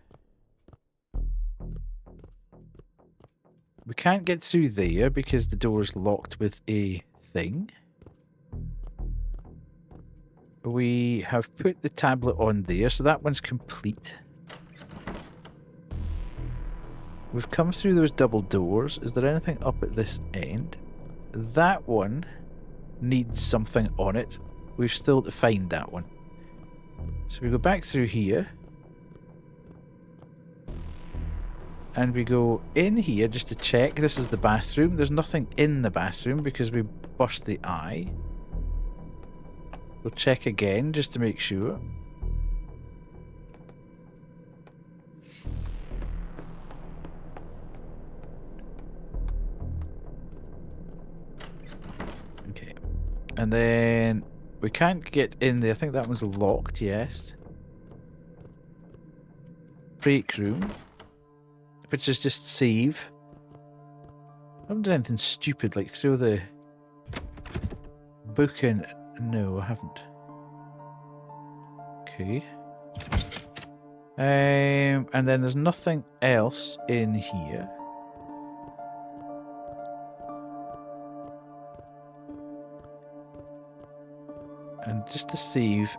We can't get through there because the door's locked with a thing. We have put the tablet on there, so that one's complete. We've come through those double doors. Is there anything up at this end? That one needs something on it. We've still to find that one. So we go back through here. And we go in here just to check. This is the bathroom. There's nothing in the bathroom because we burst the eye. We'll check again just to make sure. Okay. And then we can't get in there. I think that one's locked, yes. Break room. Which is just save. I haven't done anything stupid like throw the book in. No, I haven't. Okay. And then there's nothing else in here. And just the save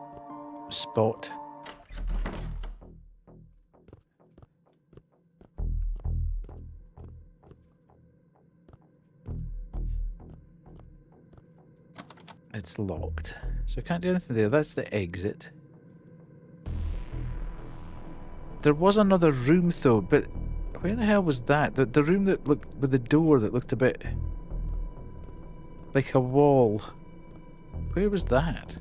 spot. It's locked. So I can't do anything there. That's the exit. There was another room though, but where the hell was that? The room that looked with the door that looked a bit like a wall. Where was that?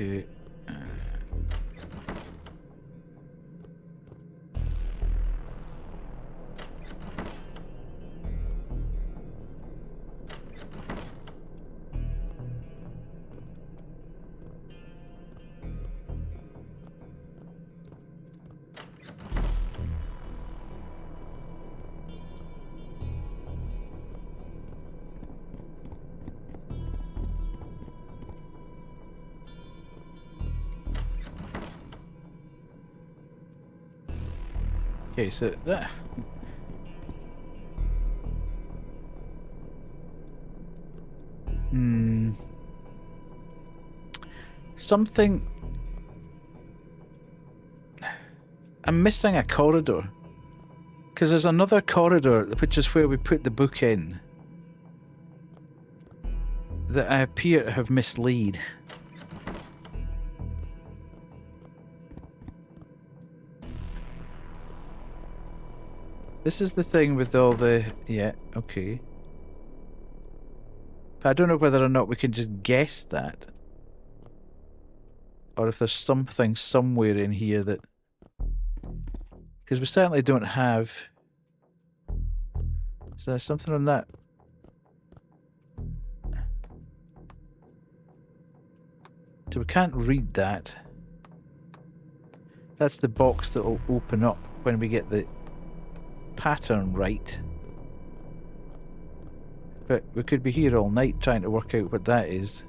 Okay. Okay, so that... Something... I'm missing a corridor. Because there's another corridor, which is where we put the book in, that I appear to have mislaid. This is the thing with all the... Yeah, okay. But I don't know whether or not we can just guess that. Or if there's something somewhere in here that... Because we certainly don't have... Is there something on that? So we can't read that. That's the box that will open up when we get the pattern right. But we could be here all night trying to work out what that is.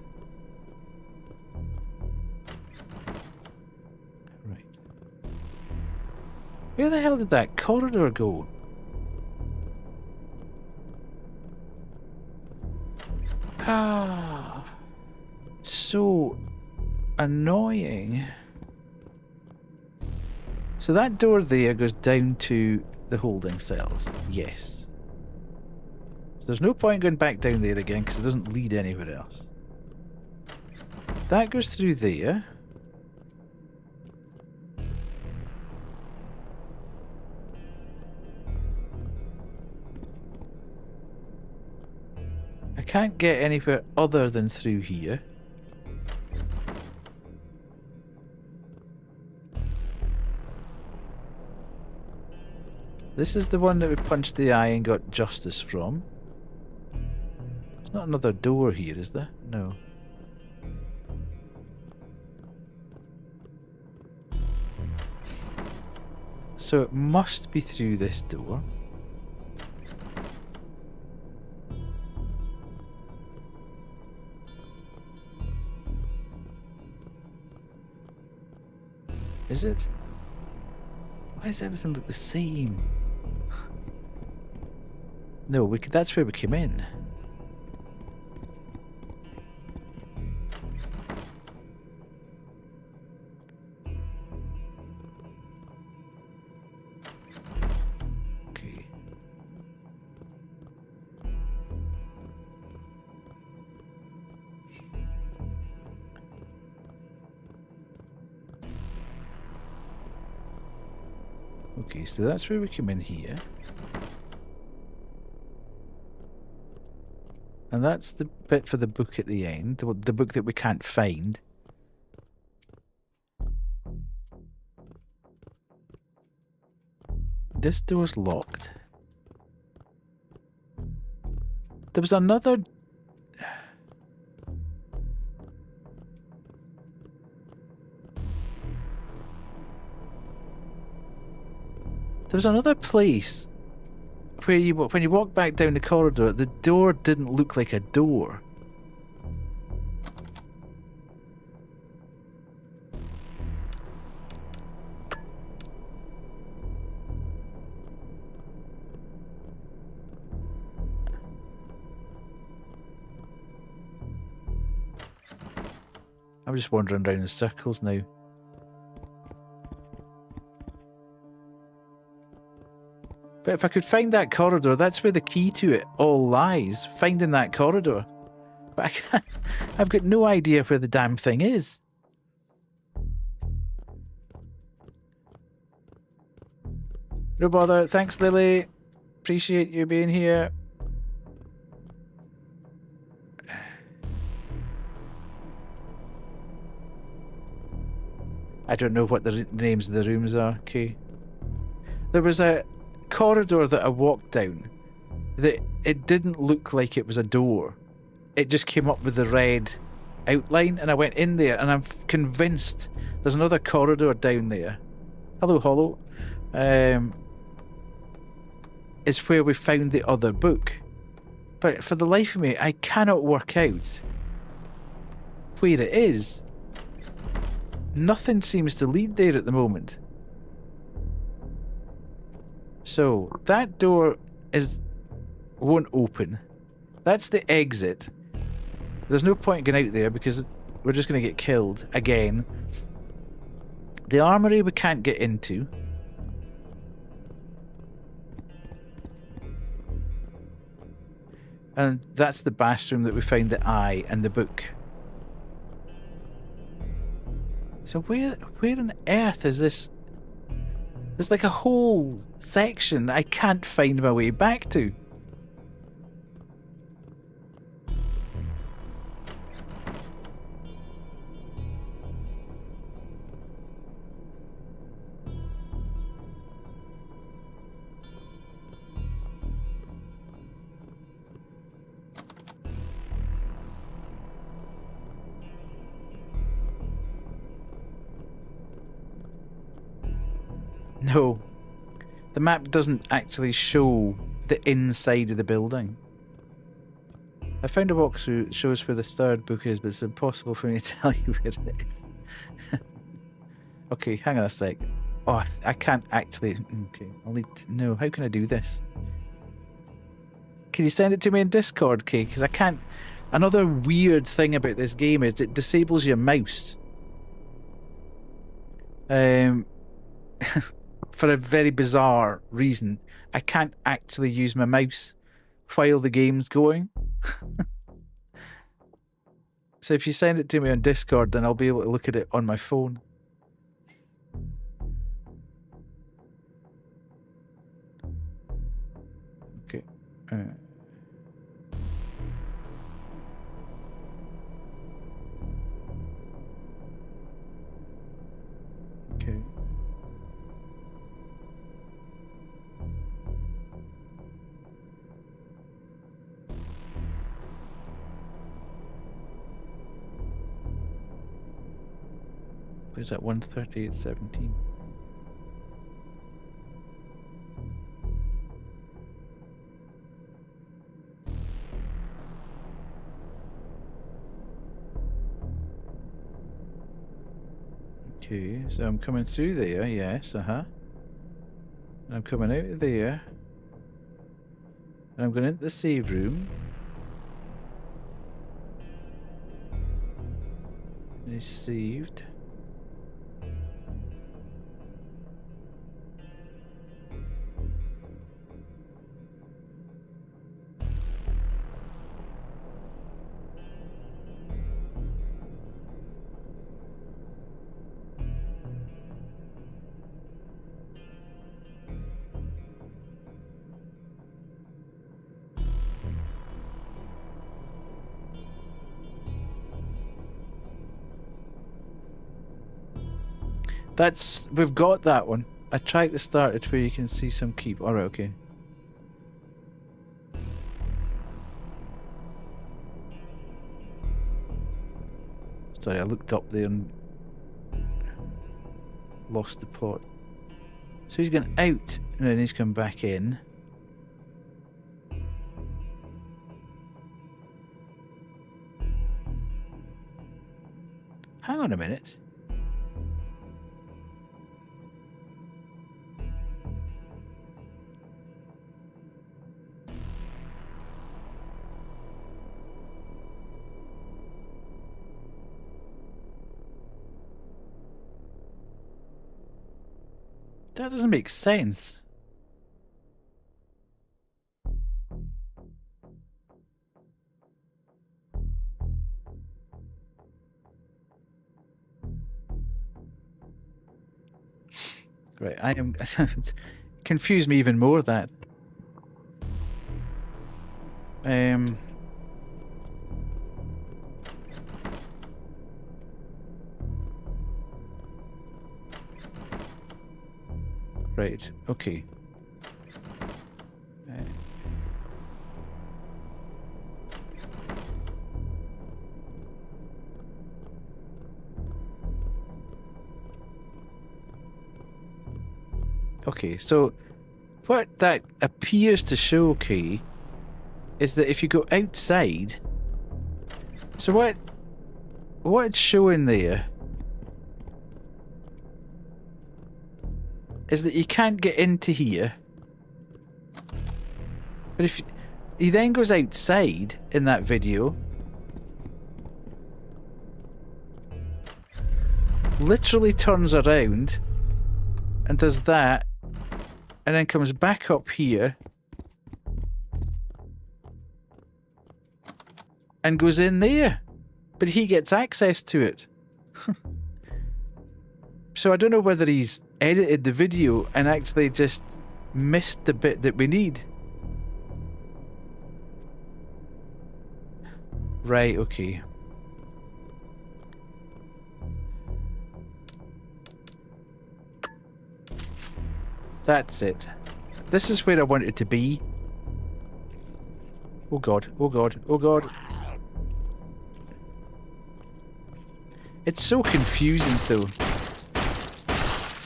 Right. Where the hell did that corridor go? Ah, so annoying. So that door there goes down to the holding cells. Yes. So there's no point going back down there again because it doesn't lead anywhere else. That goes through there. I can't get anywhere other than through here. This is the one that we punched the eye and got justice from. There's not another door here, is there? No. So it must be through this door. Is it? Why does everything look the same? No, we could, that's where we came in. Okay. Okay, so that's where we came in here. And that's the bit for the book at the end, the book that we can't find. This door's locked. There was another... There was another place where you, when you walk back down the corridor, the door didn't look like a door. I'm just wandering around in circles now. But if I could find that corridor, that's where the key to it all lies. Finding that corridor. But I can't, I've got no idea where the damn thing is. No bother. Thanks, Lily. Appreciate you being here. I don't know what the names of the rooms are, okay? There was a corridor that I walked down that it didn't look like it was a door. It just came up with the red outline, and I went in there, and I'm convinced there's another corridor down there. Hello, Hollow. Is where we found the other book. But for the life of me, I cannot work out where it is. Nothing seems to lead there at the moment. So, that door won't open. That's the exit. There's no point going out there because we're just going to get killed again. The armory we can't get into. And that's the bathroom that we found the eye and the book. So where on earth is this? There's like a whole section that I can't find my way back to. No, the map doesn't actually show the inside of the building. I found a walkthrough that shows where the third book is, but it's impossible for me to tell you where it is. Okay, hang on a sec. Oh, I can't actually... Okay, I'll need to know. How can I do this? Can you send it to me in Discord, Kay? Because I can't... Another weird thing about this game is it disables your mouse. For a very bizarre reason, I can't actually use my mouse while the game's going. So if you send it to me on Discord, then I'll be able to look at it on my phone. Okay. Okay. Where's that 138.17? Okay, so I'm coming through there, yes, uh-huh. And I'm coming out of there. And I'm going into the save room. And he's saved. We've got that one. I tried to start it where you can see some keep. Alright, okay. Sorry, I looked up there and lost the plot. So he's gone out and then he's come back in. Hang on a minute. That doesn't make sense. Right, I am confused me even more that. Right, okay. Okay, so what that appears to show, okay, is that if you go outside, so what it's showing there is that you can't get into here. But if he then goes outside in that video, literally turns around and does that, and then comes back up here and goes in there, but he gets access to it. So I don't know whether he's edited the video and actually just missed the bit that we need. Right, okay. That's it. This is where I want it to be. Oh god, oh god, oh god. It's so confusing though.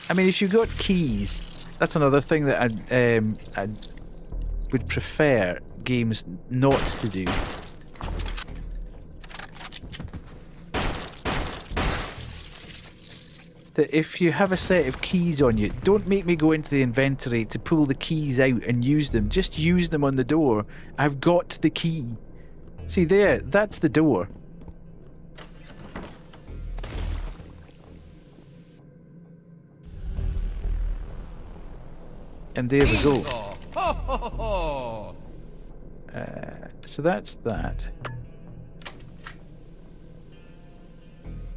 I mean, if you've got keys, that's another thing that I would prefer games not to do. That if you have a set of keys on you, don't make me go into the inventory to pull the keys out and use them. Just use them on the door. I've got the key. See there, that's the door. And there we go. So that's that.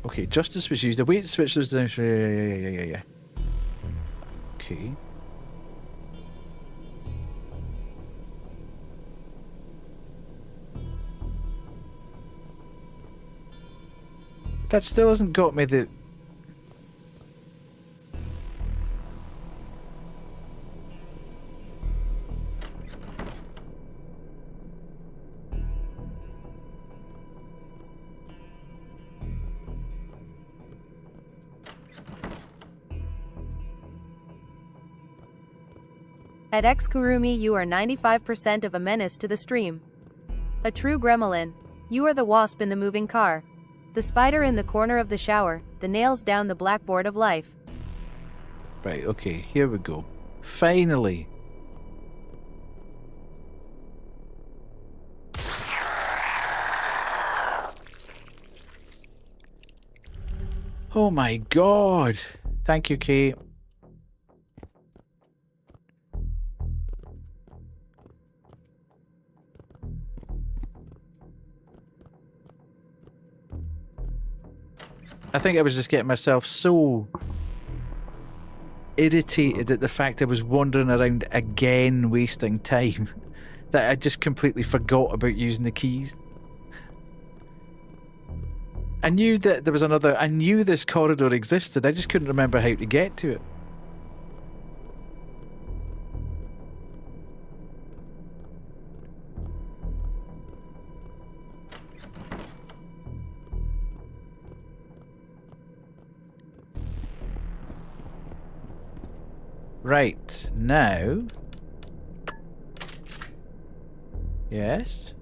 Okay, justice was used. A way to switch those down. Yeah. Okay. That still hasn't got me the... At Xkurumi, you are 95% of a menace to the stream. A true gremlin. You are the wasp in the moving car. The spider in the corner of the shower. The nails down the blackboard of life. Right, okay, here we go. Finally. Oh my god. Thank you, Kate. I think I was just getting myself so irritated at the fact I was wandering around again wasting time that I just completely forgot about using the keys. I knew that there was another... I knew this corridor existed, I just couldn't remember how to get to it. Right, now... Yes?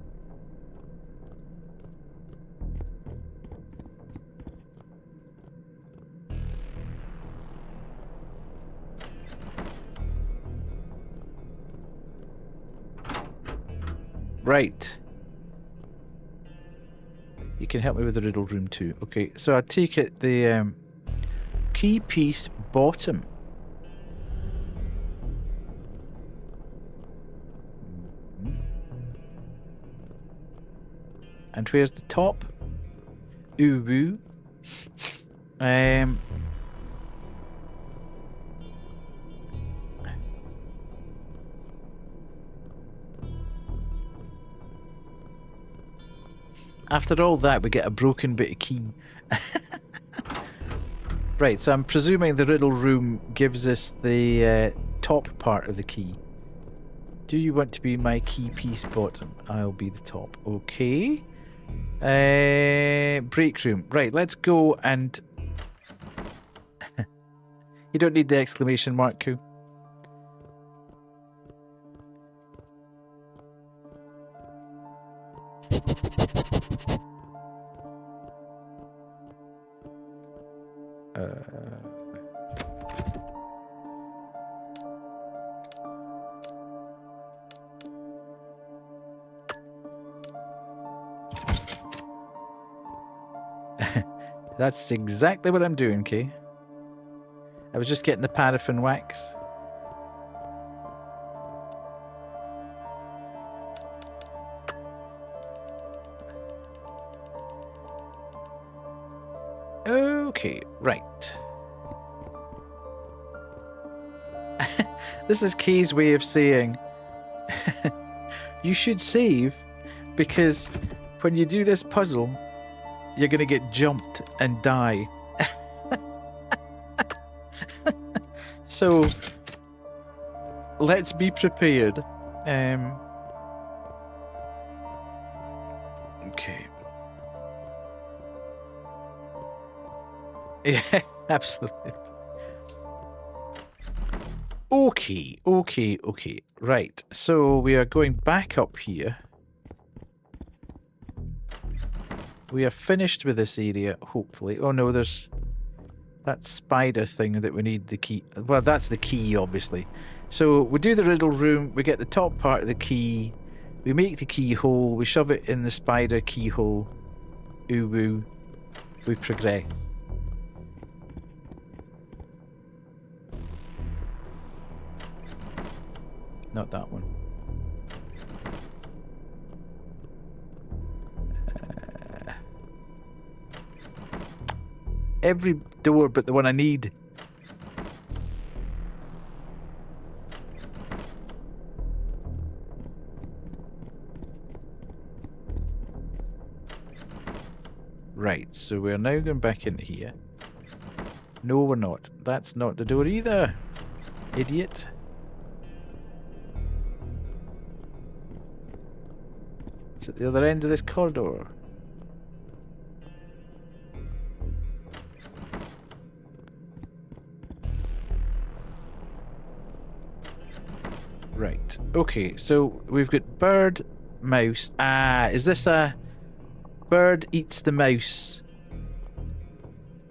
Right. You can help me with the riddle room too. Okay, so I take it the key piece bottom. And where's the top? Ooh woo. After all that, we get a broken bit of key. Right, so I'm presuming the riddle room gives us the top part of the key. Do you want to be my key piece bottom? I'll be the top. Okay. Break room. Right, let's go and... You don't need the exclamation mark, Koo. That's exactly what I'm doing, Kay. I was just getting the paraffin wax. Okay, right. This is Kay's way of saying you should save, because when you do this puzzle, you're going to get jumped and die. So, let's be prepared. Okay. Yeah, absolutely. Okay. Right, so we are going back up here. We are finished with this area, hopefully. Oh no, there's that spider thing that we need the key. Well, that's the key, obviously. So we do the riddle room, we get the top part of the key, we make the keyhole, we shove it in the spider keyhole. Ooh woo. We progress. Not that one. Every door but the one I need. Right, so we're now going back in here. No, we're not. That's not the door either. Idiot. It's at the other end of this corridor. Right, okay, so we've got bird, mouse. Ah, is this a bird eats the mouse?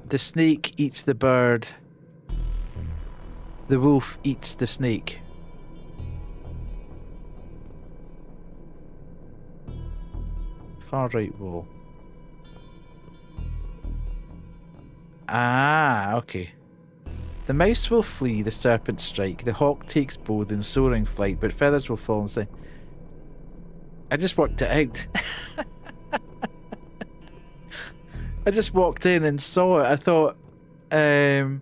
The snake eats the bird. The wolf eats the snake. Far right wall. Ah, okay. The mouse will flee, the serpent strike, the hawk takes both in soaring flight, but feathers will fall and say... I just worked it out. I just walked in and saw it. I thought, when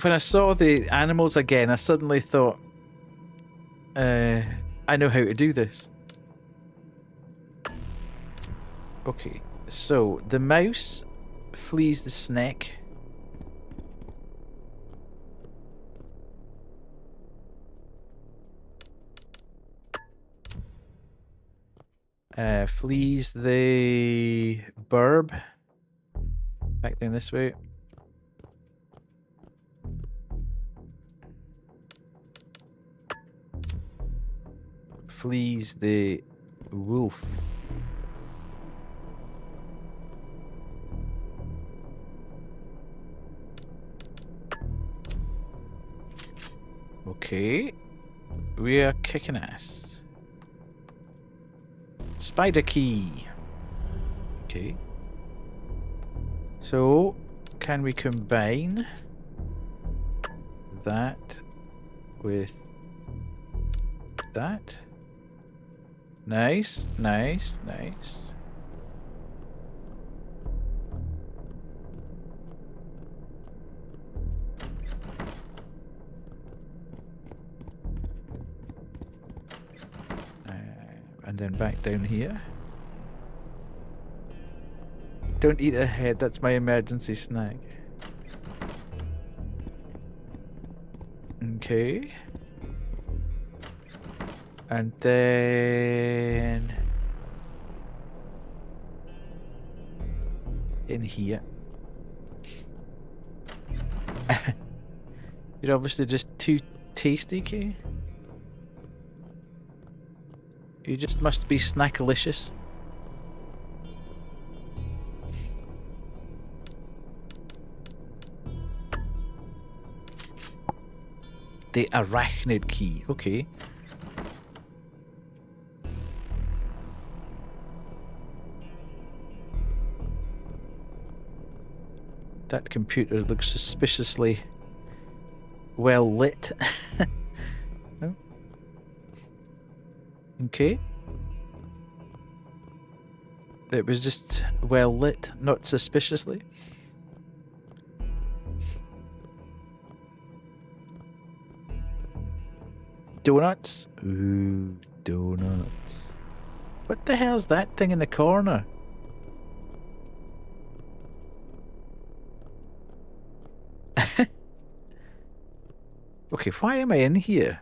I saw the animals again, I suddenly thought, I know how to do this. Okay, so the mouse flees the snake. Flees the burb. Back down this way. Flees the wolf. Okay. We are kicking ass. Spider key. Okay. So, can we combine that with that? Nice, nice, nice. And then back down here. Don't eat a head, that's my emergency snack. Okay. And then... in here. You're obviously just too tasty, Kay. You just must be snackalicious. The arachnid key, okay. That computer looks suspiciously well lit. No? Okay. It was just well lit, not suspiciously. Donuts? Ooh, donuts. What the hell's that thing in the corner? Okay, why am I in here?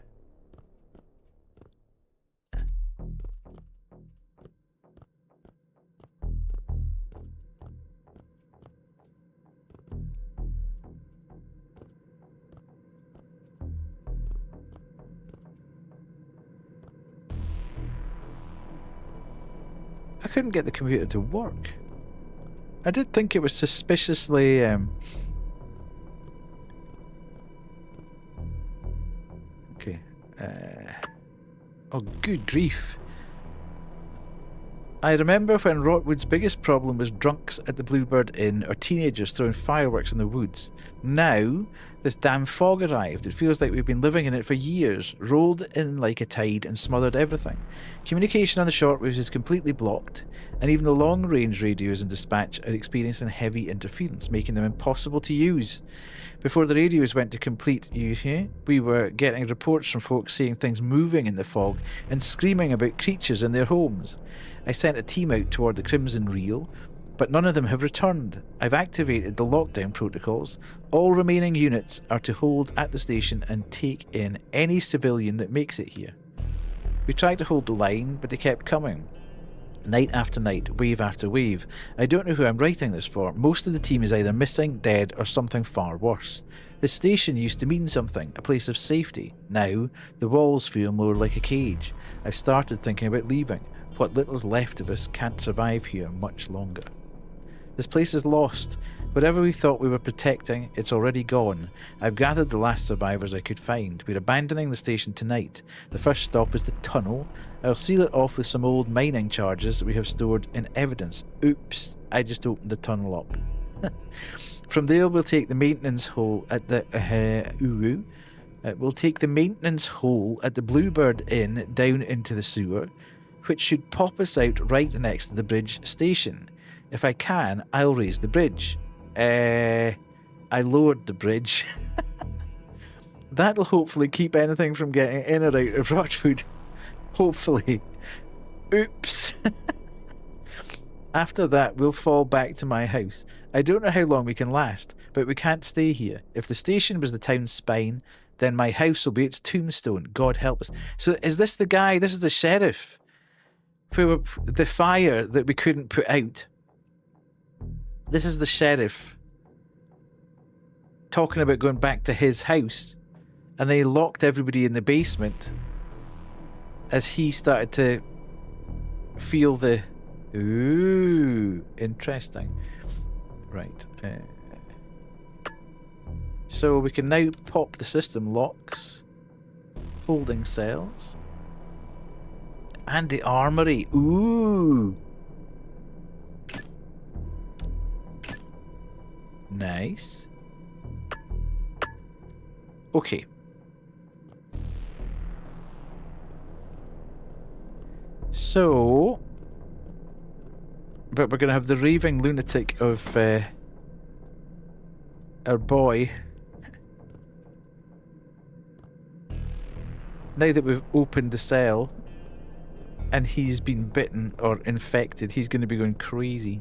I couldn't get the computer to work. I did think it was suspiciously okay. Oh, good grief. I remember when Rotwood's biggest problem was drunks at the Bluebird Inn or teenagers throwing fireworks in the woods. Now, this damn fog arrived. It feels like we've been living in it for years, rolled in like a tide and smothered everything. Communication on the shortwaves is completely blocked, and even the long-range radios in dispatch are experiencing heavy interference, making them impossible to use. Before the radios went to complete, we were getting reports from folks seeing things moving in the fog and screaming about creatures in their homes. I sent a team out toward the Crimson Reel, but none of them have returned. I've activated the lockdown protocols. All remaining units are to hold at the station and take in any civilian that makes it here. We tried to hold the line, but they kept coming. Night after night, wave after wave. I don't know who I'm writing this for. Most of the team is either missing, dead, or something far worse. The station used to mean something, a place of safety. Now, the walls feel more like a cage. I've started thinking about leaving. What little's left of us can't survive here much longer. This place is lost. Whatever we thought we were protecting, it's already gone. I've gathered the last survivors I could find. We're abandoning the station tonight. The first stop is the tunnel. I'll seal it off with some old mining charges that we have stored in evidence. Oops, I just opened the tunnel up. From there we'll take the maintenance hole at the we'll take the maintenance hole at the Bluebird Inn down into the sewer, which should pop us out right next to the bridge station. If I can, I'll raise the bridge. I lowered the bridge. That'll hopefully keep anything from getting in or out of Rotwood. Hopefully. Oops. After that, we'll fall back to my house. I don't know how long we can last, but we can't stay here. If the station was the town's spine, then my house will be its tombstone. God help us. So is this the guy? This is the sheriff. Who the fire that we couldn't put out. This is the sheriff talking about going back to his house, and they locked everybody in the basement as he started to feel the... Ooh, interesting. Right. So we can now pop the system locks, holding cells, and the armory. Ooh. Nice. Okay. So, but we're going to have the raving lunatic of our boy. Now that we've opened the cell and he's been bitten or infected, he's going to be going crazy.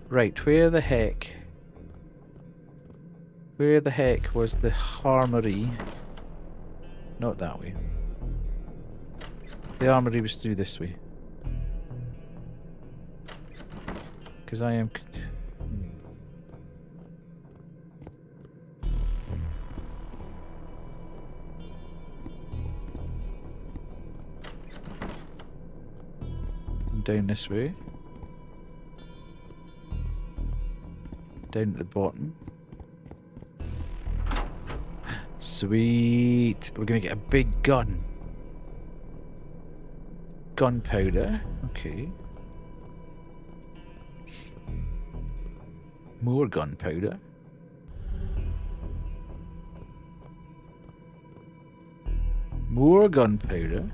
Right, where the heck was the armory? Not that way. The armory was through this way. Because I am... Down this way. Down at the bottom. Sweet. We're going to get a big gun. Gunpowder. Okay. More gunpowder. More gunpowder.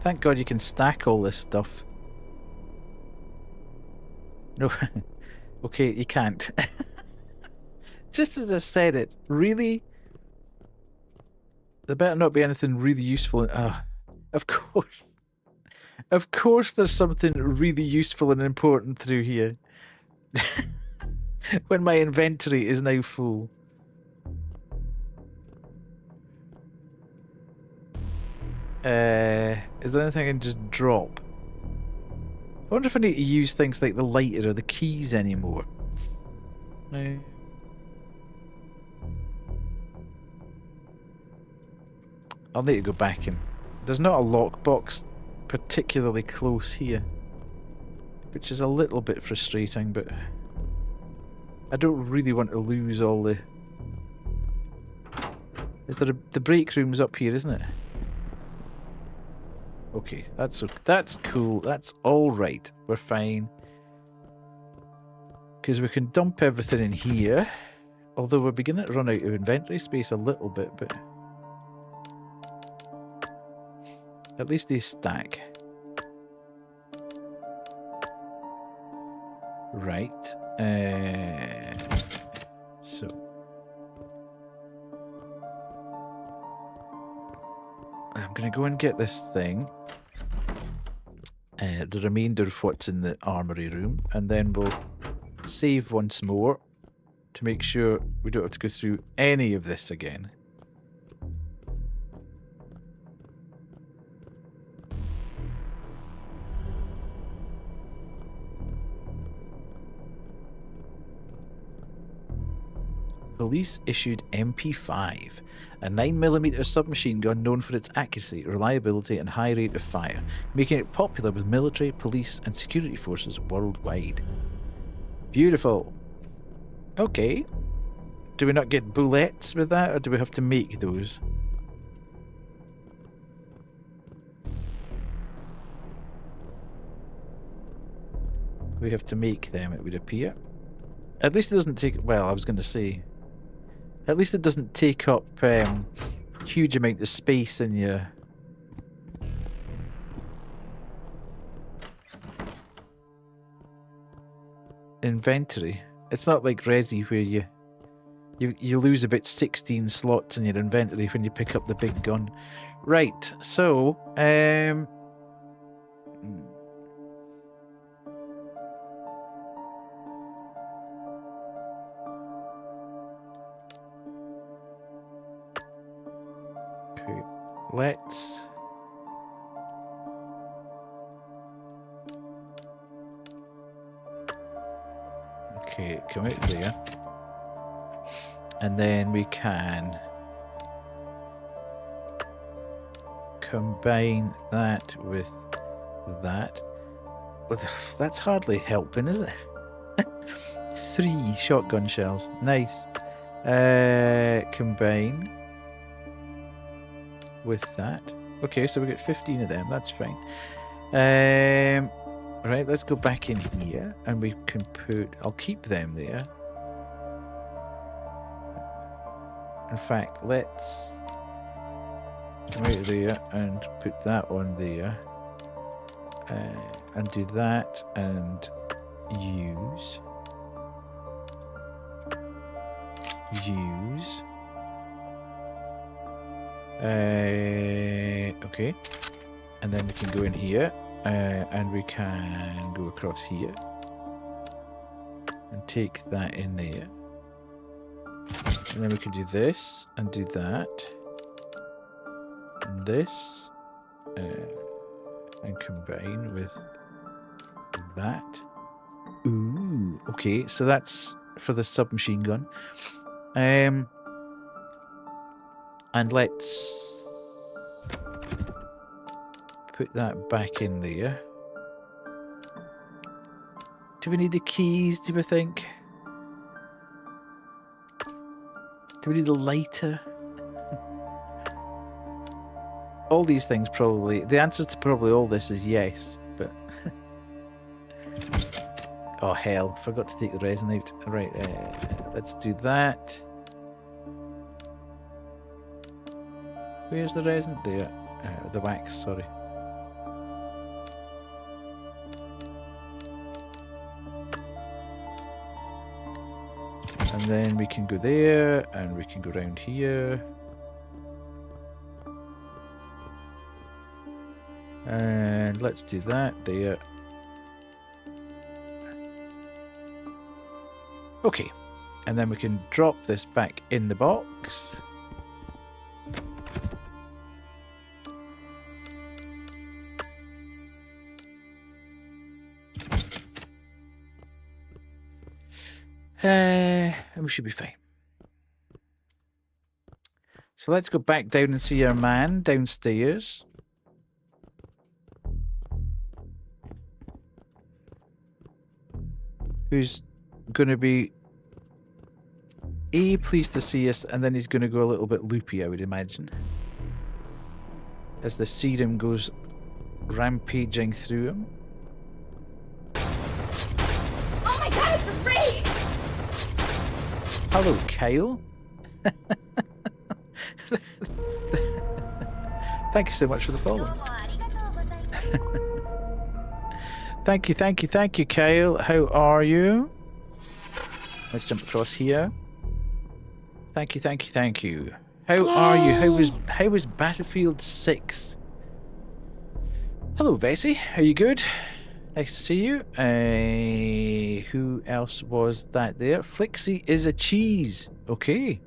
Thank God you can stack all this stuff. No. Okay, you can't. Just as I said it. Really? There better not be anything really useful. Of course. Of course there's something really useful and important through here. When my inventory is now full. Is there anything I can just drop? I wonder if I need to use things like the lighter or the keys anymore. No. I'll need to go back in. There's not a lockbox particularly close here, which is a little bit frustrating, but I don't really want to lose all the... Is there the break room's up here, isn't it? Okay, that's cool. That's all right. We're fine. Because we can dump everything in here. Although we're beginning to run out of inventory space a little bit, but at least they stack. Right. So I'm gonna go and get this thing. The remainder of what's in the armory room, and then we'll save once more to make sure we don't have to go through any of this again. Police issued MP5, a 9mm submachine gun known for its accuracy, reliability, and high rate of fire, making it popular with military, police, and security forces worldwide. Beautiful. Okay. Do we not get bullets with that, or do we have to make those? We have to make them, it would appear. At least it doesn't take... Well, I was going to say... At least it doesn't take up huge amount of space in your... inventory. It's not like Resi where you lose about 16 slots in your inventory when you pick up the big gun. Right, so... Let's come out there, and then we can combine that with that. Well, that's hardly helping, is it? 3 shotgun shells, nice. Combine with that. Okay, so we get 15 of them, that's fine. Right, let's go back in here and we can put... I'll keep them there. In fact, let's come out there and put that on there. And do that and use. Okay, and then we can go in here and we can go across here and take that in there, and then we can do this and do that and this and combine with that. Ooh, okay, so that's for the submachine gun. And let's put that back in there. Do we need the keys, do we think? Do we need a lighter? All these things probably... The answer to probably all this is yes, but... Oh hell, forgot to take the resin out. Right, let's do that. Where's the resin? There. The wax, sorry. And then we can go there, and we can go around here. And let's do that there. Okay. And then we can drop this back in the box. And we should be fine. So let's go back down and see our man downstairs. Who's going to be pleased to see us, and then he's going to go a little bit loopy, I would imagine, as the serum goes rampaging through him. Oh my god, it's a raid! Hello, Kyle. Thank you so much for the follow. Thank you, Kyle. How are you? Let's jump across here. Thank you. How are you? How was Battlefield 6? Hello, Vesey. Are you good? Nice to see you. Who else was that there? Flixie is a cheese. Okay.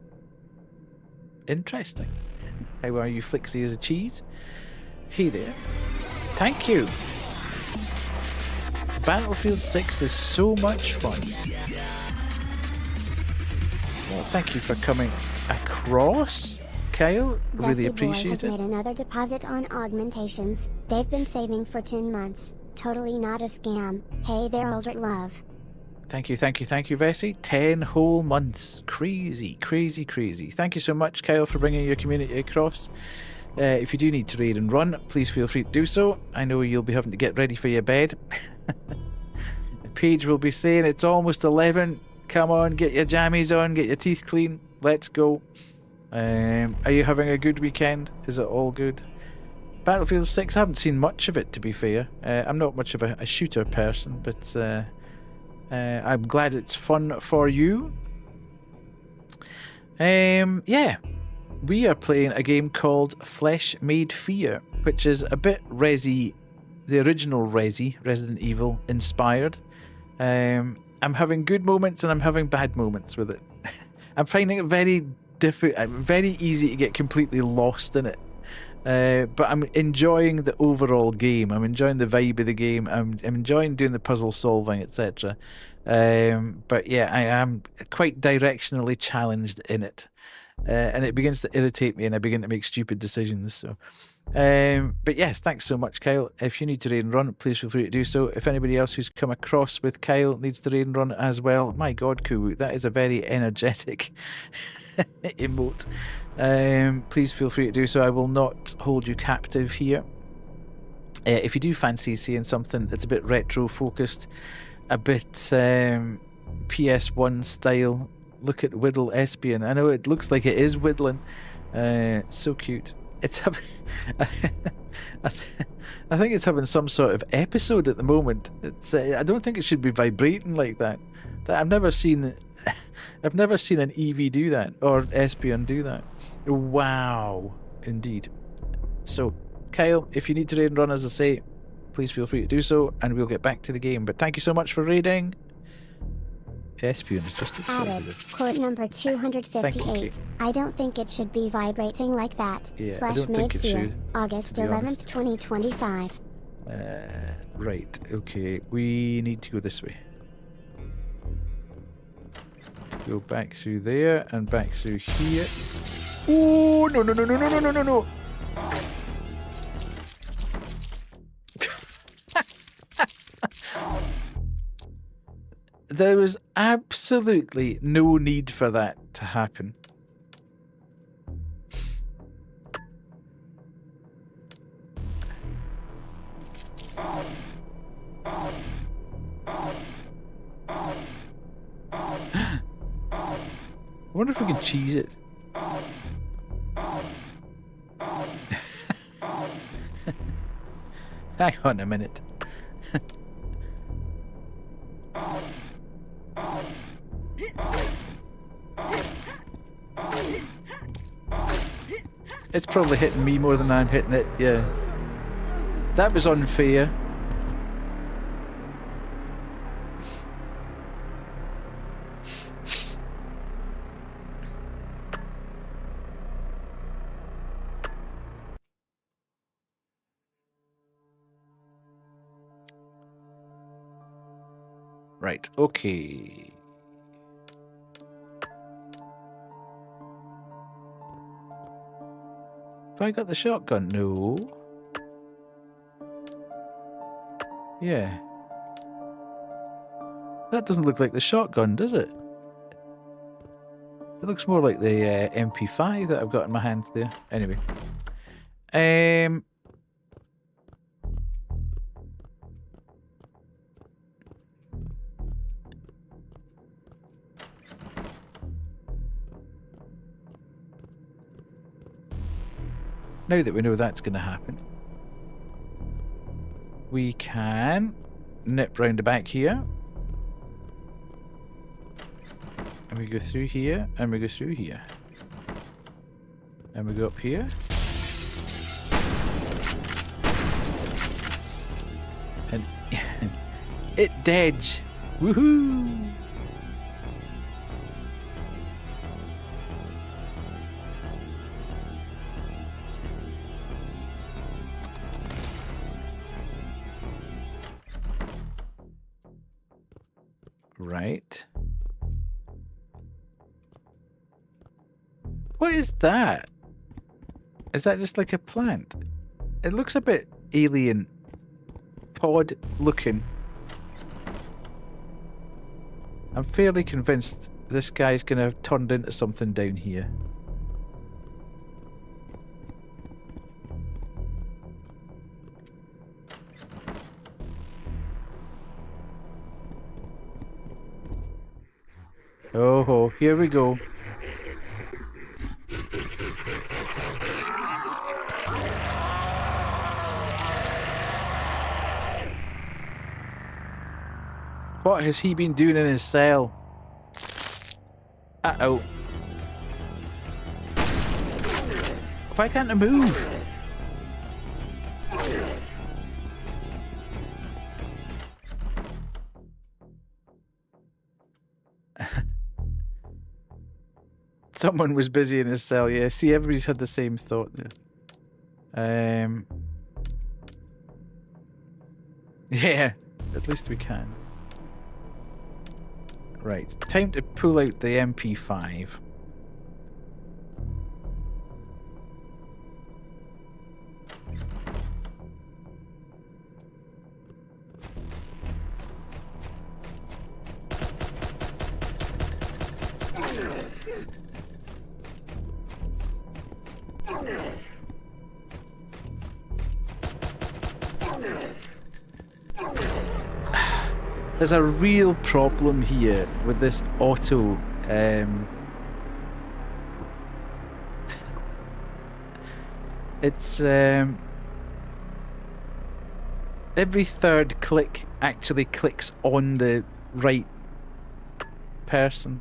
Interesting. How are you, Flixie is a cheese? Hey there. Thank you. Battlefield 6 is so much fun. Well, thank you for coming across, Kyle. Really Vessi Boy appreciate has it. made another deposit on augmentations. They've been saving for 10 months. Totally not a scam. Hey there, Aldrich Love. Thank you, Vessi. 10 whole months. Crazy, crazy, crazy. Thank you so much, Kyle, for bringing your community across. If you do need to raid and run, please feel free to do so. I know you'll be having to get ready for your bed. Paige will be saying it's almost 11. Come on, get your jammies on, get your teeth clean. Let's go. Are you having a good weekend? Is it all good? Battlefield 6, I haven't seen much of it, to be fair. I'm not much of a shooter person, but I'm glad it's fun for you. Yeah. We are playing a game called Flesh Made Fear, which is a bit the original Resident Evil inspired. I'm having good moments and I'm having bad moments with it. I'm finding it very easy to get completely lost in it. But I'm enjoying the overall game. I'm enjoying the vibe of the game. I'm enjoying doing the puzzle solving, etc. But yeah, I am quite directionally challenged in it. And it begins to irritate me and I begin to make stupid decisions. So, but yes, thanks so much, Kyle. If you need to raid and run, please feel free to do so. If anybody else who's come across with Kyle needs to raid and run as well, my God, Kuwu, that is a very energetic emote. Please feel free to do so. I will not hold you captive here. If you do fancy seeing something that's a bit retro focused, a bit PS1 style, look at Whittle Espion. I know it looks like it is whittling. So cute. It's having I think it's having some sort of episode at the moment. It's I don't think it should be vibrating like that. I've never seen an Eevee do that or Espion do that. Wow, indeed. So, Kyle, if you need to raid and run, as I say, please feel free to do so, and we'll get back to the game. But thank you so much for raiding. Espion is just excited. Added. Quote number 258. I don't think it should be vibrating like that. Yeah, Flesh I don't Made think it Fear, should. August to be 11th, honest. 2025. Right, okay. We need to go this way. Go back through there and back through here. Oh, no, no, no, no, no, no, no, no, no. There was absolutely no need for that to happen. I wonder if we can cheese it. Hang on a minute. It's probably hitting me more than I'm hitting it, yeah. That was unfair. Right, okay. Have I got the shotgun? No. Yeah. That doesn't look like the shotgun, does it? It looks more like the MP5 that I've got in my hand there. Anyway. Now that we know that's going to happen, we can nip round the back here. And we go through here, and we go through here. And we go up here. And it dead. Woohoo! Right. What is that? Is that just like a plant? It looks a bit alien pod looking. I'm fairly convinced this guy's gonna have turned into something down here. Oh, here we go. What has he been doing in his cell? Uh-oh. Why can't I move? Someone was busy in his cell, yeah. See, everybody's had the same thought there. Yeah, at least we can. Right, time to pull out the MP5. There's a real problem here with this auto. It's every third click actually clicks on the right person.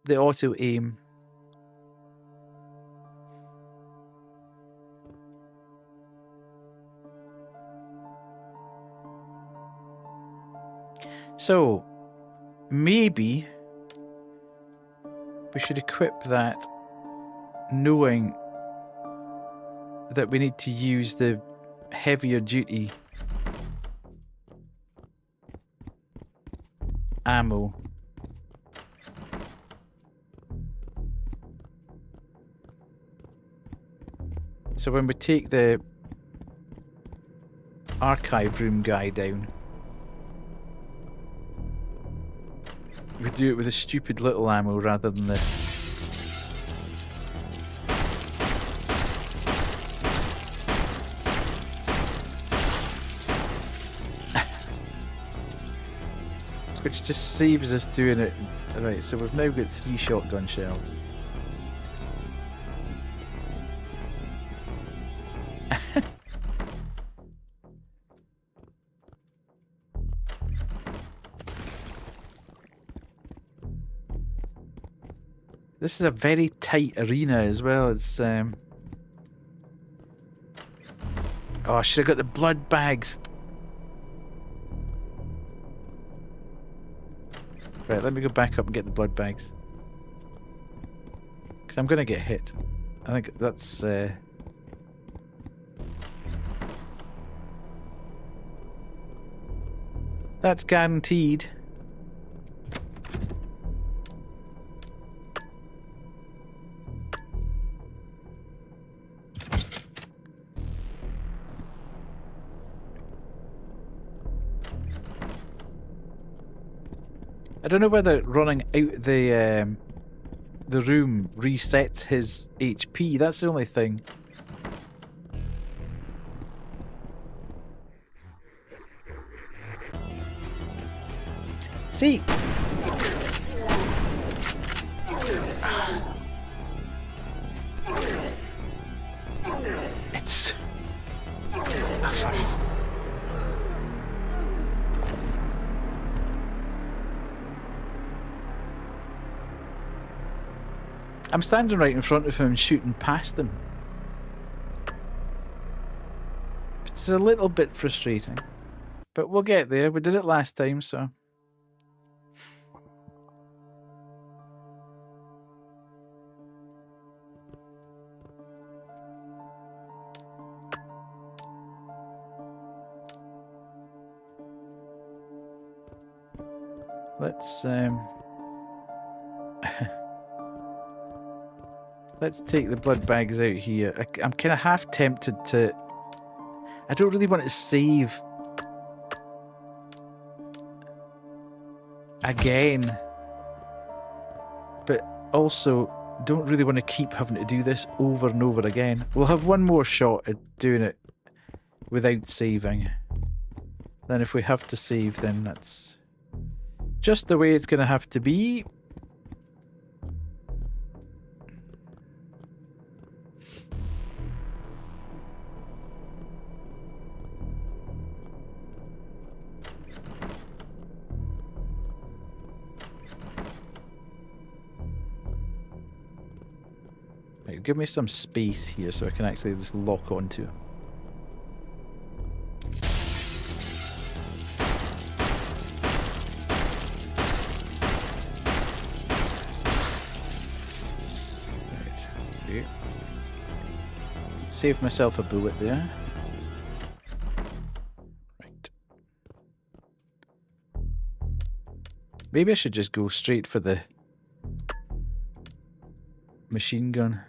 The auto aim. So, maybe we should equip that knowing that we need to use the heavier duty ammo. So when we take the archive room guy down, we do it with a stupid little ammo rather than the... Which just saves us doing it. Right, so we've now got 3 shotgun shells. This is a very tight arena as well. It's oh, I should have got the blood bags. Right, let me go back up and get the blood bags. Because I'm going to get hit. I think that's... that's guaranteed. I don't know whether running out the room resets his HP. That's the only thing. See? It's... I'm standing right in front of him, shooting past him. It's a little bit frustrating. But we'll get there. We did it last time, so... Let's Let's take the blood bags out here. I'm kind of half tempted to... I don't really want to save again. But also, don't really want to keep having to do this over and over again. We'll have one more shot at doing it without saving. Then if we have to save, then that's just the way it's going to have to be. Right, give me some space here so I can actually just lock onto it. Saved myself a bullet there. Right. Maybe I should just go straight for the machine gun.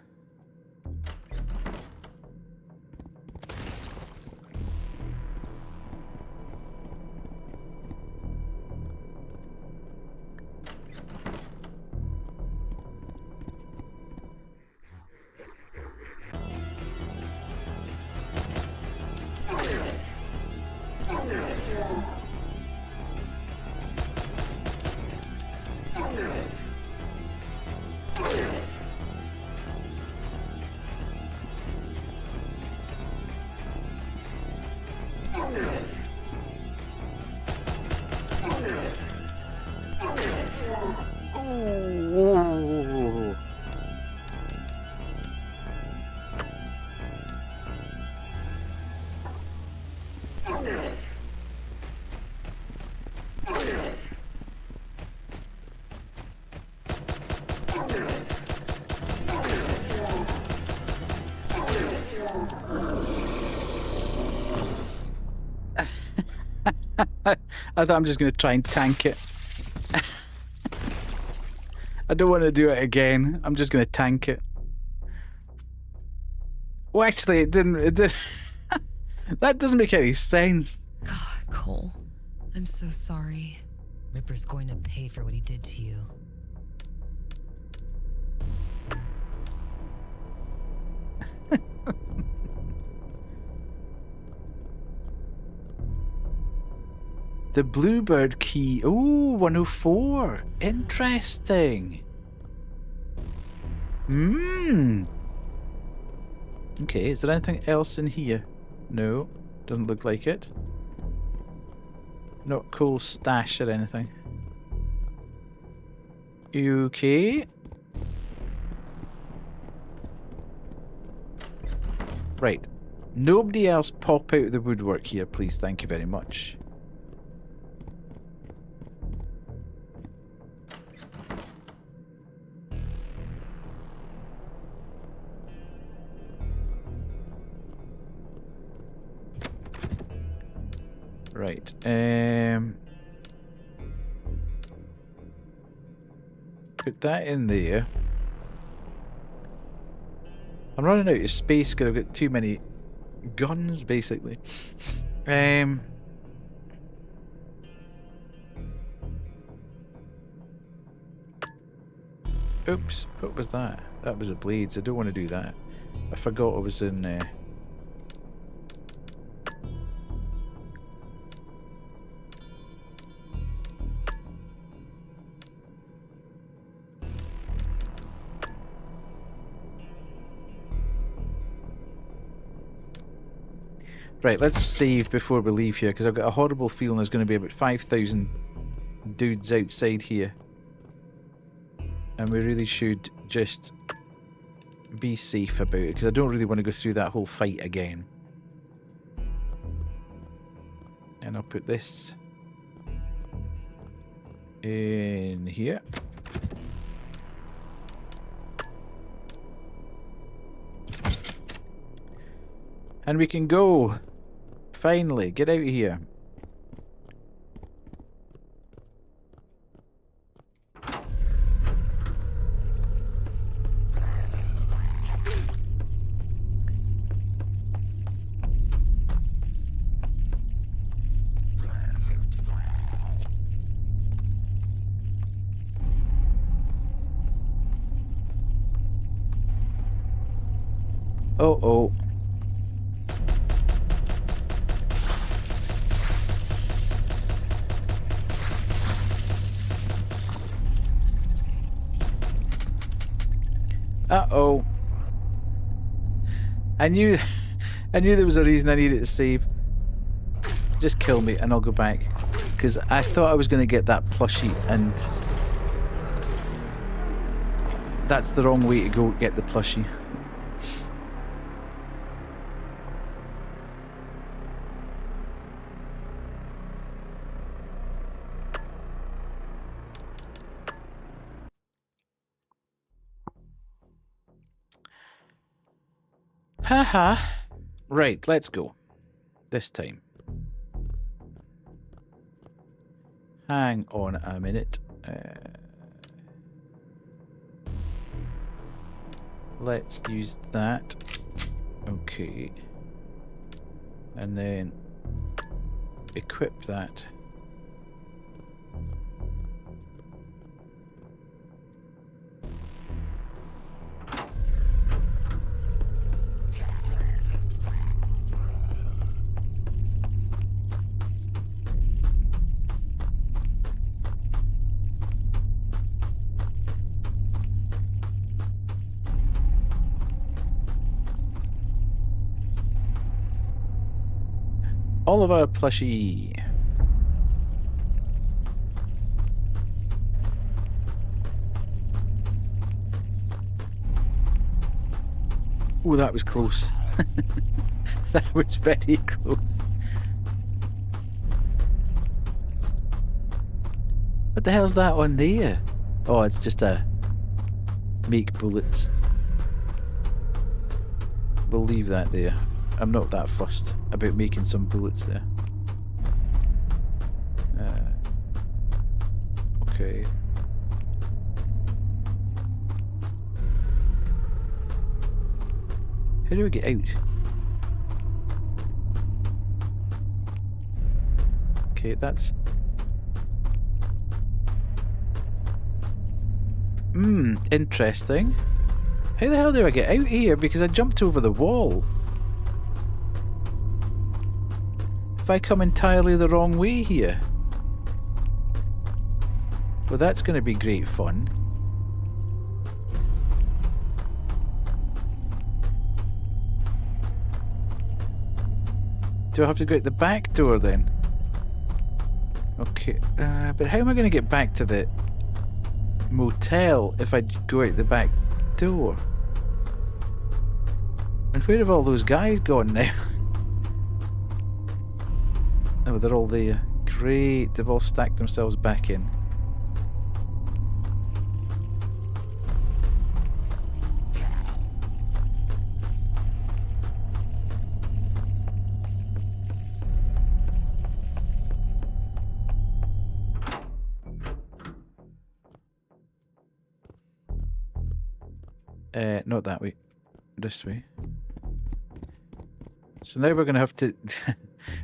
I thought I'm just going to try and tank it. I don't want to do it again. I'm just going to tank it. Well, actually, it didn't. It did. That doesn't make any sense. God, Cole. I'm so sorry. Ripper's going to pay for what he did to you. The Bluebird key. Ooh, 104. Interesting. Okay, is there anything else in here? No, doesn't look like it. Not Cole's stash or anything. Okay. Right. Nobody else pop out of the woodwork here, please. Thank you very much. Right, put that in there. I'm running out of space because I've got too many guns, basically. Oops, what was that? That was the blades. I don't want to do that. I forgot I was in there. Right, let's save before we leave here, because I've got a horrible feeling there's going to be about 5,000 dudes outside here. And we really should just be safe about it, because I don't really want to go through that whole fight again. And I'll put this in here. And we can go. Finally, get out of here. Uh-oh. Uh-oh. I knew there was a reason I needed to save. Just kill me and I'll go back. Because I thought I was going to get that plushie and that's the wrong way to go get the plushie. Haha. Right, let's go. This time. Hang on a minute. Let's use that. Okay. And then equip that. Oliver plushie. Oh, that was close. That was very close. What the hell's that on there? Oh, it's just a make bullets. We'll leave that there. I'm not that fussed about making some bullets there. Okay. How do we get out? Okay, that's... interesting. How the hell do I get out here? Because I jumped over the wall. If I come entirely the wrong way here. Well, that's going to be great fun. Do I have to go out the back door then? Okay, but how am I going to get back to the motel if I go out the back door? And where have all those guys gone now? Oh, they're all there. Great, they've all stacked themselves back in. Not that way. This way. So now we're gonna have to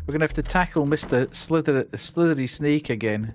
we're gonna have to tackle Mr. Slithery Snake again.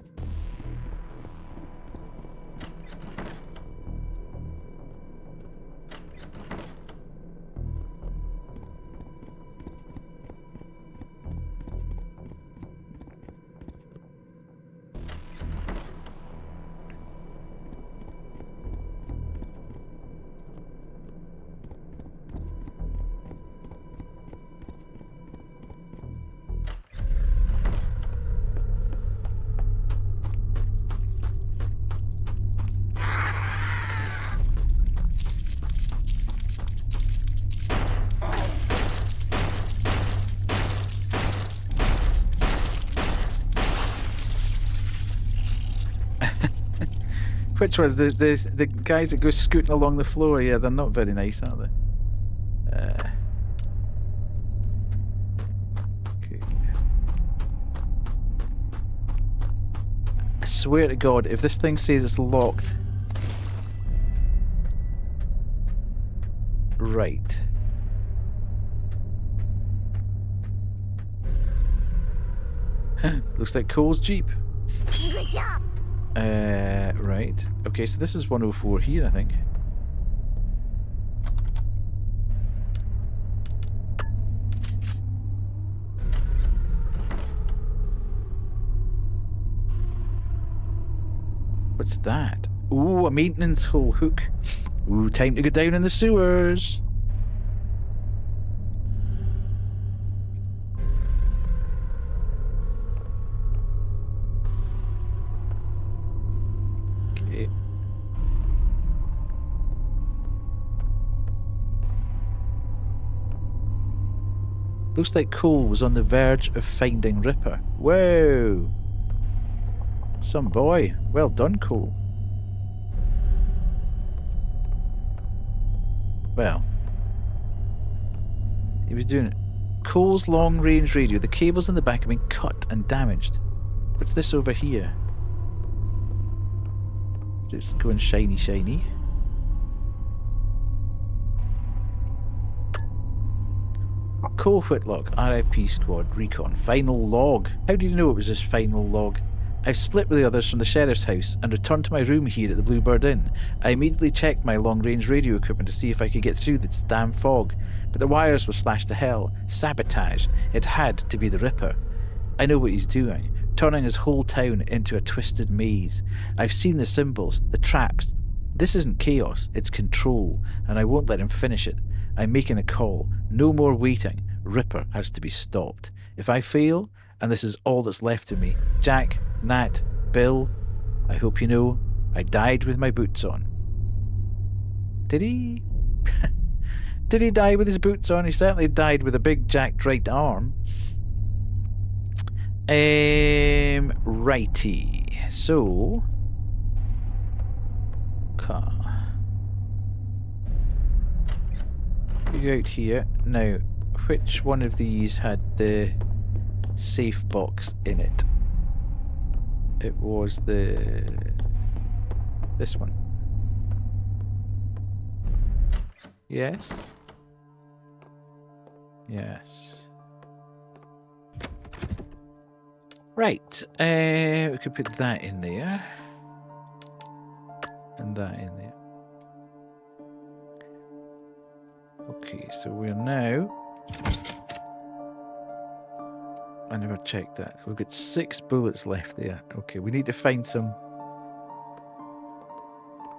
Which was the guys that go scooting along the floor? Yeah, they're not very nice, are they? Okay. I swear to God, if this thing says it's locked, right. Looks like Cole's Jeep. Good job. Right. Okay, so this is 104 here, I think. What's that? Ooh, a maintenance hole hook. Ooh, time to go down in the sewers. Okay. Looks like Cole was on the verge of finding Ripper. Whoa! Some boy. Well done, Cole. Well. He was doing it. Cole's long-range radio. The cables in the back have been cut and damaged. What's this over here? It's going shiny, shiny. Cole Whitlock, RIP Squad, Recon. Final log. How did you know it was his final log? I've split with the others from the sheriff's house and returned to my room here at the Bluebird Inn. I immediately checked my long-range radio equipment to see if I could get through this damn fog, but the wires were slashed to hell. Sabotage. It had to be the Ripper. I know what he's doing, turning his whole town into a twisted maze. I've seen the symbols, the traps. This isn't chaos, it's control, and I won't let him finish it. I'm making a call. No more waiting. Ripper has to be stopped. If I fail, and this is all that's left of me, Jack, Nat, Bill, I hope you know, I died with my boots on. Did he? Did he die with his boots on? He certainly died with a big jacked right arm. Righty. So... car. We go out here. Now, which one of these had the safe box in it? It was this one. Yes. Yes. Right. We could put that in there. And that in there. Okay, so we're now... I never checked that. We've got 6 bullets left there. Okay, we need to find some...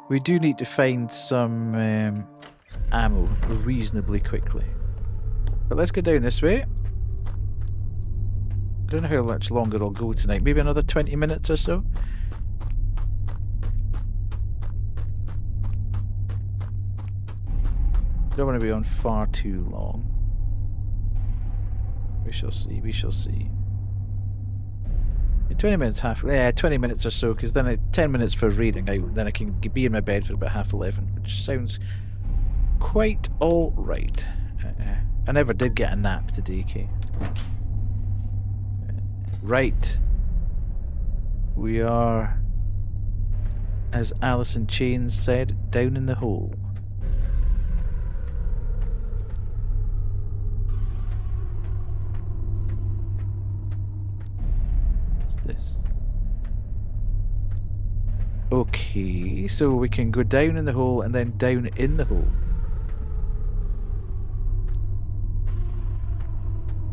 We do need to find some ammo reasonably quickly. But let's go down this way. I don't know how much longer I'll go tonight. Maybe another 20 minutes or so. Don't want to be on far too long. We shall see, we shall see. 20 minutes, 20 minutes or so, because then 10 minutes for reading, then I can be in my bed for about 11:30, which sounds quite alright. I never did get a nap today, Kay. Right. We are, as Alice in Chains said, down in the hole. This. Okay, so we can go down in the hole and then down in the hole.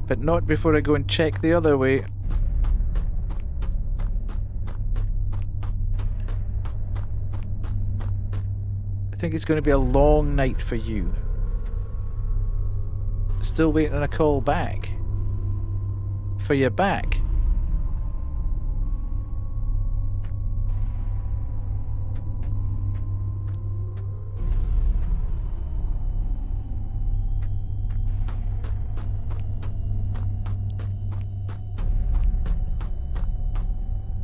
But not before I go and check the other way. I think it's going to be a long night for you. Still waiting on a call back. For your back.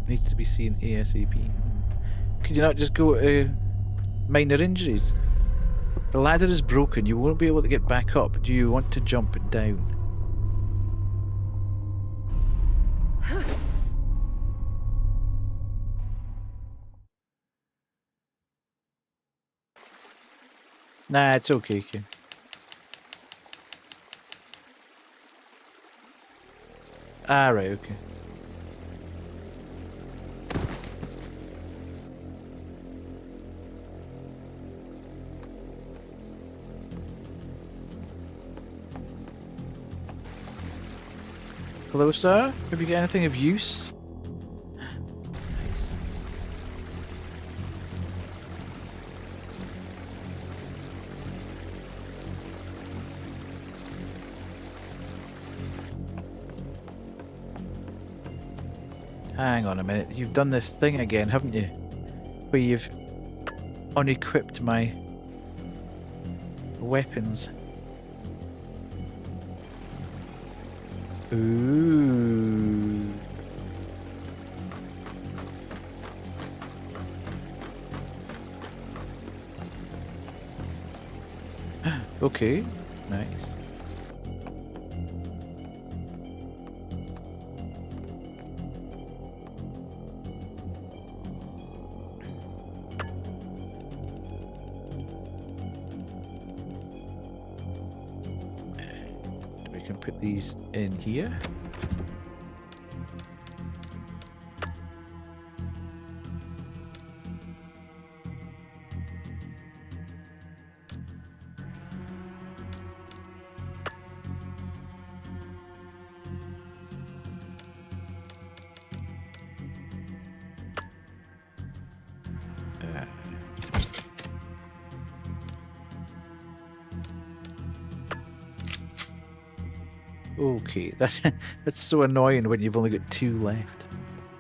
Needs to be seen ASAP. Could you not just go to minor injuries? The ladder is broken. You won't be able to get back up. Do you want to jump down? Nah, it's okay, kid. Ah, right, okay. Hello, sir. Have you got anything of use? Nice. Hang on a minute. You've done this thing again, haven't you? Where you've unequipped my weapons. Ooh. Okay, nice. We can put these in here. Okay, that's so annoying when you've only got 2 left.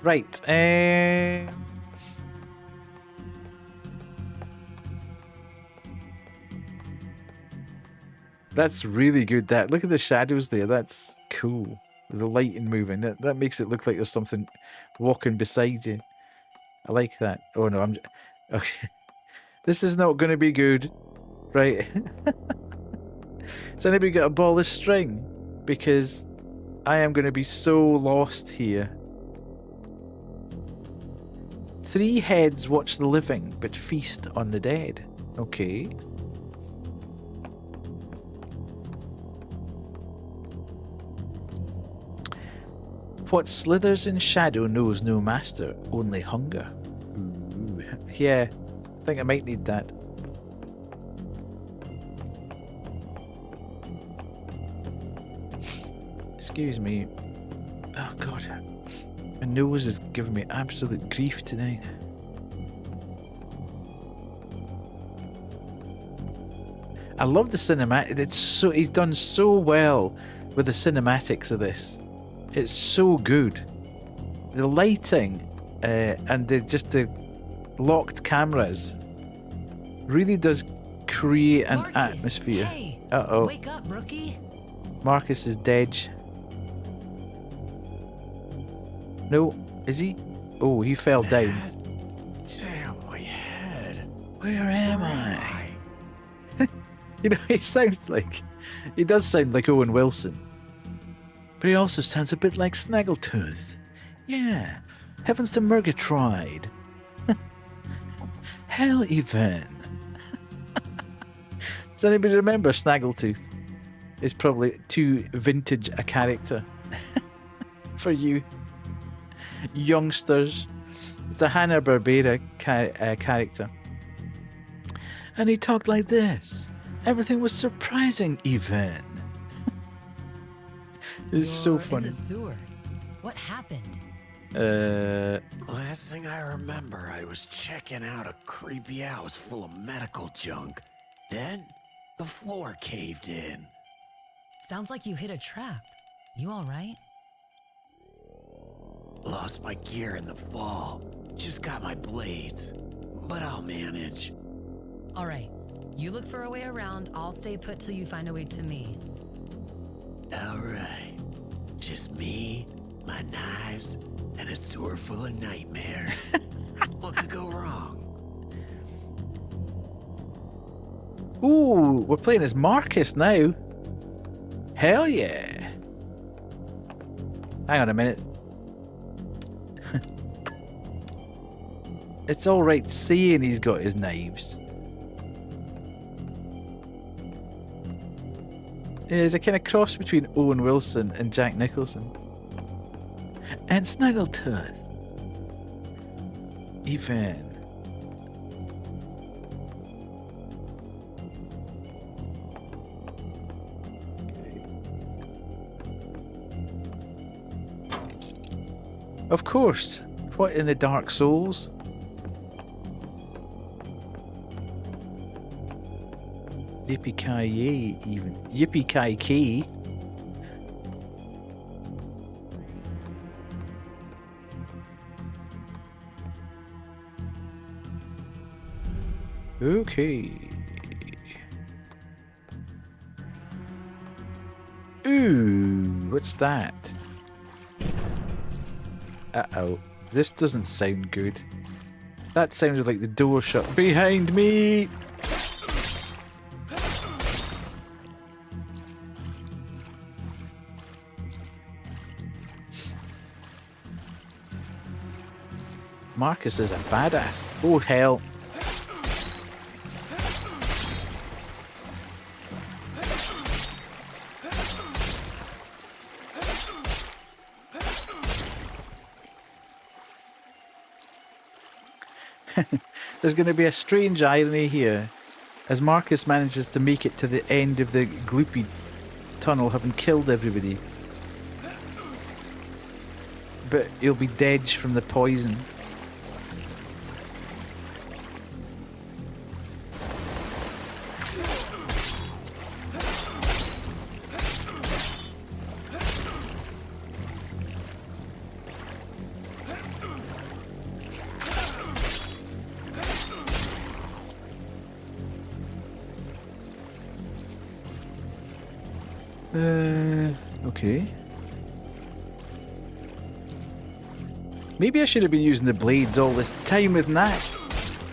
Right, that's really good. That look at the shadows there. That's cool. The lighting moving. That makes it look like there's something walking beside you. I like that. Oh no, I'm okay. This is not going to be good, right? Has anybody got a ball of string? Because I am going to be so lost here. 3 heads watch the living, but feast on the dead. Okay. What slithers in shadow knows no master, only hunger. Ooh. Yeah, I think I might need that. Excuse me. Oh god. My nose is giving me absolute grief tonight. I love the cinematic. It's so he's done so well with the cinematics of this. It's so good. The lighting and the locked cameras really does create an atmosphere. Hey, uh-oh. Wake up, rookie. Marcus is dead. No, is he? Oh, he fell down. Damn my head. Where am I? You know, he does sound like Owen Wilson. But he also sounds a bit like Snaggletooth. Yeah, heavens to Murgatroyd. Hell even. Does anybody remember Snaggletooth? It's probably too vintage a character for you youngsters. It's a Hanna-Barbera character. And he talked like this. Everything was surprising, even. It's so funny. In the sewer. What happened? Last thing I remember, I was checking out a creepy house full of medical junk. Then, the floor caved in. Sounds like you hit a trap. You all right? Lost my gear in the fall. Just got my blades. But I'll manage. All right. You look for a way around. I'll stay put till you find a way to me. All right. Just me, my knives, and a sewer full of nightmares. What could go wrong? Ooh, we're playing as Marcus now. Hell yeah. Hang on a minute. It's alright saying he's got his knives. There's a kind of cross between Owen Wilson and Jack Nicholson. And Snaggletooth. Even. Of course. What in the Dark Souls? Yippee-ki-yay, even. Yippee-ki-kay. Okay. Ooh, what's that? Uh-oh. This doesn't sound good. That sounded like the door shut behind me! Marcus is a badass. Oh, hell. There's going to be a strange irony here as Marcus manages to make it to the end of the gloopy tunnel, having killed everybody. But he'll be dead from the poison. Okay. Maybe I should have been using the blades all this time with Nat,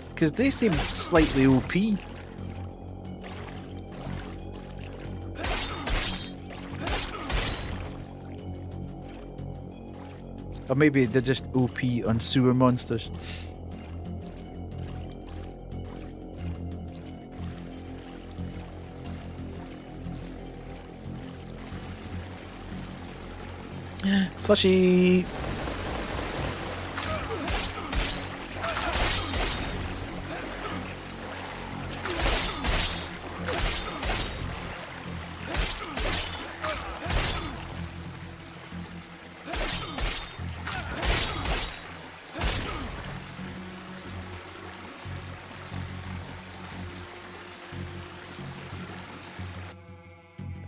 because they seem slightly OP. Or maybe they're just OP on sewer monsters. Plushie!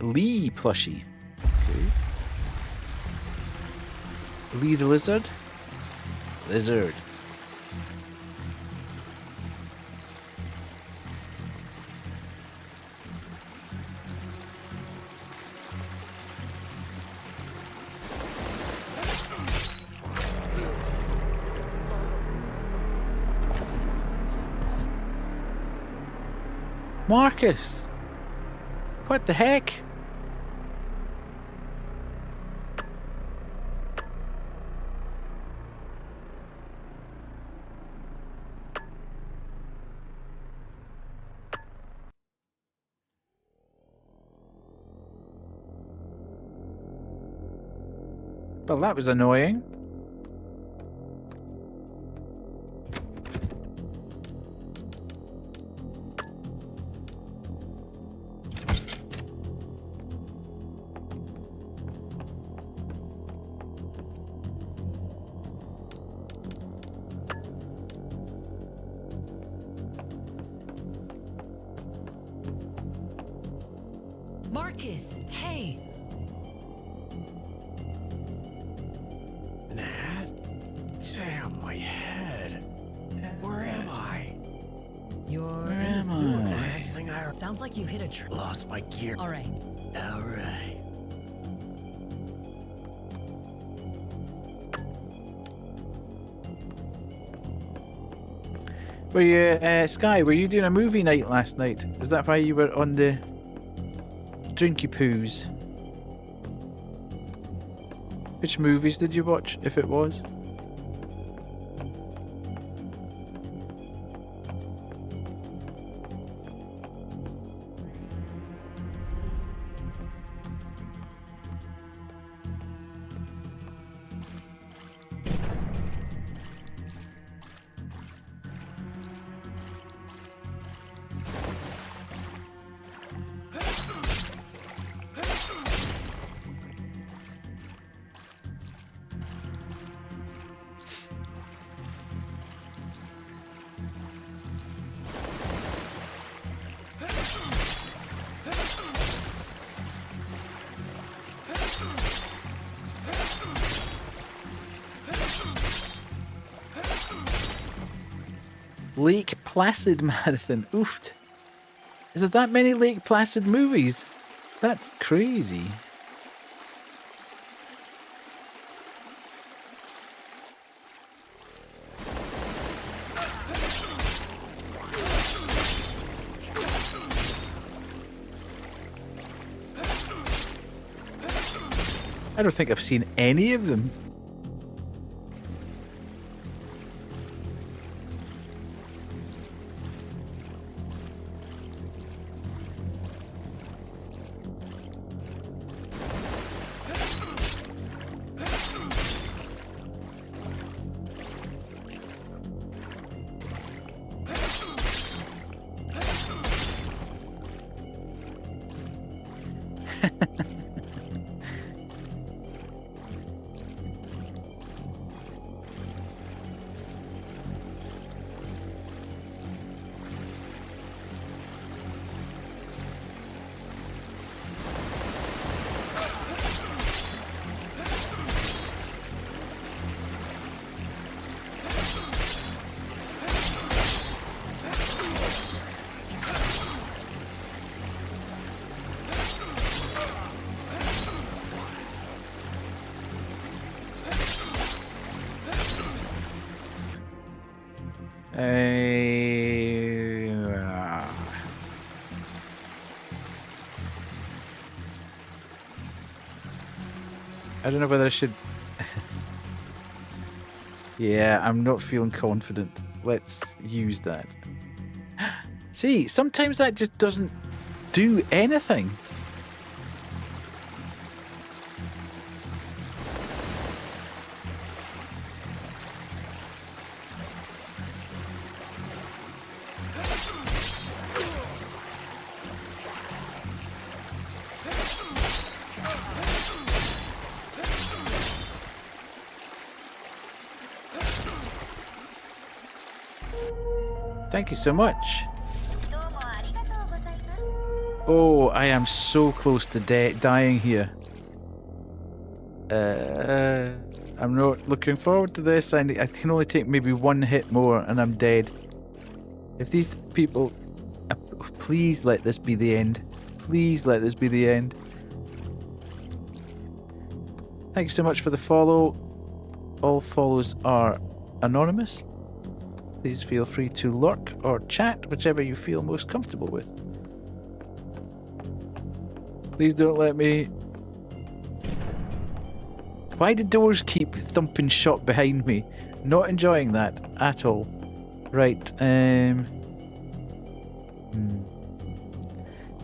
Lee plushie. Okay. Lee the lizard. Lizard. Marcus! What the heck? Well, that was annoying. Marcus, hey! Nat? Damn, my head. Where am I? You're Where in am the sewer. I? Last thing I Sounds like you hit a tree. lost my gear. Alright. Alright. Were you, Sky, were you doing a movie night last night? Is that why you were on the drinky poos? Which movies did you watch, if it was? Lake Placid marathon. Oofed. Is there that many Lake Placid movies? That's crazy. I don't think I've seen any of them. I don't know whether I should... Yeah, I'm not feeling confident. Let's use that. See, sometimes that just doesn't do anything. Thank you so much. Oh, I am so close to dying here. I'm not looking forward to this. I can only take maybe one hit more and I'm dead. If these people... please let this be the end. Please let this be the end. Thank you so much for the follow. All follows are anonymous. Please feel free to lurk or chat, whichever you feel most comfortable with. Please don't let me... Why do doors keep thumping shut behind me? Not enjoying that at all. Right, It's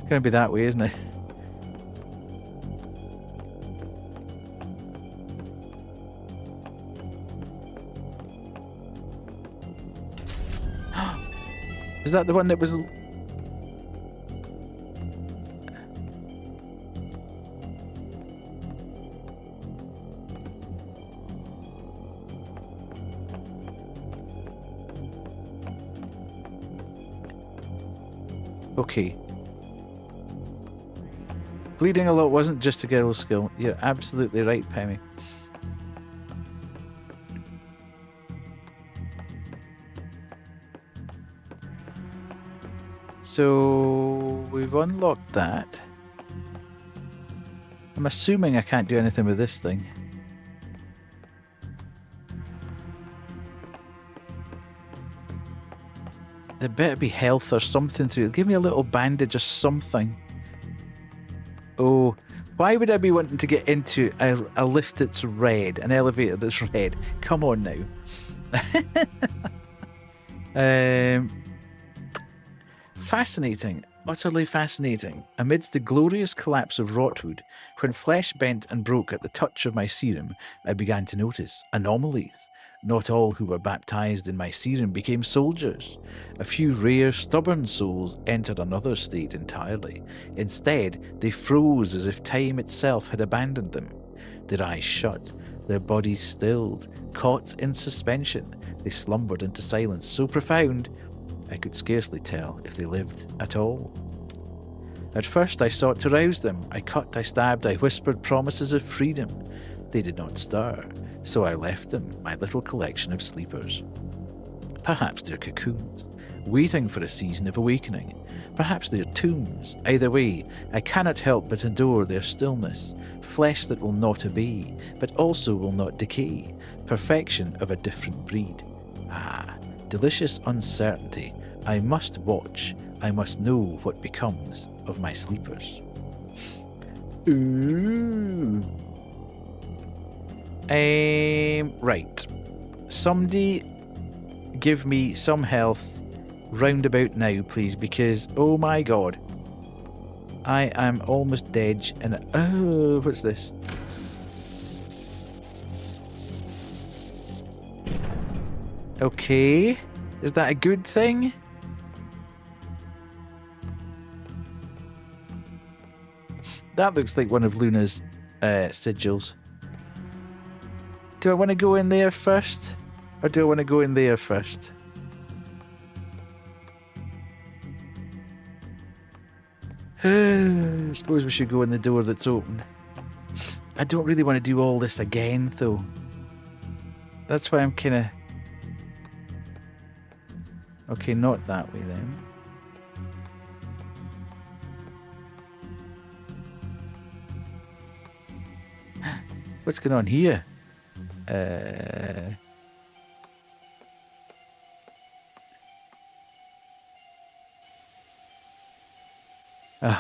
gonna be that way, isn't it? Is that the one that was... Okay. Bleeding a lot wasn't just a girl's skill. You're absolutely right, Pemmy. So we've unlocked that. I'm assuming I can't do anything with this thing. There better be health or something through it. Give me a little bandage or something. Oh, why would I be wanting to get into a lift that's red, an elevator that's red? Come on now. Fascinating, utterly fascinating. Amidst the glorious collapse of Rotwood, when flesh bent and broke at the touch of my serum, I began to notice anomalies. Not all who were baptized in my serum became soldiers. A few rare, stubborn souls entered another state entirely. Instead, they froze as if time itself had abandoned them. Their eyes shut, their bodies stilled, caught in suspension. They slumbered into silence so profound, I could scarcely tell if they lived at all. At first I sought to rouse them. I cut, I stabbed, I whispered promises of freedom. They did not stir, so I left them, my little collection of sleepers. Perhaps they're cocoons, waiting for a season of awakening. Perhaps they're tombs. Either way, I cannot help but adore their stillness, flesh that will not obey, but also will not decay, perfection of a different breed. Ah, delicious uncertainty. I must watch. I must know what becomes of my sleepers. Ooh. Right. Somebody give me some health roundabout now, please, because, oh my god, I am almost dead, and oh, what's this? Okay, is that a good thing? That looks like one of Luna's sigils. Do I want to go in there first? Or do I want to go in there first? I suppose we should go in the door that's open. I don't really want to do all this again, though. That's why I'm kind of... Okay, not that way then. What's going on here?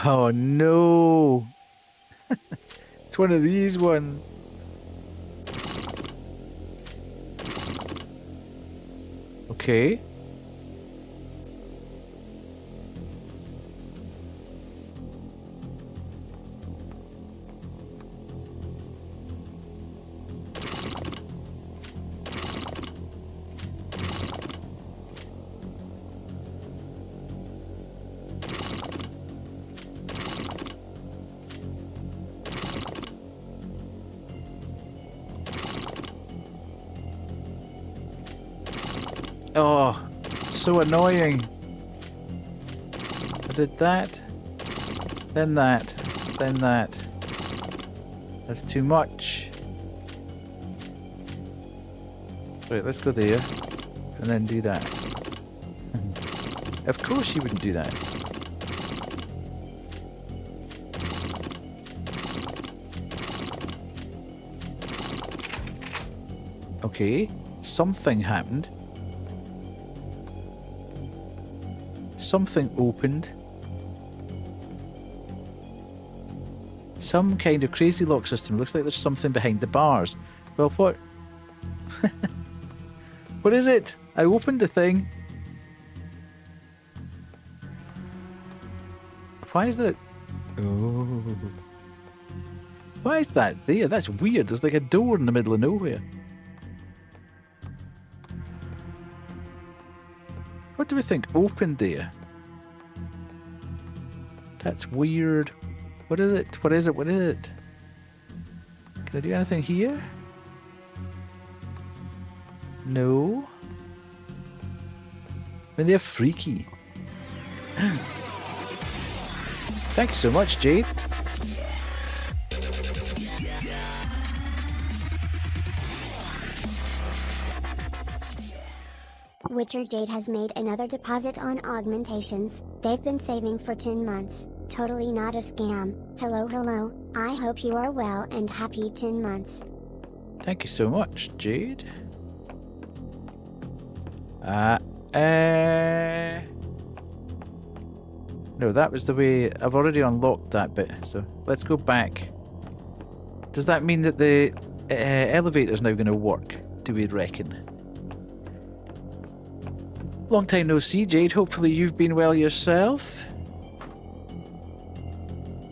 Oh no! It's one of these ones. Okay. Oh, so annoying. I did that, then that, then that. That's too much. Right, let's go there, and then do that. Of course you wouldn't do that. Okay, something happened. Something opened. Some kind of crazy lock system. Looks like there's something behind the bars. Well, what? What is it? I opened the thing. Why is that? Oh. Why is that there? That's weird. There's like a door in the middle of nowhere. What do we think opened there? That's weird. What is it? What is it? What is it? Can I do anything here? No. I mean, they're freaky. Thank you so much, Jade. Witcher Jade has made another deposit on augmentations. They've been saving for 10 months. Totally not a scam. Hello, hello. I hope you are well and happy 10 months. Thank you so much, Jade. No, that was the way. I've already unlocked that bit, so let's go back. Does that mean that the elevator's now going to work, do we reckon? Long time no see, Jade. Hopefully you've been well yourself.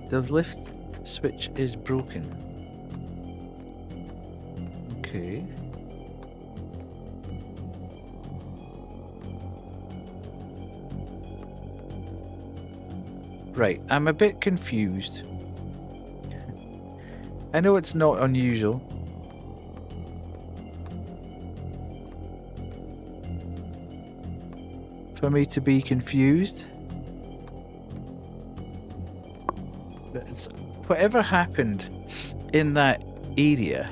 The lift switch is broken. Okay. Right, I'm a bit confused. I know it's not unusual. For me to be confused. It's, whatever happened in that area.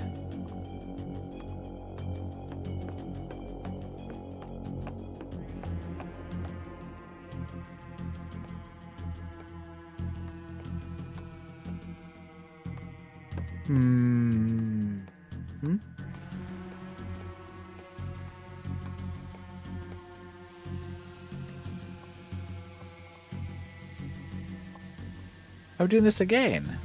Are we doing this again?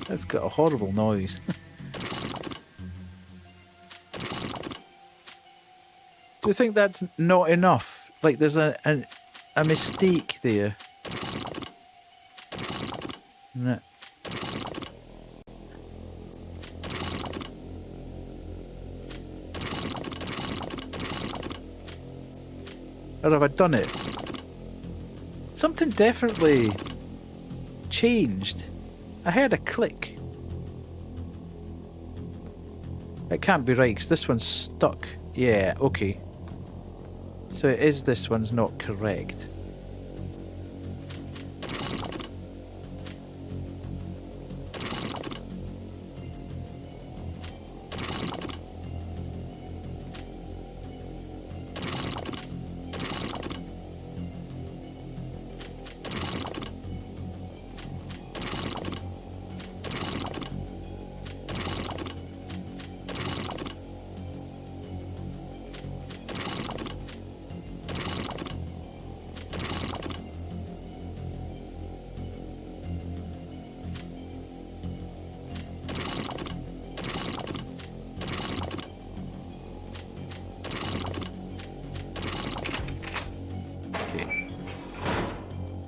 That's got a horrible noise. Do you think that's not enough? Like there's a mistake there. No. Or have I done it? Something definitely changed. I heard a click. It can't be right because this one's stuck. Yeah, okay. So it is this one's not correct.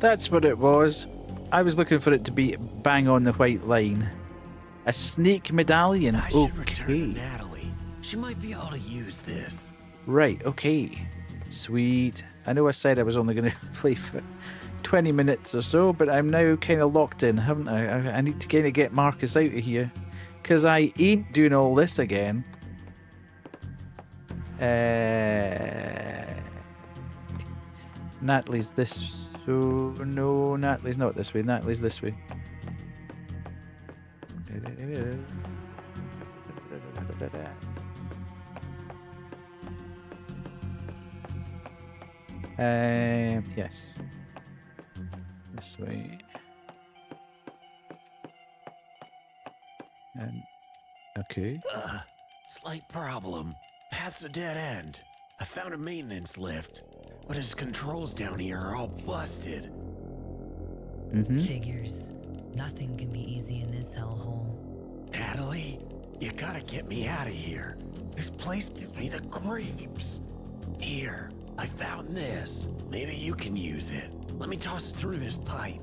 That's what it was. I was looking for it to be bang on the white line. A snake medallion. I should return to Okay. Natalie. She might be able to use this. Right, okay. Sweet. I know I said I was only going to play for 20 minutes or so, but I'm now kind of locked in, haven't I? I need to kind of get Marcus out of here. Because I ain't doing all this again. Natalie's this... So, no, Natalie's not this way. Natalie's this way. Yes. This way. And okay. Slight problem. Past a dead end. I found a maintenance lift, but its controls down here are all busted. Figures. Nothing can be easy in this hellhole. Natalie, you gotta get me out of here. This place gives me the creeps. Here, I found this. Maybe you can use it. Let me toss it through this pipe.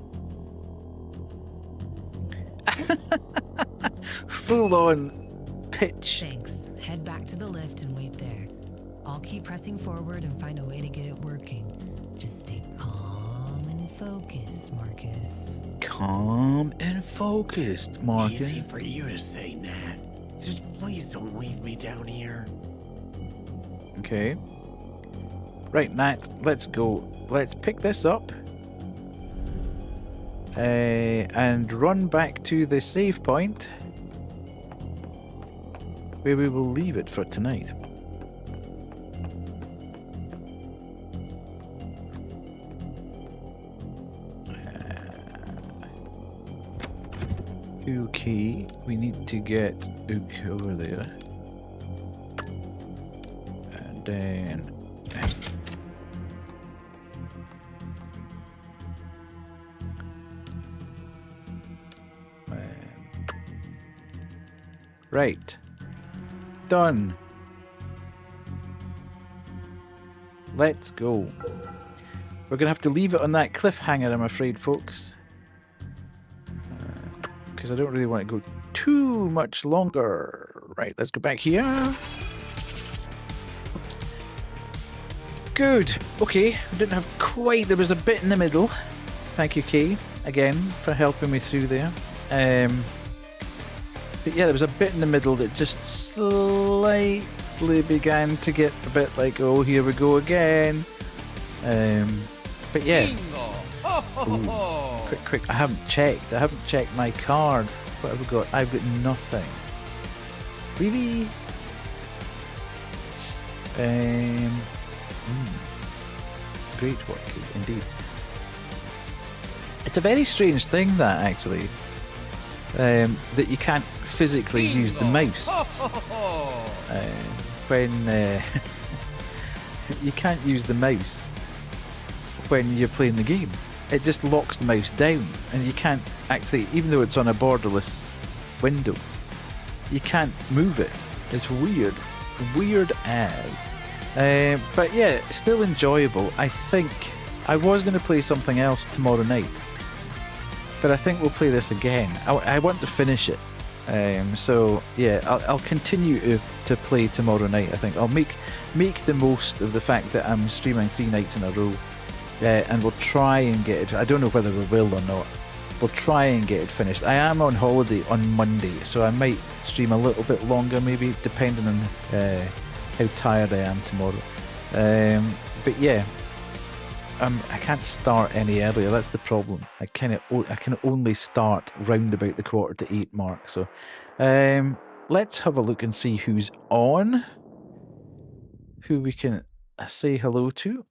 Full on pitch. Thanks. Head back to the lift and wait there. I'll keep pressing forward and find a way to get it working. Just stay calm and focused, Marcus. Calm and focused, Marcus. Easy for you to say, Nat. Just please don't leave me down here. Okay. Right, Nat, let's go. Let's pick this up. And run back to the save point, where we will leave it for tonight. Okay, we need to get Ook over there. And then... Right. Done. Let's go. We're going to have to leave it on that cliffhanger, I'm afraid, folks. Because I don't really want to go too much longer. Right, let's go back here. Good. Okay, I didn't have quite... There was a bit in the middle. Thank you, Kay, again, for helping me through there. But yeah, there was a bit in the middle that just slightly began to get a bit like, oh, here we go again. But yeah. Ooh, quick. I haven't checked my card. What have we got? I've got nothing. Really? Great work, indeed. It's a very strange thing, that, actually. That you can't physically use the mouse. When you can't use the mouse when you're playing the game. It just locks the mouse down, and you can't actually, even though it's on a borderless window, you can't move it. It's weird. Weird as. But yeah, still enjoyable. I think I was going to play something else tomorrow night, but I think we'll play this again. I want to finish it. So yeah, I'll continue to play tomorrow night. I think I'll make the most of the fact that I'm streaming 3 nights in a row, and we'll try and get it. I don't know whether we will or not. We'll try and get it finished. I am on holiday on Monday, so I might stream a little bit longer, maybe, depending on how tired I am tomorrow. But yeah, I can't start any earlier. That's the problem. I can only start round about the 7:45 mark. So let's have a look and see who's on, who we can say hello to.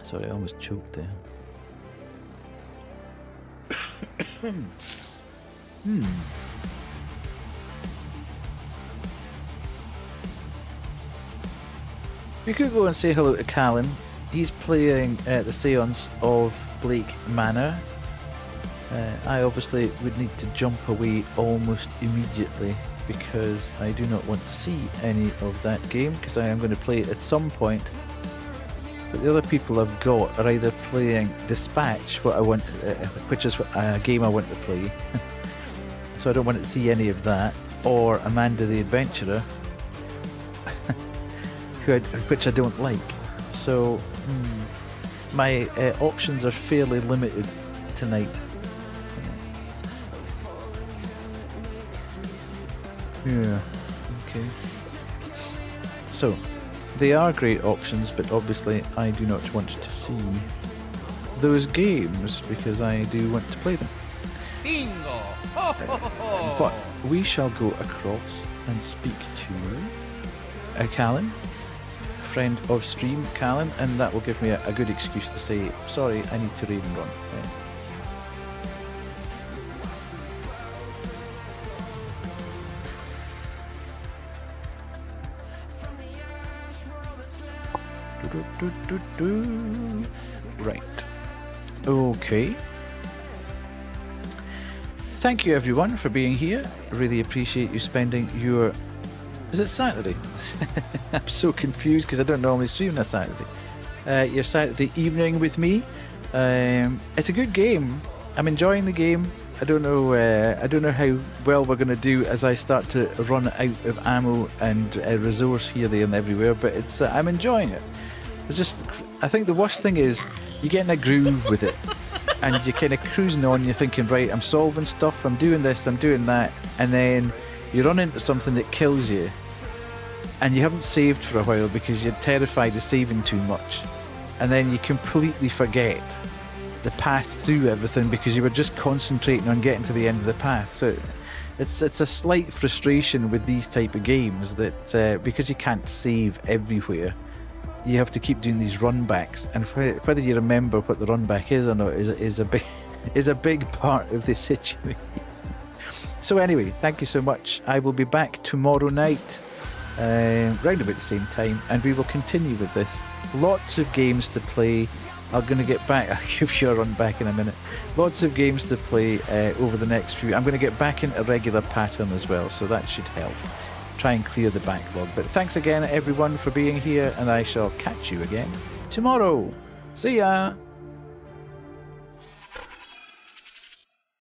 Sorry, I almost choked there. We could go and say hello to Callan. He's playing the Seance of Blake Manor. I obviously would need to jump away almost immediately because I do not want to see any of that game, because I am going to play it at some point. But the other people I've got are either playing Dispatch, which is a game I want to play, so I don't want to see any of that, or Amanda the Adventurer, which I don't like. So my options are fairly limited tonight. Yeah, okay. So, they are great options, but obviously I do not want to see those games because I do want to play them. Bingo! But we shall go across and speak to Callan, friend of stream, Callan, and that will give me a good excuse to say, sorry, I need to raid and run. Right. Okay. Thank you everyone for being here. I really appreciate you spending your... Is it Saturday? I'm so confused because I don't normally stream on a Saturday. Your Saturday evening with me. It's a good game. I'm enjoying the game. I don't know how well we're going to do as I start to run out of ammo and resource here, there, and everywhere. But it's I'm enjoying it. It's just, I think the worst thing is you get in a groove with it, and you're kind of cruising on. You're thinking, right, I'm solving stuff, I'm doing this, I'm doing that, and then you run into something that kills you, and you haven't saved for a while because you're terrified of saving too much, and then you completely forget the path through everything because you were just concentrating on getting to the end of the path. So it's a slight frustration with these type of games that because you can't save everywhere, you have to keep doing these run backs, and whether you remember what the run back is or not is a big part of this situation. So anyway, thank you so much. I will be back tomorrow night round about the same time, and we will continue with this. Lots of games to play. I'm going to get back. I'll give you a run back in a minute. Lots of games to play over the next few. I'm going to get back into a regular pattern as well, so that should help. Try and clear the backlog. But thanks again everyone for being here, and I shall catch you again tomorrow. See ya!